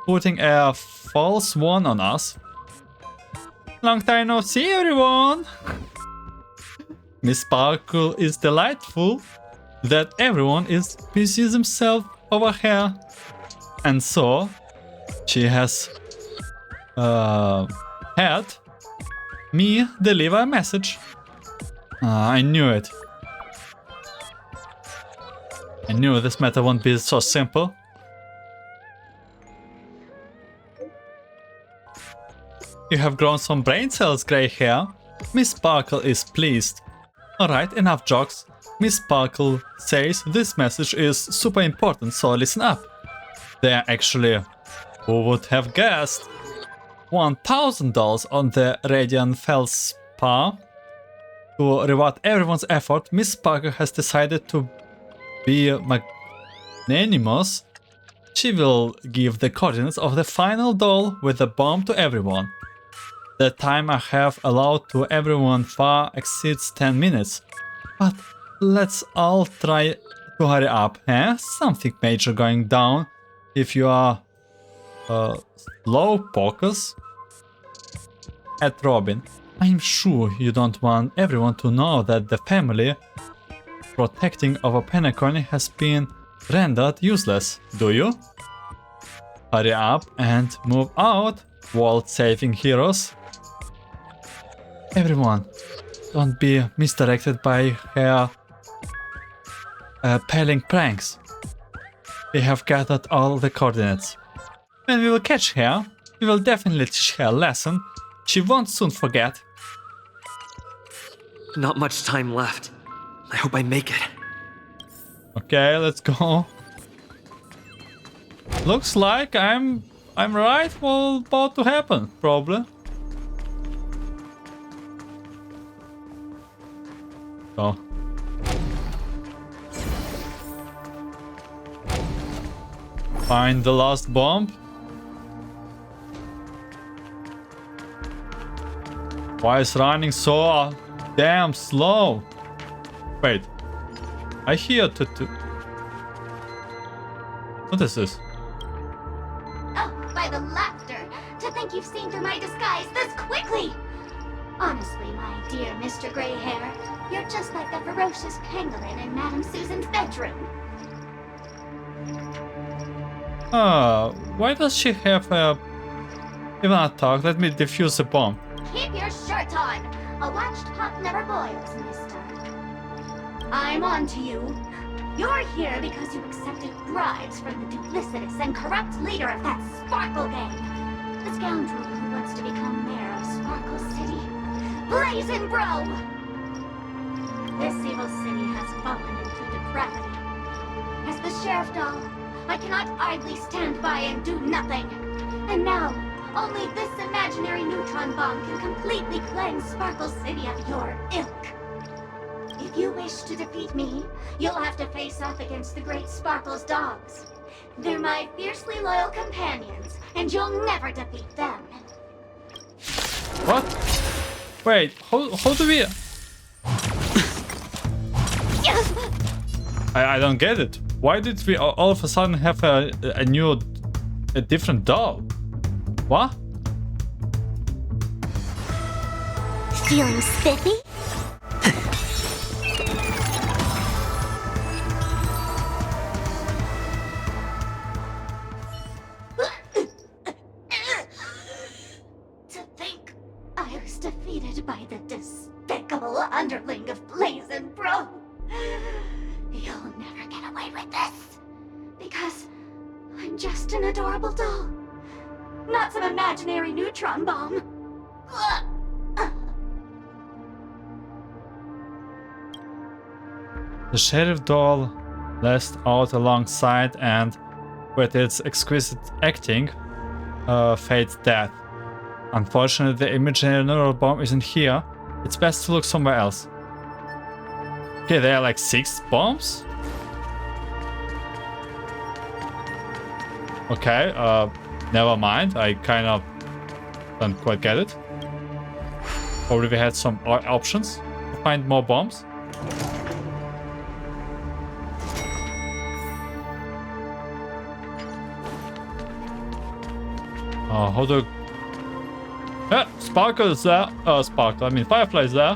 putting a false one on us. Long time no see, everyone! Miss Sparkle is delightful that everyone is busy themselves over here. And so, she has had me deliver a message. I knew it. I knew this matter won't be so simple. You have grown some brain cells, grey hair. Miss Sparkle is pleased. Alright, enough jokes. Miss Sparkle says this message is super important, so listen up. They are actually, who would have guessed, $1,000 on the Radiant Feldspar. To reward everyone's effort, Miss Sparkle has decided to be magnanimous. She will give the coordinates of the final doll with the bomb to everyone. The time I have allowed to everyone far exceeds 10 minutes. But let's all try to hurry up, eh? Something major going down if you are slow pokers. At Robin, I'm sure you don't want everyone to know that the family protecting over Penacony has been rendered useless, do you? Hurry up and move out, world-saving heroes. Everyone, don't be misdirected by her pelling pranks. We have gathered all the coordinates. When we will catch her, we will definitely teach her a lesson she won't soon forget. Not much time left. I hope I make it. Okay, let's go. Looks like I'm right for about to happen, probably. Oh. Find the last bomb. Why is running so damn slow? Wait. I hear to. What is this? Oh, by the laughter! To think you've seen through my disguise this quickly! Honestly, my dear Mr. Grey Hair, you're just like the ferocious pangolin in Madame Susan's bedroom. Why does she have a... Even a talk? Let me defuse the bomb. Keep your shirt on! A watched pot never boils, mister. I'm on to you. You're here because you accepted bribes from the duplicitous and corrupt leader of that Sparkle gang. The scoundrel who wants to become mayor of Sparkle City. Blazin' Bro! This evil city has fallen into depravity. As the sheriff doll, I cannot idly stand by and do nothing. And now, only this imaginary neutron bomb can completely cleanse Sparkle City of your ilk. If you wish to defeat me, you'll have to face off against the Great Sparkle's dogs. They're my fiercely loyal companions, and you'll never defeat them. What? Wait, how do we... I don't get it. Why did we all of a sudden have a different doll? What? Feeling spiffy? To think I was defeated by the despicable underling of Blazin' Bro. You'll never get away with this. Because I'm just an adorable doll. Not some imaginary neutron bomb. The sheriff doll lashed out alongside and, with its exquisite acting, fades death. Unfortunately, the imaginary neural bomb isn't here. It's best to look somewhere else. Okay, there are like 6 bombs? Okay, never mind. I kind of don't quite get it. Probably we had some options to find more bombs. How do... Yeah, Sparkle is there. Sparkle, I mean Firefly is there.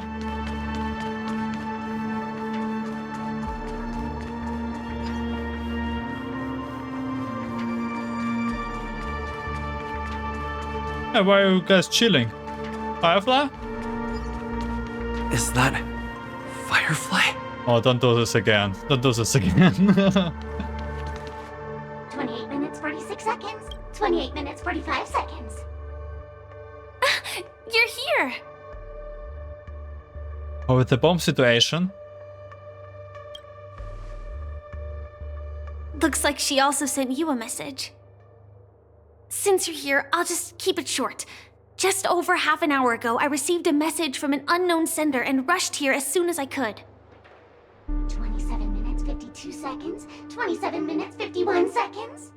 Hey, why are you guys chilling? Firefly? Is that Firefly? Oh, don't do this again. Don't do this again. 28 minutes, 46 seconds. 28 minutes, 45 seconds. You're here! Oh, with the bomb situation. Looks like she also sent you a message. Since you're here, I'll just keep it short. Just over half an hour ago, I received a message from an unknown sender and rushed here as soon as I could. 27 minutes, 52 seconds. 27 minutes, 51 seconds.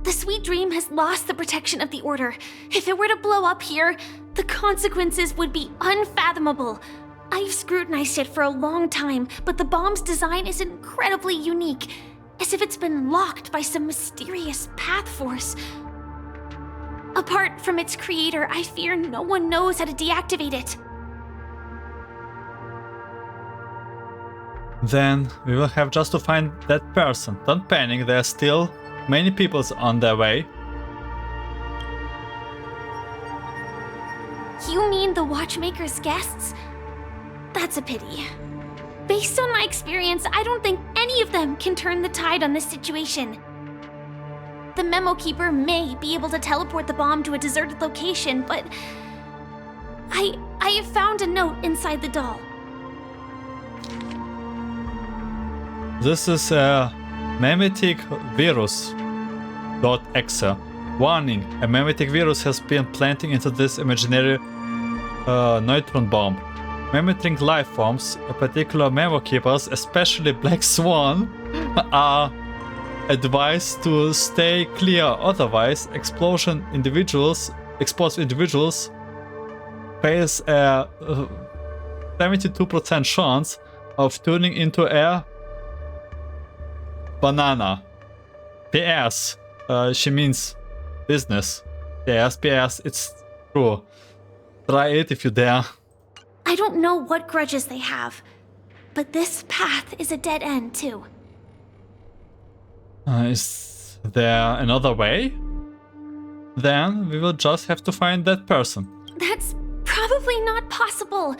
The sweet dream has lost the protection of the Order. If it were to blow up here, the consequences would be unfathomable. I've scrutinized it for a long time, but the bomb's design is incredibly unique, as if it's been locked by some mysterious path force. Apart from its creator, I fear no one knows how to deactivate it. Then we will have just to find that person. Don't panic, there are still many people on their way. You mean the Watchmaker's guests? That's a pity. Based on my experience, I don't think any of them can turn the tide on this situation. The Memo Keeper may be able to teleport the bomb to a deserted location, but I have found a note inside the doll. This is a memetic virus. .exe. Warning, a memetic virus has been planted into this imaginary neutron bomb. Memetic life forms, particular memo keepers, especially Black Swan, are advised to stay clear. Otherwise, exposed individuals face a 72% chance of turning into a banana. PS. She means business. PS, it's true. Try it if you dare. I don't know what grudges they have, but this path is a dead end too. Is there another way? Then we will just have to find that person. That's probably not possible.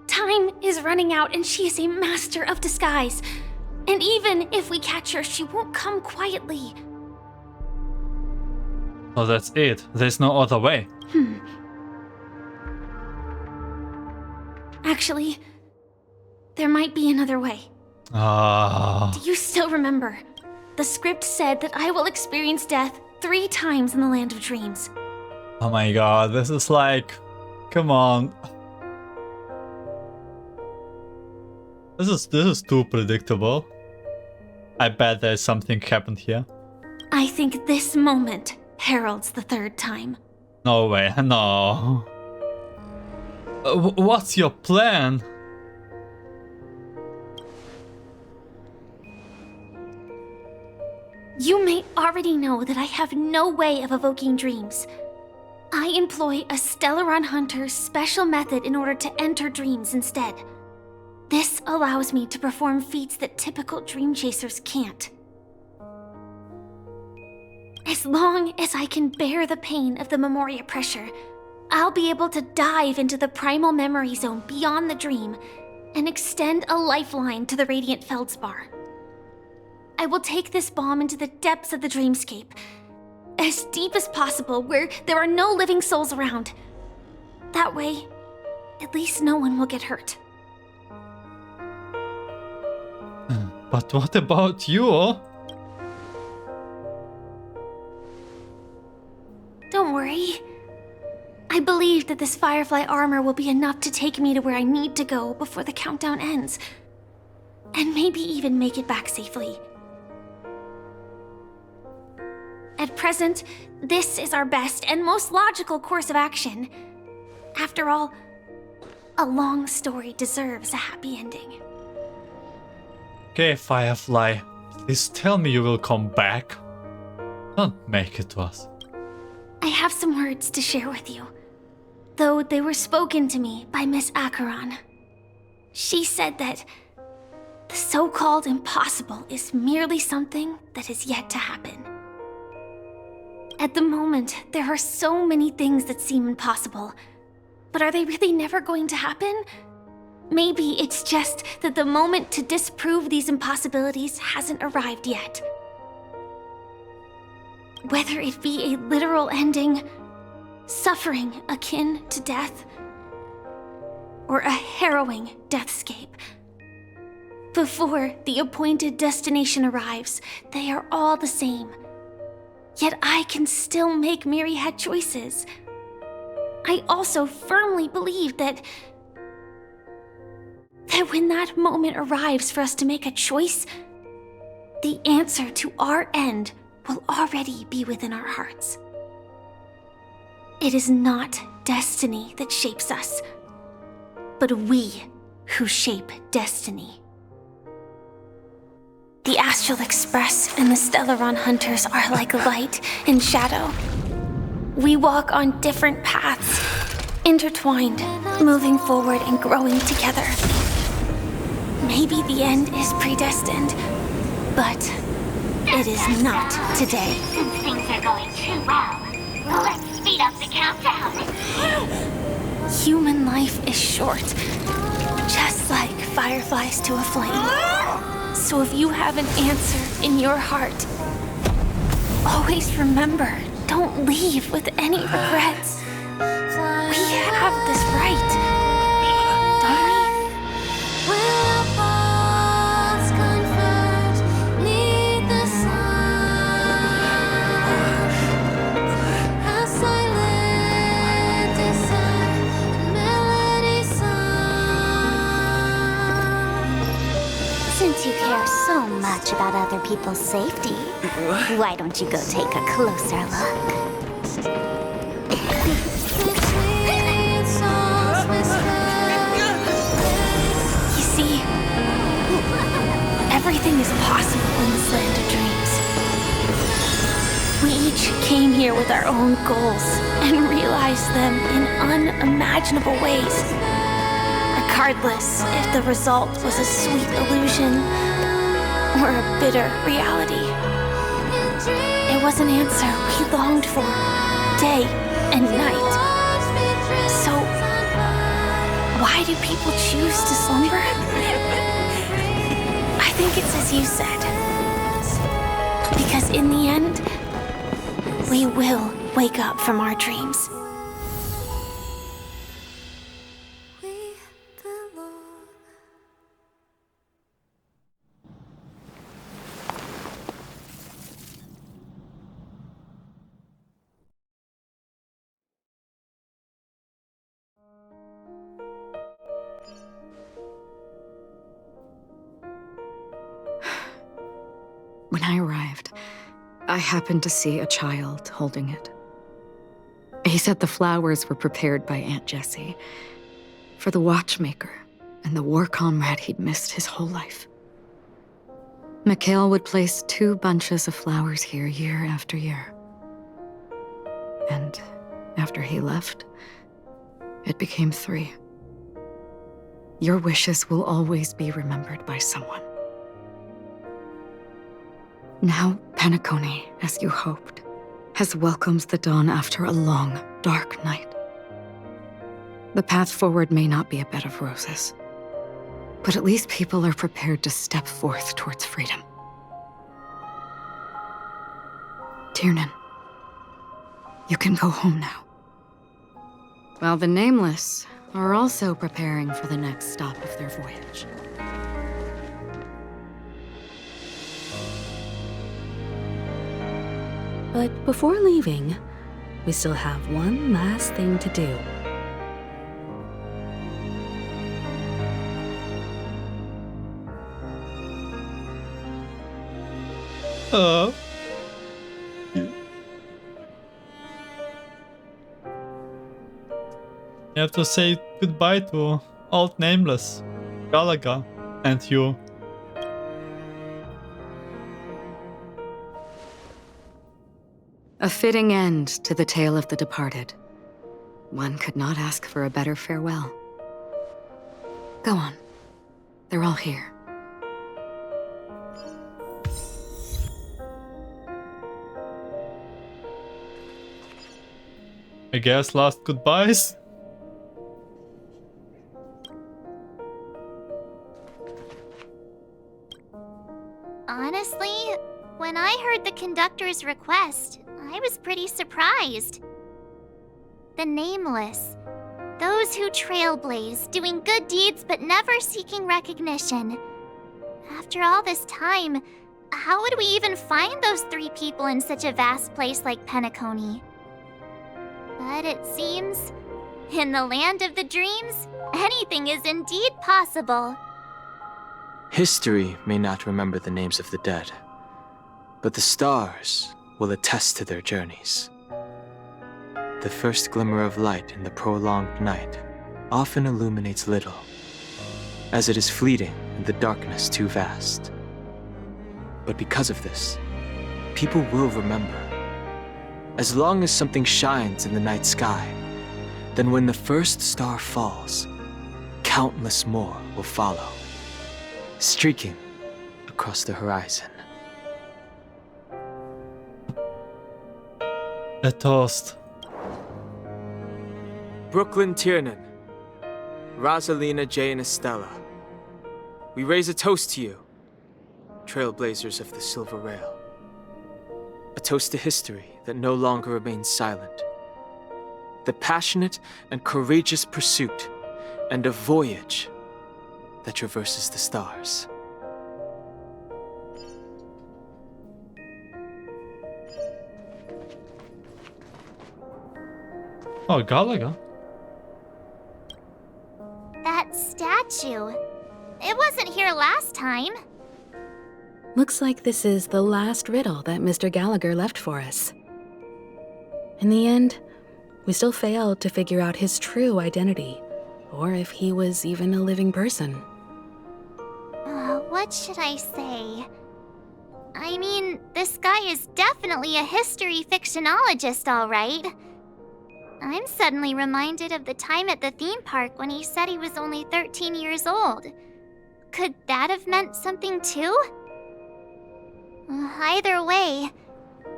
Time is running out and she is a master of disguise. And even if we catch her, she won't come quietly. Oh, that's it. There's no other way. Actually, there might be another way. Ah. Do you still remember? The script said that I will experience death 3 times in the Land of Dreams. Oh my god, this is like... Come on. This is too predictable. I bet there's something happened here. I think this moment heralds the 3rd time. No way, no. What's your plan? You may already know that I have no way of evoking dreams. I employ a Stelaron Hunter's special method in order to enter dreams instead. This allows me to perform feats that typical dream chasers can't. As long as I can bear the pain of the Memoria pressure, I'll be able to dive into the primal memory zone beyond the dream and extend a lifeline to the radiant Feldspar. I will take this bomb into the depths of the dreamscape, as deep as possible where there are no living souls around. That way, at least no one will get hurt. But what about you? Don't worry. that this Firefly armor will be enough to take me to where I need to go before the countdown ends. And maybe even make it back safely. At present, this is our best and most logical course of action. After all, a long story deserves a happy ending. Okay, Firefly, please tell me you will come back. Don't make it to us. I have some words to share with you, though they were spoken to me by Miss Acheron. She said that the so-called impossible is merely something that is yet to happen. At the moment, there are so many things that seem impossible, but are they really never going to happen? Maybe it's just that the moment to disprove these impossibilities hasn't arrived yet. Whether it be a literal ending, suffering akin to death, or a harrowing deathscape. Before the appointed destination arrives, they are all the same. Yet I can still make myriad choices. I also firmly believe that when that moment arrives for us to make a choice, the answer to our end will already be within our hearts. It is not destiny that shapes us, but we who shape destiny. The Astral Express and the Stelaron Hunters are like light and shadow. We walk on different paths, intertwined, moving forward and growing together. Maybe the end is predestined, but it is not today. Since things are going too well, let's speed up the countdown. Human life is short, just like fireflies to a flame. So if you have an answer in your heart, always remember, don't leave with any regrets. We have this right, don't we? Since you care so much about other people's safety, why don't you go take a closer look? You see, everything is possible in this land of dreams. We each came here with our own goals and realized them in unimaginable ways. Regardless if the result was a sweet illusion or a bitter reality. It was an answer we longed for, day and night. So, why do people choose to slumber? I think it's as you said. Because in the end, we will wake up from our dreams. When I arrived, I happened to see a child holding it. He said the flowers were prepared by Aunt Jessie for the watchmaker and the war comrade he'd missed his whole life. Mikhail would place 2 bunches of flowers here year after year. And after he left, it became 3. Your wishes will always be remembered by someone. Now, Penacony, as you hoped, has welcomed the dawn after a long, dark night. The path forward may not be a bed of roses, but at least people are prepared to step forth towards freedom. Tiernan, you can go home now. While the Nameless are also preparing for the next stop of their voyage. But before leaving, we still have one last thing to do. You have to say goodbye to old Nameless, Galaga, and you. A fitting end to the tale of the departed. One could not ask for a better farewell. Go on. They're all here. I guess last goodbyes. Honestly, when I heard the conductor's request, I was pretty surprised. The Nameless. Those who trailblaze, doing good deeds but never seeking recognition. After all this time, how would we even find those 3 people in such a vast place like Penacony? But it seems, in the land of the dreams, anything is indeed possible. History may not remember the names of the dead, but the stars will attest to their journeys. The first glimmer of light in the prolonged night often illuminates little, as it is fleeting and the darkness too vast. But because of this, people will remember. As long as something shines in the night sky, then when the first star falls, countless more will follow, streaking across the horizon. A toast. Brooklyn Tiernan, Rosalina J. and Estella, we raise a toast to you, trailblazers of the Silver Rail. A toast to history that no longer remains silent. The passionate and courageous pursuit, and a voyage that traverses the stars. Oh, Galaga. That statue. It wasn't here last time. Looks like this is the last riddle that Mr. Gallagher left for us. In the end, we still failed to figure out his true identity, or if he was even a living person. What should I say? I mean, this guy is definitely a history fictionologist, all right. I'm suddenly reminded of the time at the theme park when he said he was only 13 years old. Could that have meant something too? Either way,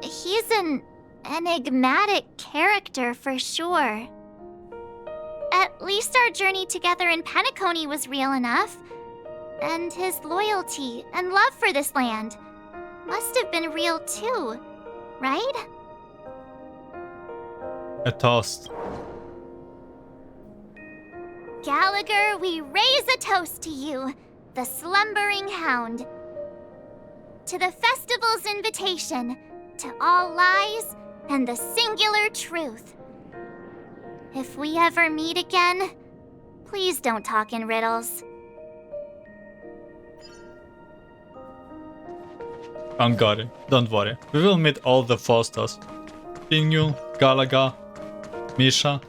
he's an enigmatic character for sure. At least our journey together in Penacony was real enough. And his loyalty and love for this land must have been real too, right? A toast. Gallagher, we raise a toast to you, the slumbering hound. To the festival's invitation, to all lies and the singular truth. If we ever meet again, please don't talk in riddles. Don't worry. We will meet all the Fosters. Pinu, Galaga, Misha.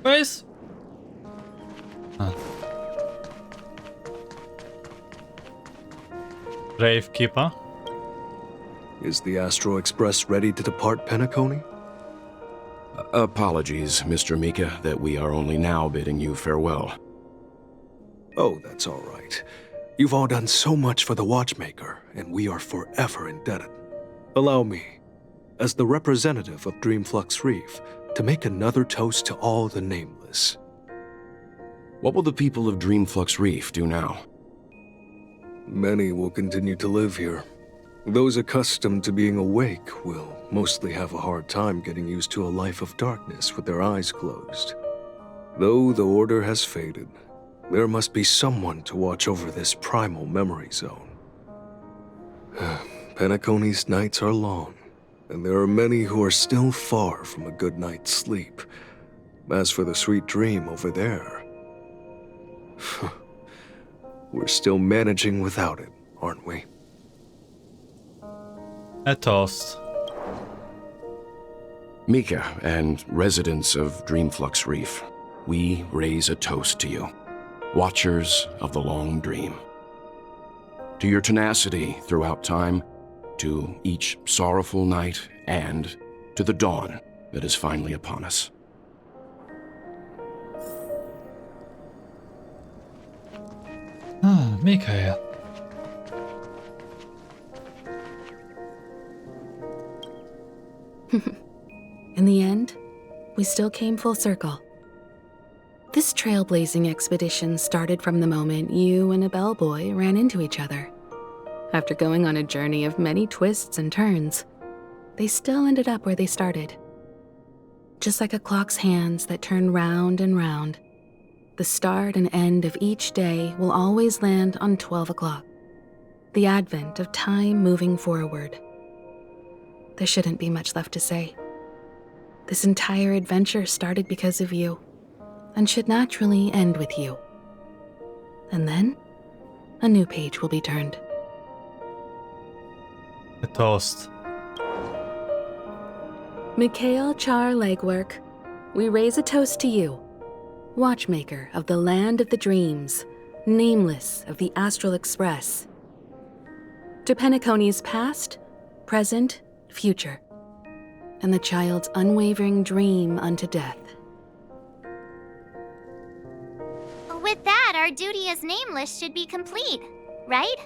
Where's... Gravekeeper. Is the Astral Express ready to depart Penacony? Apologies, Mr. Mika, that we are only now bidding you farewell. Oh, that's all right. You've all done so much for the Watchmaker, and we are forever indebted. Allow me, as the representative of Dreamflux Reef, to make another toast to all the Nameless. What will the people of Dreamflux Reef do now? Many will continue to live here. Those accustomed to being awake will mostly have a hard time getting used to a life of darkness with their eyes closed. Though the order has faded, There must be someone to watch over this primal memory zone. Penacony's nights are long, and there are many who are still far from a good night's sleep. As for the sweet dream over there, we're still managing without it, aren't we? A toast. Mika and residents of Dreamflux Reef, we raise a toast to you, watchers of the long dream. To your tenacity throughout time, to each sorrowful night, and to the dawn that is finally upon us. Mikael. In the end, we still came full circle. This trailblazing expedition started from the moment you and a bellboy ran into each other. After going on a journey of many twists and turns, they still ended up where they started. Just like a clock's hands that turn round and round, the start and end of each day will always land on 12 o'clock, the advent of time moving forward. There shouldn't be much left to say. This entire adventure started because of you, and should naturally end with you. And then, a new page will be turned. A toast. Mikhail Char Legwork, we raise a toast to you, watchmaker of the land of the dreams, nameless of the Astral Express. To Penacony's past, present, future, and the child's unwavering dream unto death. With that, our duty as Nameless should be complete, right?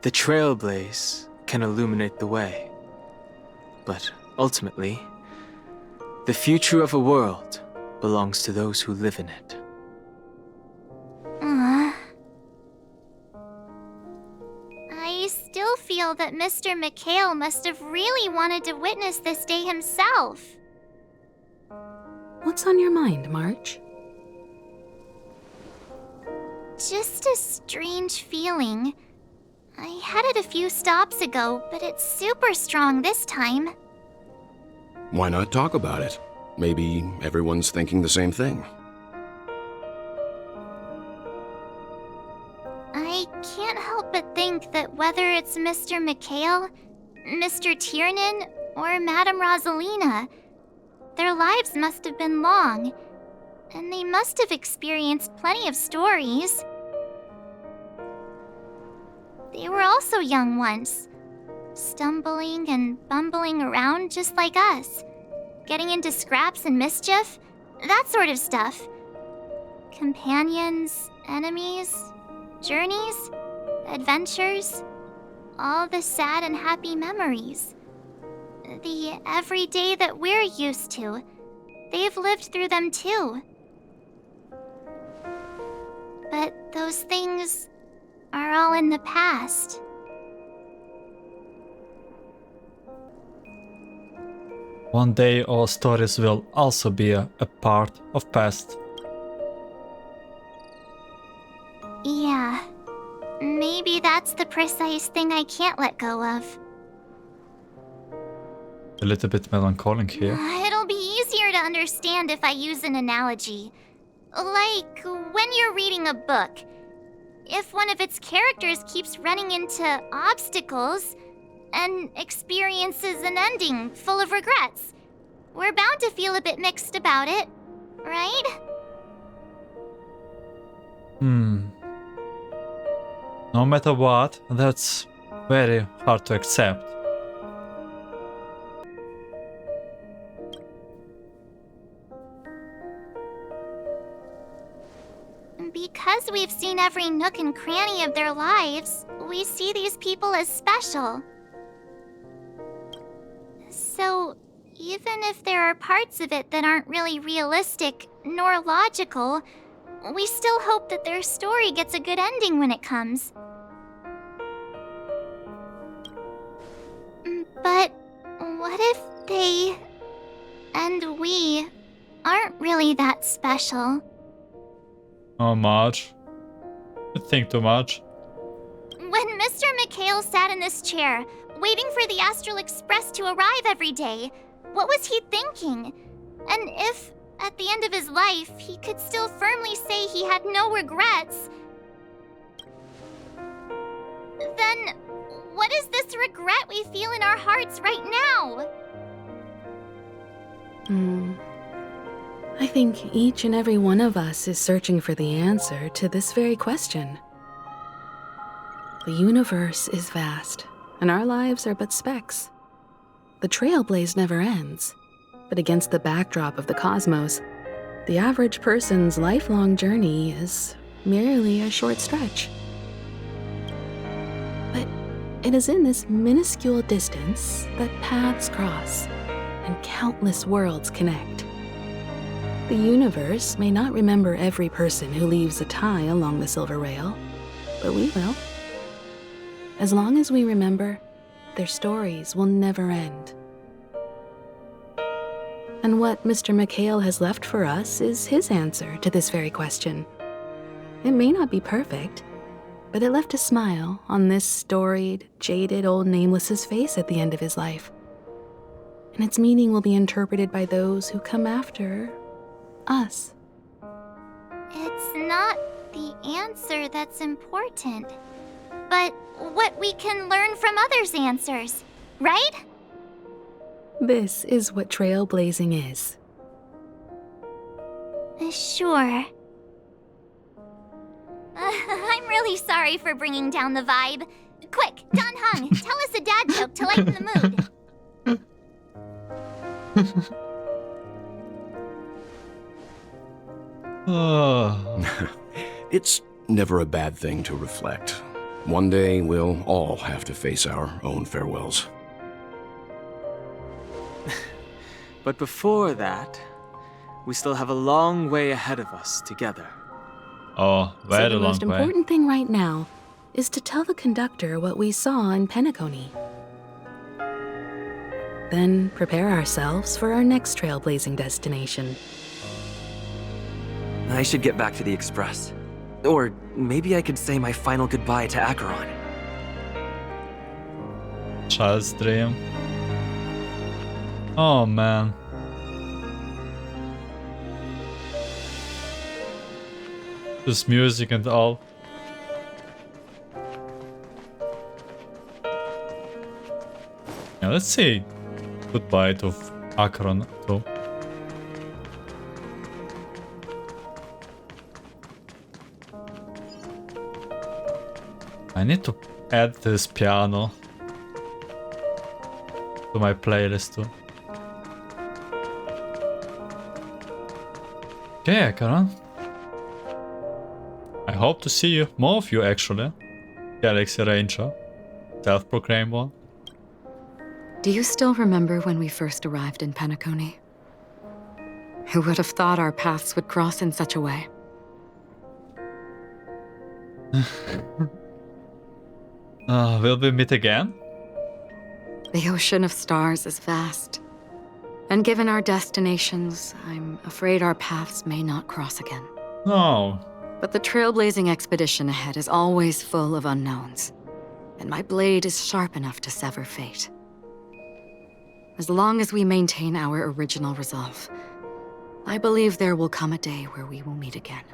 The Trailblaze can illuminate the way. But ultimately, the future of a world belongs to those who live in it. I still feel that Mr. Mikhail must have really wanted to witness this day himself. What's on your mind, March? Just a strange feeling. I had it a few stops ago, but it's super strong this time. Why not talk about it? Maybe everyone's thinking the same thing. I can't help but think that whether it's Mr. Mikhail, Mr. Tiernan, or Madame Rosalina, their lives must have been long, and they must have experienced plenty of stories. They were also young once, stumbling and bumbling around just like us, getting into scraps and mischief, that sort of stuff. Companions, enemies, journeys, adventures, all the sad and happy memories. The everyday that we're used to, they've lived through them too. But those things are all in the past. One day our stories will also be a part of past. Yeah, maybe that's the precise thing I can't let go of. A little bit melancholic here. It'll be easier to understand if I use an analogy. Like when you're reading a book. If one of its characters keeps running into obstacles and experiences an ending full of regrets, we're bound to feel a bit mixed about it, right? No matter what, that's very hard to accept. Because we've seen every nook and cranny of their lives, we see these people as special. So, even if there are parts of it that aren't really realistic nor logical, we still hope that their story gets a good ending when it comes. But what if they and we aren't really that special? Not much. I think too much. When Mr. McHale sat in this chair, waiting for the Astral Express to arrive every day, what was he thinking? And if, at the end of his life, he could still firmly say he had no regrets, then what is this regret we feel in our hearts right now? I think each and every one of us is searching for the answer to this very question. The universe is vast, and our lives are but specks. The Trailblaze never ends, but against the backdrop of the cosmos, the average person's lifelong journey is merely a short stretch. But it is in this minuscule distance that paths cross and countless worlds connect. The universe may not remember every person who leaves a tie along the silver rail, but we will. As long as we remember, their stories will never end. And what Mr. McHale has left for us is his answer to this very question. It may not be perfect, but it left a smile on this storied, jaded old Nameless's face at the end of his life. And its meaning will be interpreted by those who come after us. It's not the answer that's important, but what we can learn from others' answers, right? This is what trailblazing is. Sure. I'm really sorry for bringing down the vibe. Quick, Don Hung, tell us a dad joke to lighten the mood. It's never a bad thing to reflect. One day we'll all have to face our own farewells. But before that, we still have a long way ahead of us together. Oh, So very the long most way. important thing right now is to tell the conductor what we saw in Penacony. Then prepare ourselves for our next trailblazing destination. I should get back to the Express. Or maybe I could say my final goodbye to Acheron. Child's dream. Oh man. This music and all. Yeah, let's say goodbye to Acheron too. I need to add this piano to my playlist too. Okay, Acheron. I hope to see you, more of you actually. Galaxy Ranger, self-proclaimed one. Do you still remember when we first arrived in Penacony? Who would have thought our paths would cross in such a way? Will we meet again? The ocean of stars is vast. And given our destinations, I'm afraid our paths may not cross again. No. But the trailblazing expedition ahead is always full of unknowns. And my blade is sharp enough to sever fate. As long as we maintain our original resolve, I believe there will come a day where we will meet again.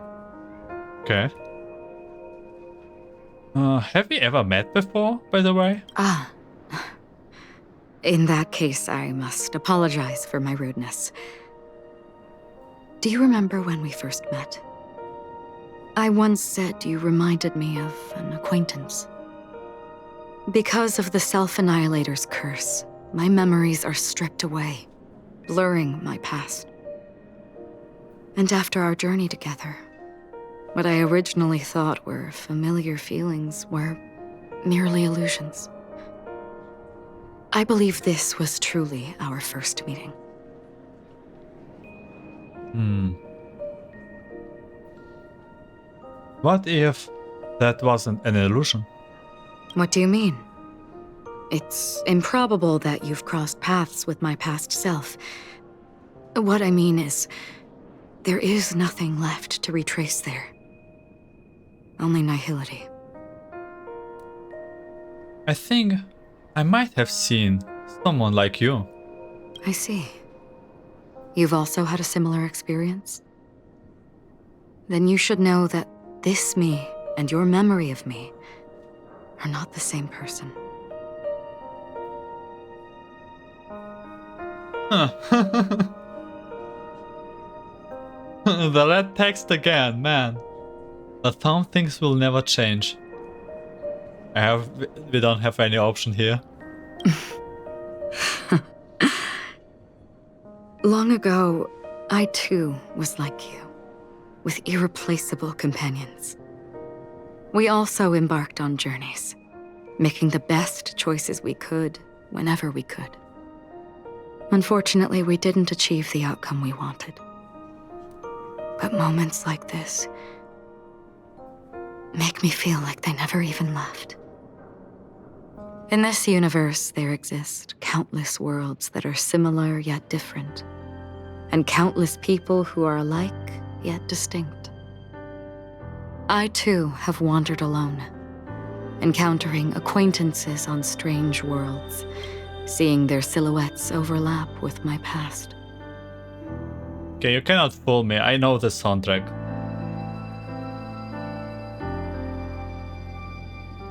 Okay. Have we ever met before, by the way? Ah. In that case, I must apologize for my rudeness. Do you remember when we first met? I once said you reminded me of an acquaintance. Because of the Self-Annihilator's curse, my memories are stripped away, blurring my past. And after our journey together, what I originally thought were familiar feelings were merely illusions. I believe this was truly our first meeting. What if that wasn't an illusion? What do you mean? It's improbable that you've crossed paths with my past self. What I mean is, there is nothing left to retrace there. only nihility. I think I might have seen someone like you. I see. You've also had a similar experience? Then you should know that this me and your memory of me are not the same person. Huh. The red text again, man. But some things will never change. We don't have any option here. Long ago, I too was like you, with irreplaceable companions. We also embarked on journeys, making the best choices we could, whenever we could. Unfortunately, we didn't achieve the outcome we wanted. But moments like this make me feel like they never even left. In this universe, there exist countless worlds that are similar yet different, and countless people who are alike yet distinct. I too have wandered alone, encountering acquaintances on strange worlds, seeing their silhouettes overlap with my past. Okay, you cannot fool me. I know the soundtrack.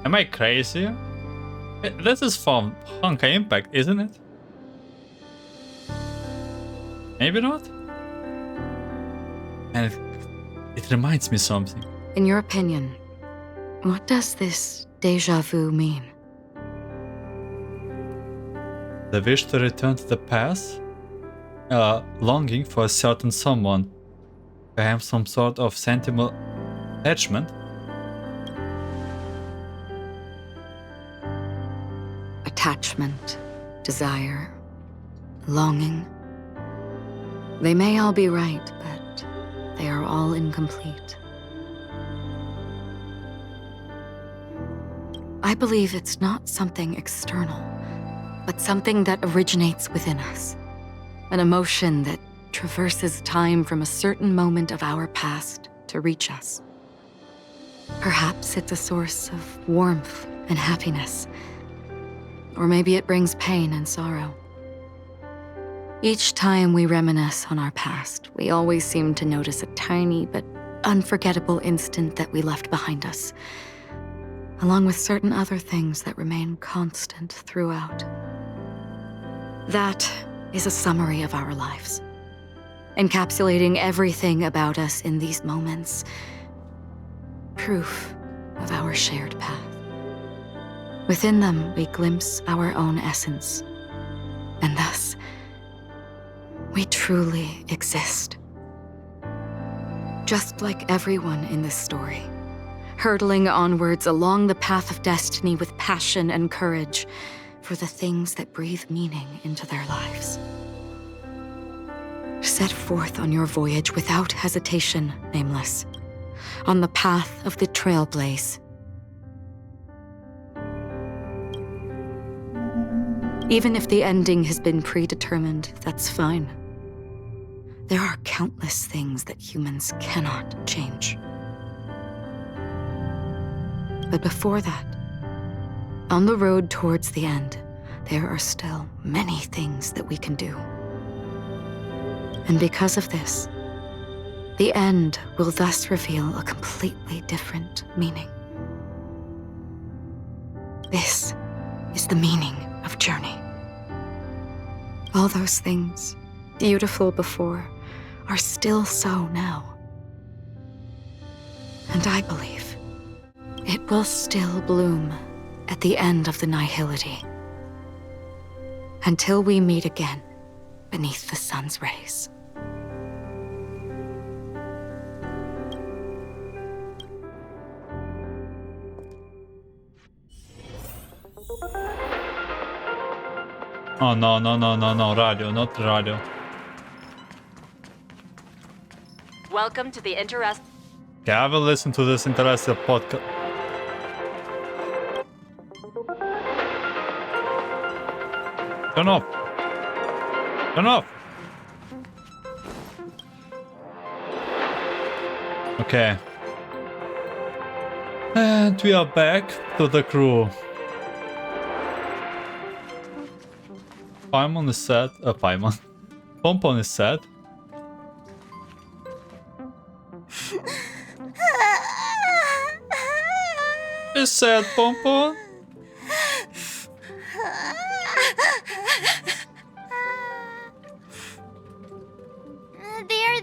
Am I crazy? This is from Honkai Impact, isn't it? Maybe not? And it reminds me something. In your opinion, what does this déjà vu mean? The wish to return to the past? Longing for a certain someone. Perhaps some sort of sentimental attachment? Attachment, desire, longing. They may all be right, but they are all incomplete. I believe it's not something external, but something that originates within us. An emotion that traverses time from a certain moment of our past to reach us. Perhaps it's a source of warmth and happiness. Or maybe it brings pain and sorrow. Each time we reminisce on our past, we always seem to notice a tiny but unforgettable instant that we left behind us, along with certain other things that remain constant throughout. That is a summary of our lives, encapsulating everything about us in these moments, proof of our shared path. Within them, we glimpse our own essence, and thus, we truly exist. Just like everyone in this story, hurtling onwards along the path of destiny with passion and courage for the things that breathe meaning into their lives. Set forth on your voyage without hesitation, Nameless, on the path of the Trailblaze. Even if the ending has been predetermined, that's fine. There are countless things that humans cannot change. But before that, on the road towards the end, there are still many things that we can do. And because of this, the end will thus reveal a completely different meaning. This is the meaning of journey. All those things, beautiful before, are still so now. And I believe it will still bloom at the end of the nihility, until we meet again beneath the sun's rays. Oh no, radio, not radio. Welcome to the interest. Okay, I will listen to this interesting podcast. Turn off. Turn off. Okay. And we are back to the crew. Paimon is sad. Paimon. Pom-pom is sad. Is sad, Pom-pom?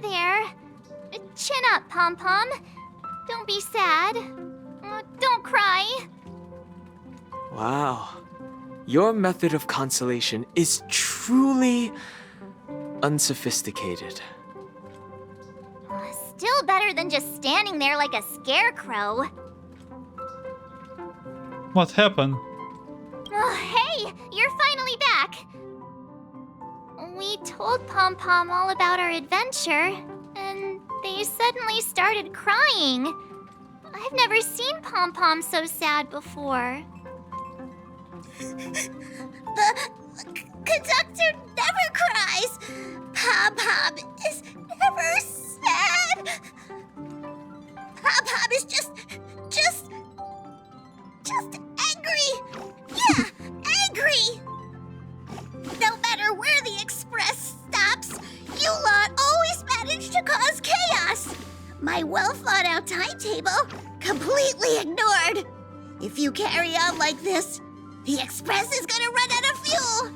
There. Chin up, Pom-pom. Don't be sad. Don't cry. Wow. Your method of consolation is truly unsophisticated. Still better than just standing there like a scarecrow. What happened? Oh, hey, you're finally back. We told Pom-pom all about our adventure, and they suddenly started crying. I've never seen Pom-pom so sad before. The conductor never cries. Pom-pom is never sad. Pom-pom is just angry. Yeah, angry. No matter where the express stops, you lot always manage to cause chaos. My well-thought-out timetable completely ignored. If you carry on like this, the express is gonna run out of fuel.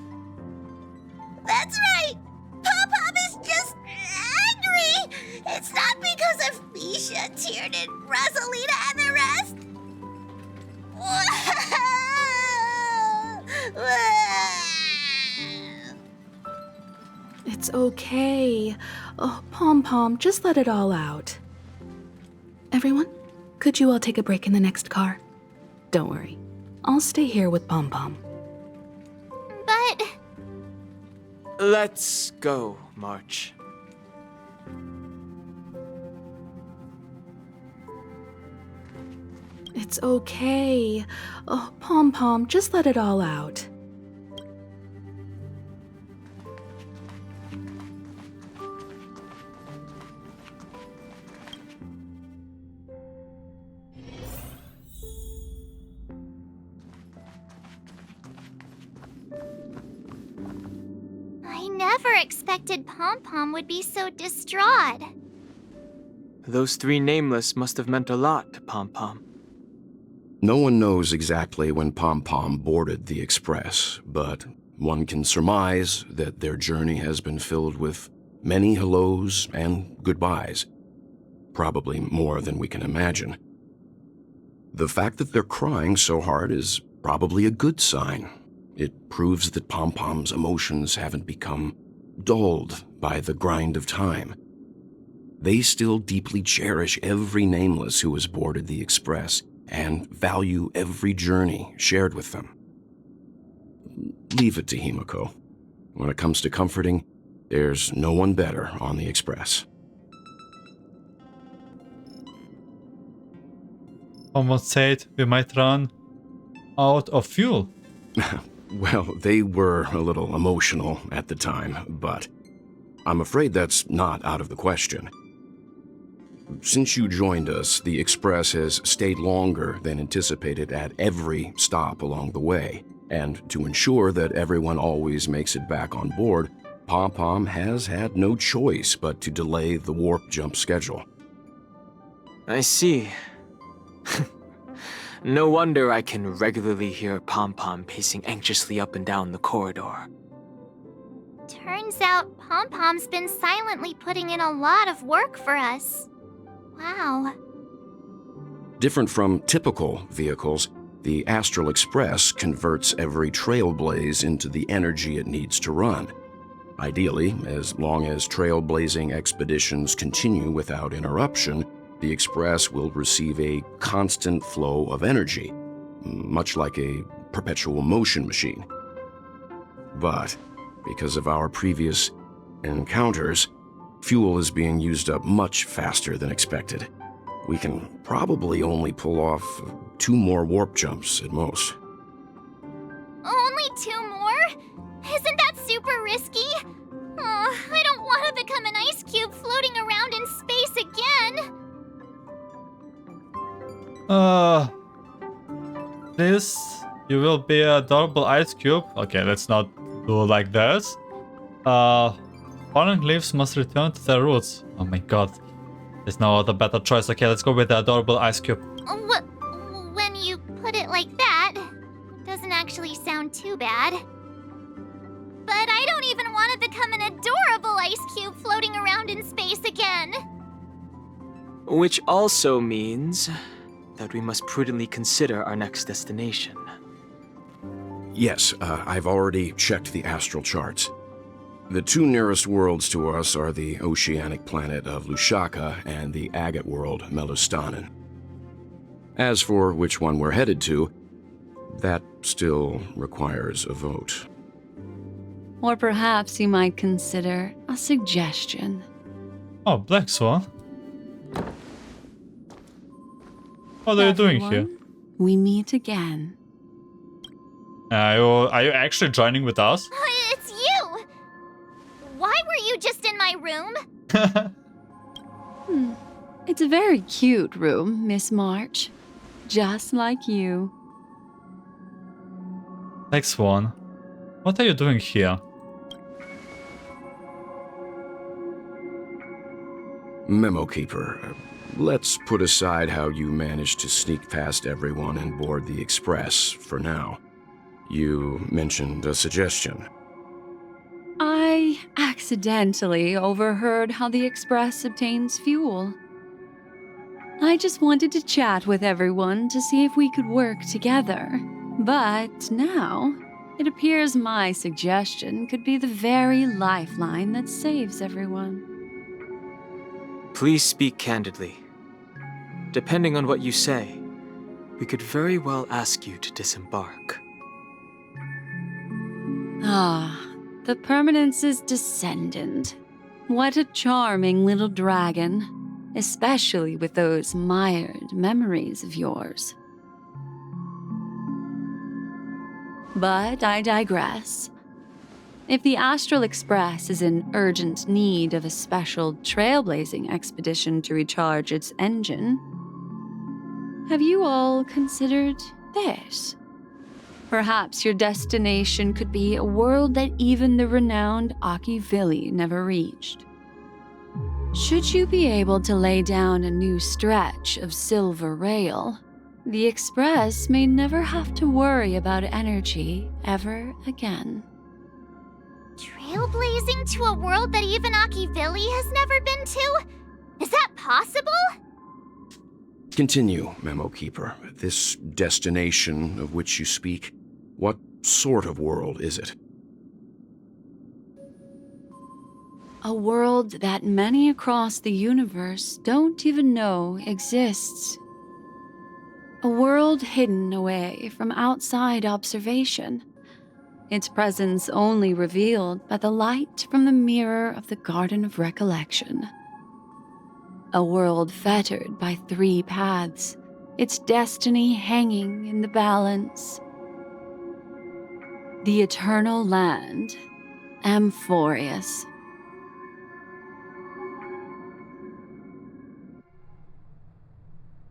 That's right. Pom-pom is just angry. It's not because of Misha, Tiernan, Rosalina, and the rest. It's okay. Oh, Pom-pom, just let it all out. Everyone, could you all take a break in the next car? Don't worry. I'll stay here with Pom-pom. But... Let's go, March. It's okay. Oh, Pom-pom, just let it all out. I never expected Pom-pom would be so distraught. Those three Nameless must have meant a lot to Pom-pom. No one knows exactly when Pom-pom boarded the Express, but one can surmise that their journey has been filled with many hellos and goodbyes. Probably more than we can imagine. The fact that they're crying so hard is probably a good sign. It proves that Pom-pom's emotions haven't become dulled by the grind of time. They still deeply cherish every Nameless who has boarded the Express and value every journey shared with them. Leave it to Himiko. When it comes to comforting, there's no one better on the Express. Someone said we might run out of fuel. Well, they were a little emotional at the time, but I'm afraid that's not out of the question. Since you joined us, the Express has stayed longer than anticipated at every stop along the way, and to ensure that everyone always makes it back on board, Pom-pom has had no choice but to delay the warp jump schedule. I see. No wonder I can regularly hear Pom-pom pacing anxiously up and down the corridor. Turns out Pom-pom's been silently putting in a lot of work for us. Wow. Different from typical vehicles, the Astral Express converts every Trailblaze into the energy it needs to run. Ideally, as long as trailblazing expeditions continue without interruption, the Express will receive a constant flow of energy, much like a perpetual motion machine. But because of our previous encounters, fuel is being used up much faster than expected. We can probably only pull off 2 more warp jumps at most. Only 2 more? Isn't that super risky? Oh, I don't want to become an ice cube floating around in space again. This, you will be a adorable ice cube. Okay, let's not do like this. Fallen leaves must return to their roots. Oh my god. There's no other better choice. Okay, let's go with the adorable ice cube. When you put it like that, it doesn't actually sound too bad. But I don't even want to become an adorable ice cube floating around in space again. Which also means that we must prudently consider our next destination. Yes, I've already checked the astral charts. The two nearest worlds to us are the oceanic planet of Lushaka and the agate world, Melustanen. As for which one we're headed to, that still requires a vote. Or perhaps you might consider a suggestion. Oh, Black Swan. What are you doing here? We meet again. Are you actually joining with us? It's you! Why were you just in my room? It's a very cute room, Miss March. Just like you. Black Swan, what are you doing here? Memo Keeper, let's put aside how you managed to sneak past everyone and board the Express for now. You mentioned a suggestion. I accidentally overheard how the Express obtains fuel. I just wanted to chat with everyone to see if we could work together. But now, it appears my suggestion could be the very lifeline that saves everyone. Please speak candidly. Depending on what you say, we could very well ask you to disembark. The Permanence's descendant. What a charming little dragon, especially with those mired memories of yours. But I digress. If the Astral Express is in urgent need of a special trailblazing expedition to recharge its engine, have you all considered this? Perhaps your destination could be a world that even the renowned Akivili never reached. Should you be able to lay down a new stretch of silver rail, the Express may never have to worry about energy ever again. Trailblazing to a world that even Akivili has never been to? Is that possible? Continue, Memo Keeper. This destination of which you speak, what sort of world is it? A world that many across the universe don't even know exists. A world hidden away from outside observation. Its presence only revealed by the light from the mirror of the Garden of Recollection. A world fettered by 3 paths, its destiny hanging in the balance. The Eternal Land, Amphorius.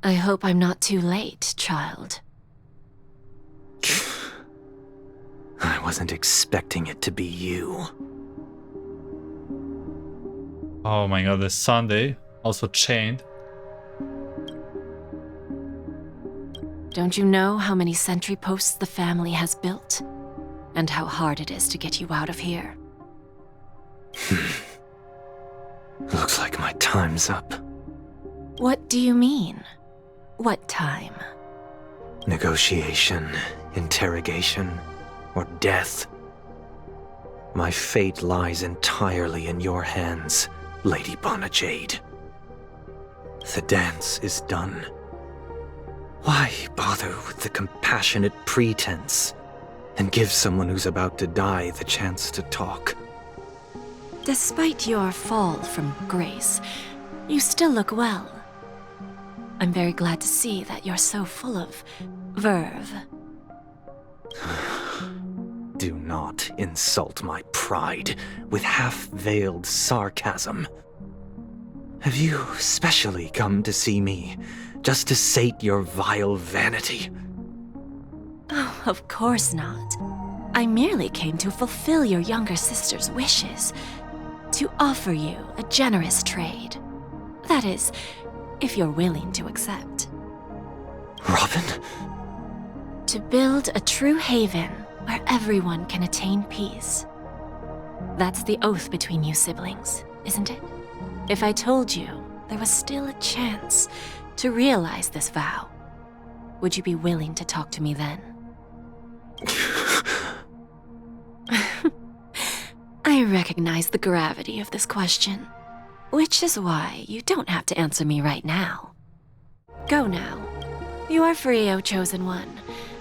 I hope I'm not too late, child. I wasn't expecting it to be you. Oh my god, this Sunday, also chained. Don't you know how many sentry posts the family has built? And how hard it is to get you out of here? Looks like my time's up. What do you mean? What time? Negotiation, interrogation, or death. My fate lies entirely in your hands, Lady Jade. The dance is done. Why bother with the compassionate pretense and give someone who's about to die the chance to talk? Despite your fall from grace, you still look well. I'm very glad to see that you're so full of verve. Do not insult my pride with half-veiled sarcasm. Have you specially come to see me just to sate your vile vanity. Oh, of course not. I merely came to fulfill your younger sister's wishes. To offer you a generous trade. That is, if you're willing to accept. Robin? To build a true haven where everyone can attain peace. That's the oath between you siblings, isn't it? If I told you there was still a chance to realize this vow, would you be willing to talk to me then? I recognize the gravity of this question, which is why you don't have to answer me right now. Go now. You are free, O Chosen One,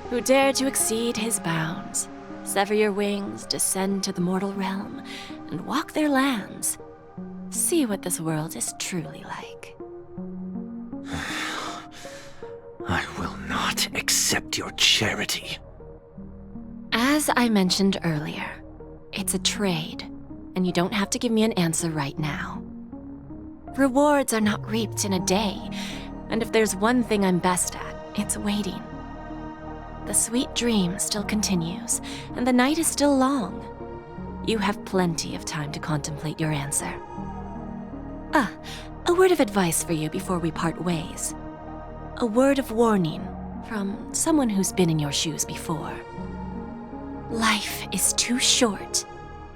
who dare to exceed his bounds, sever your wings, descend to the mortal realm, and walk their lands. See what this world is truly like. I will not accept your charity. As I mentioned earlier, it's a trade, and you don't have to give me an answer right now. Rewards are not reaped in a day, and if there's one thing I'm best at, it's waiting. The sweet dream still continues, and the night is still long. You have plenty of time to contemplate your answer. A word of advice for you before we part ways. A word of warning from someone who's been in your shoes before. Life is too short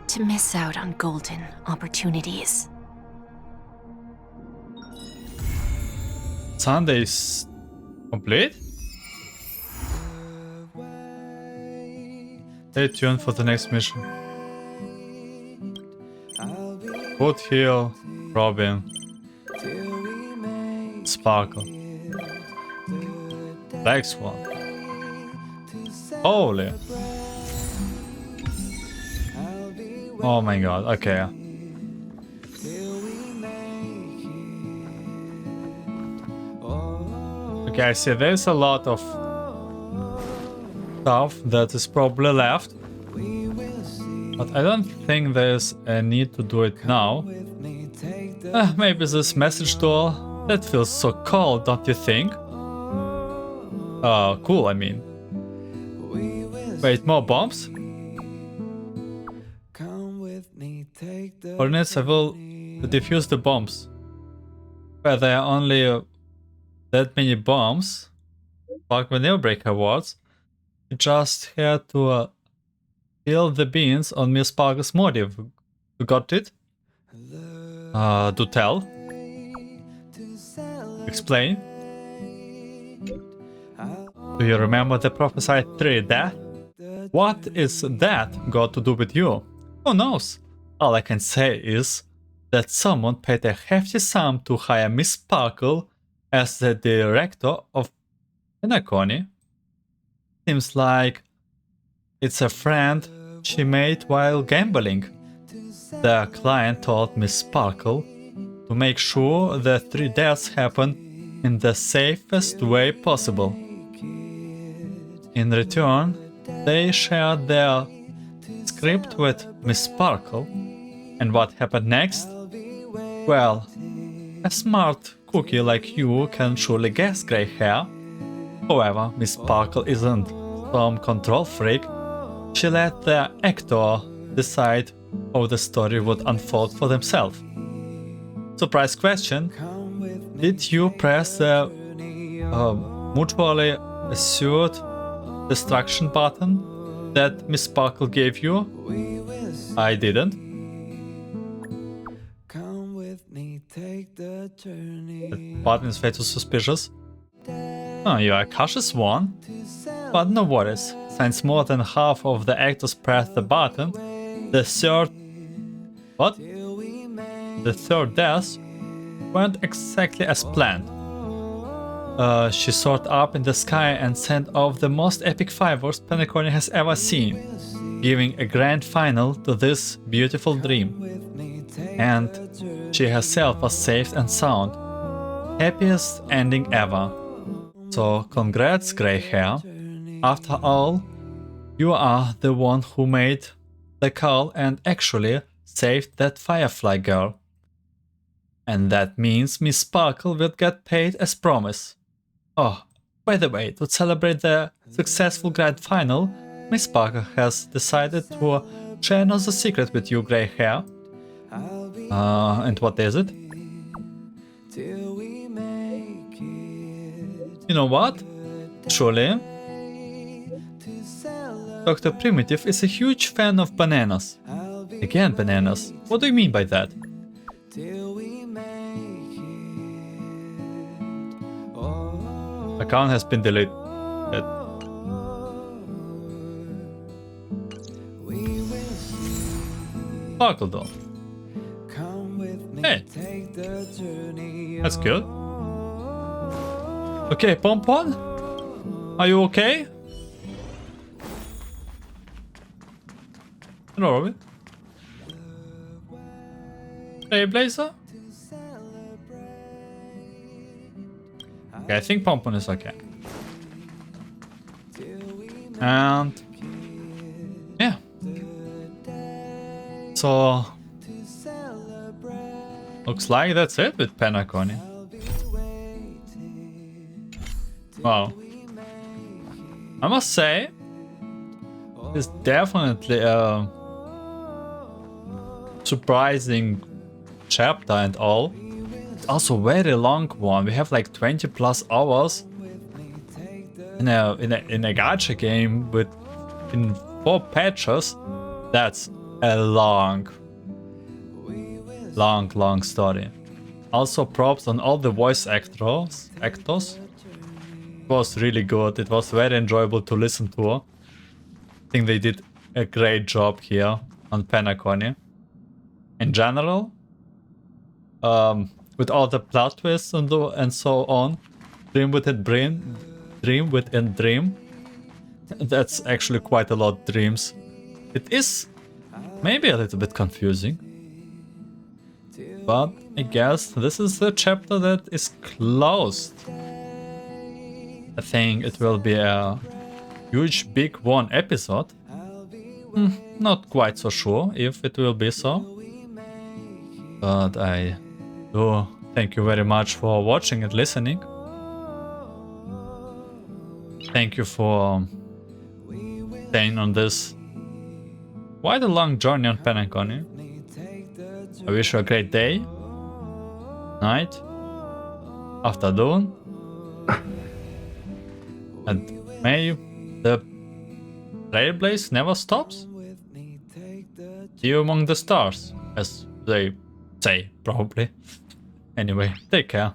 to miss out on golden opportunities. Sunday is complete? Stay tuned for the next mission. Foothill, Robin, Sparkle, Black Swan. Holy! Oh my god, okay. Okay, I see there's a lot of stuff that is probably left. But I don't think there's a need to do it now. Maybe this message tool. That feels so cold, don't you think? Cool, I mean. Wait, more bombs? For next I will defuse the bombs. Where there are only that many bombs, like the Nail Breaker wards, you just had to spill the beans on Miss Sparkle's motive. You got it? Do tell. Explain. Do you remember the prophesied 3 death? What is that got to do with you? Who knows? All I can say is that someone paid a hefty sum to hire Miss Sparkle as the director of Penacony. Seems like it's a friend she made while gambling. The client told Miss Sparkle to make sure the 3 deaths happen in the safest way possible. In return, they shared their script with Miss Sparkle. And what happened next? Well, a smart cookie like you can surely guess, grey hair. However, Miss Sparkle isn't some control freak. She let the actor decide how the story would unfold for themselves. Surprise question: did you press the mutually assured destruction button that Miss Sparkle gave you? I didn't. That button is way too suspicious. Oh, you're a cautious one. But no worries, since more than half of the actors pressed the button, the third death went exactly as planned. She soared up in the sky and sent off the most epic fireworks Penacony has ever seen, giving a grand final to this beautiful dream. And she herself was safe and sound. Happiest ending ever. So congrats, grey hair. After all, you are the one who made the call and actually saved that Firefly girl. And that means Miss Sparkle will get paid as promised. Oh, by the way, to celebrate the successful grand final, Miss Parker has decided to share another secret with you, grey hair. And what is it? You know what? Surely, Dr. Primitive is a huge fan of bananas. Again, bananas. What do you mean by that? Account has been deleted. Sparkle doll. Hey, that's good. Okay, Pom-pom, are you okay? Hello, Robin. Trailblaze? Okay, I think Pom-pom is okay. And yeah. So looks like that's it with Penacony. Wow. I must say, it's definitely a surprising chapter and all. It's also a very long one. We have like 20 plus hours in a gacha game with in 4 patches. That's a long story. Also props on all the voice actors. It was really good. It was very enjoyable to listen to. I think they did a great job here on Penacony. In general, with all the plot twists and so on, dream within dream. That's actually quite a lot of dreams. It is maybe a little bit confusing, but I guess this is the chapter that is closed. I think it will be a huge big one episode. Not quite so sure if it will be so, but I do thank you very much for watching and listening. Thank you for staying on this quite a long journey on Penacony. I wish you a great day, night, afternoon, and may the Trailblaze never stops. See you among the stars, as they say, probably. Anyway, take care.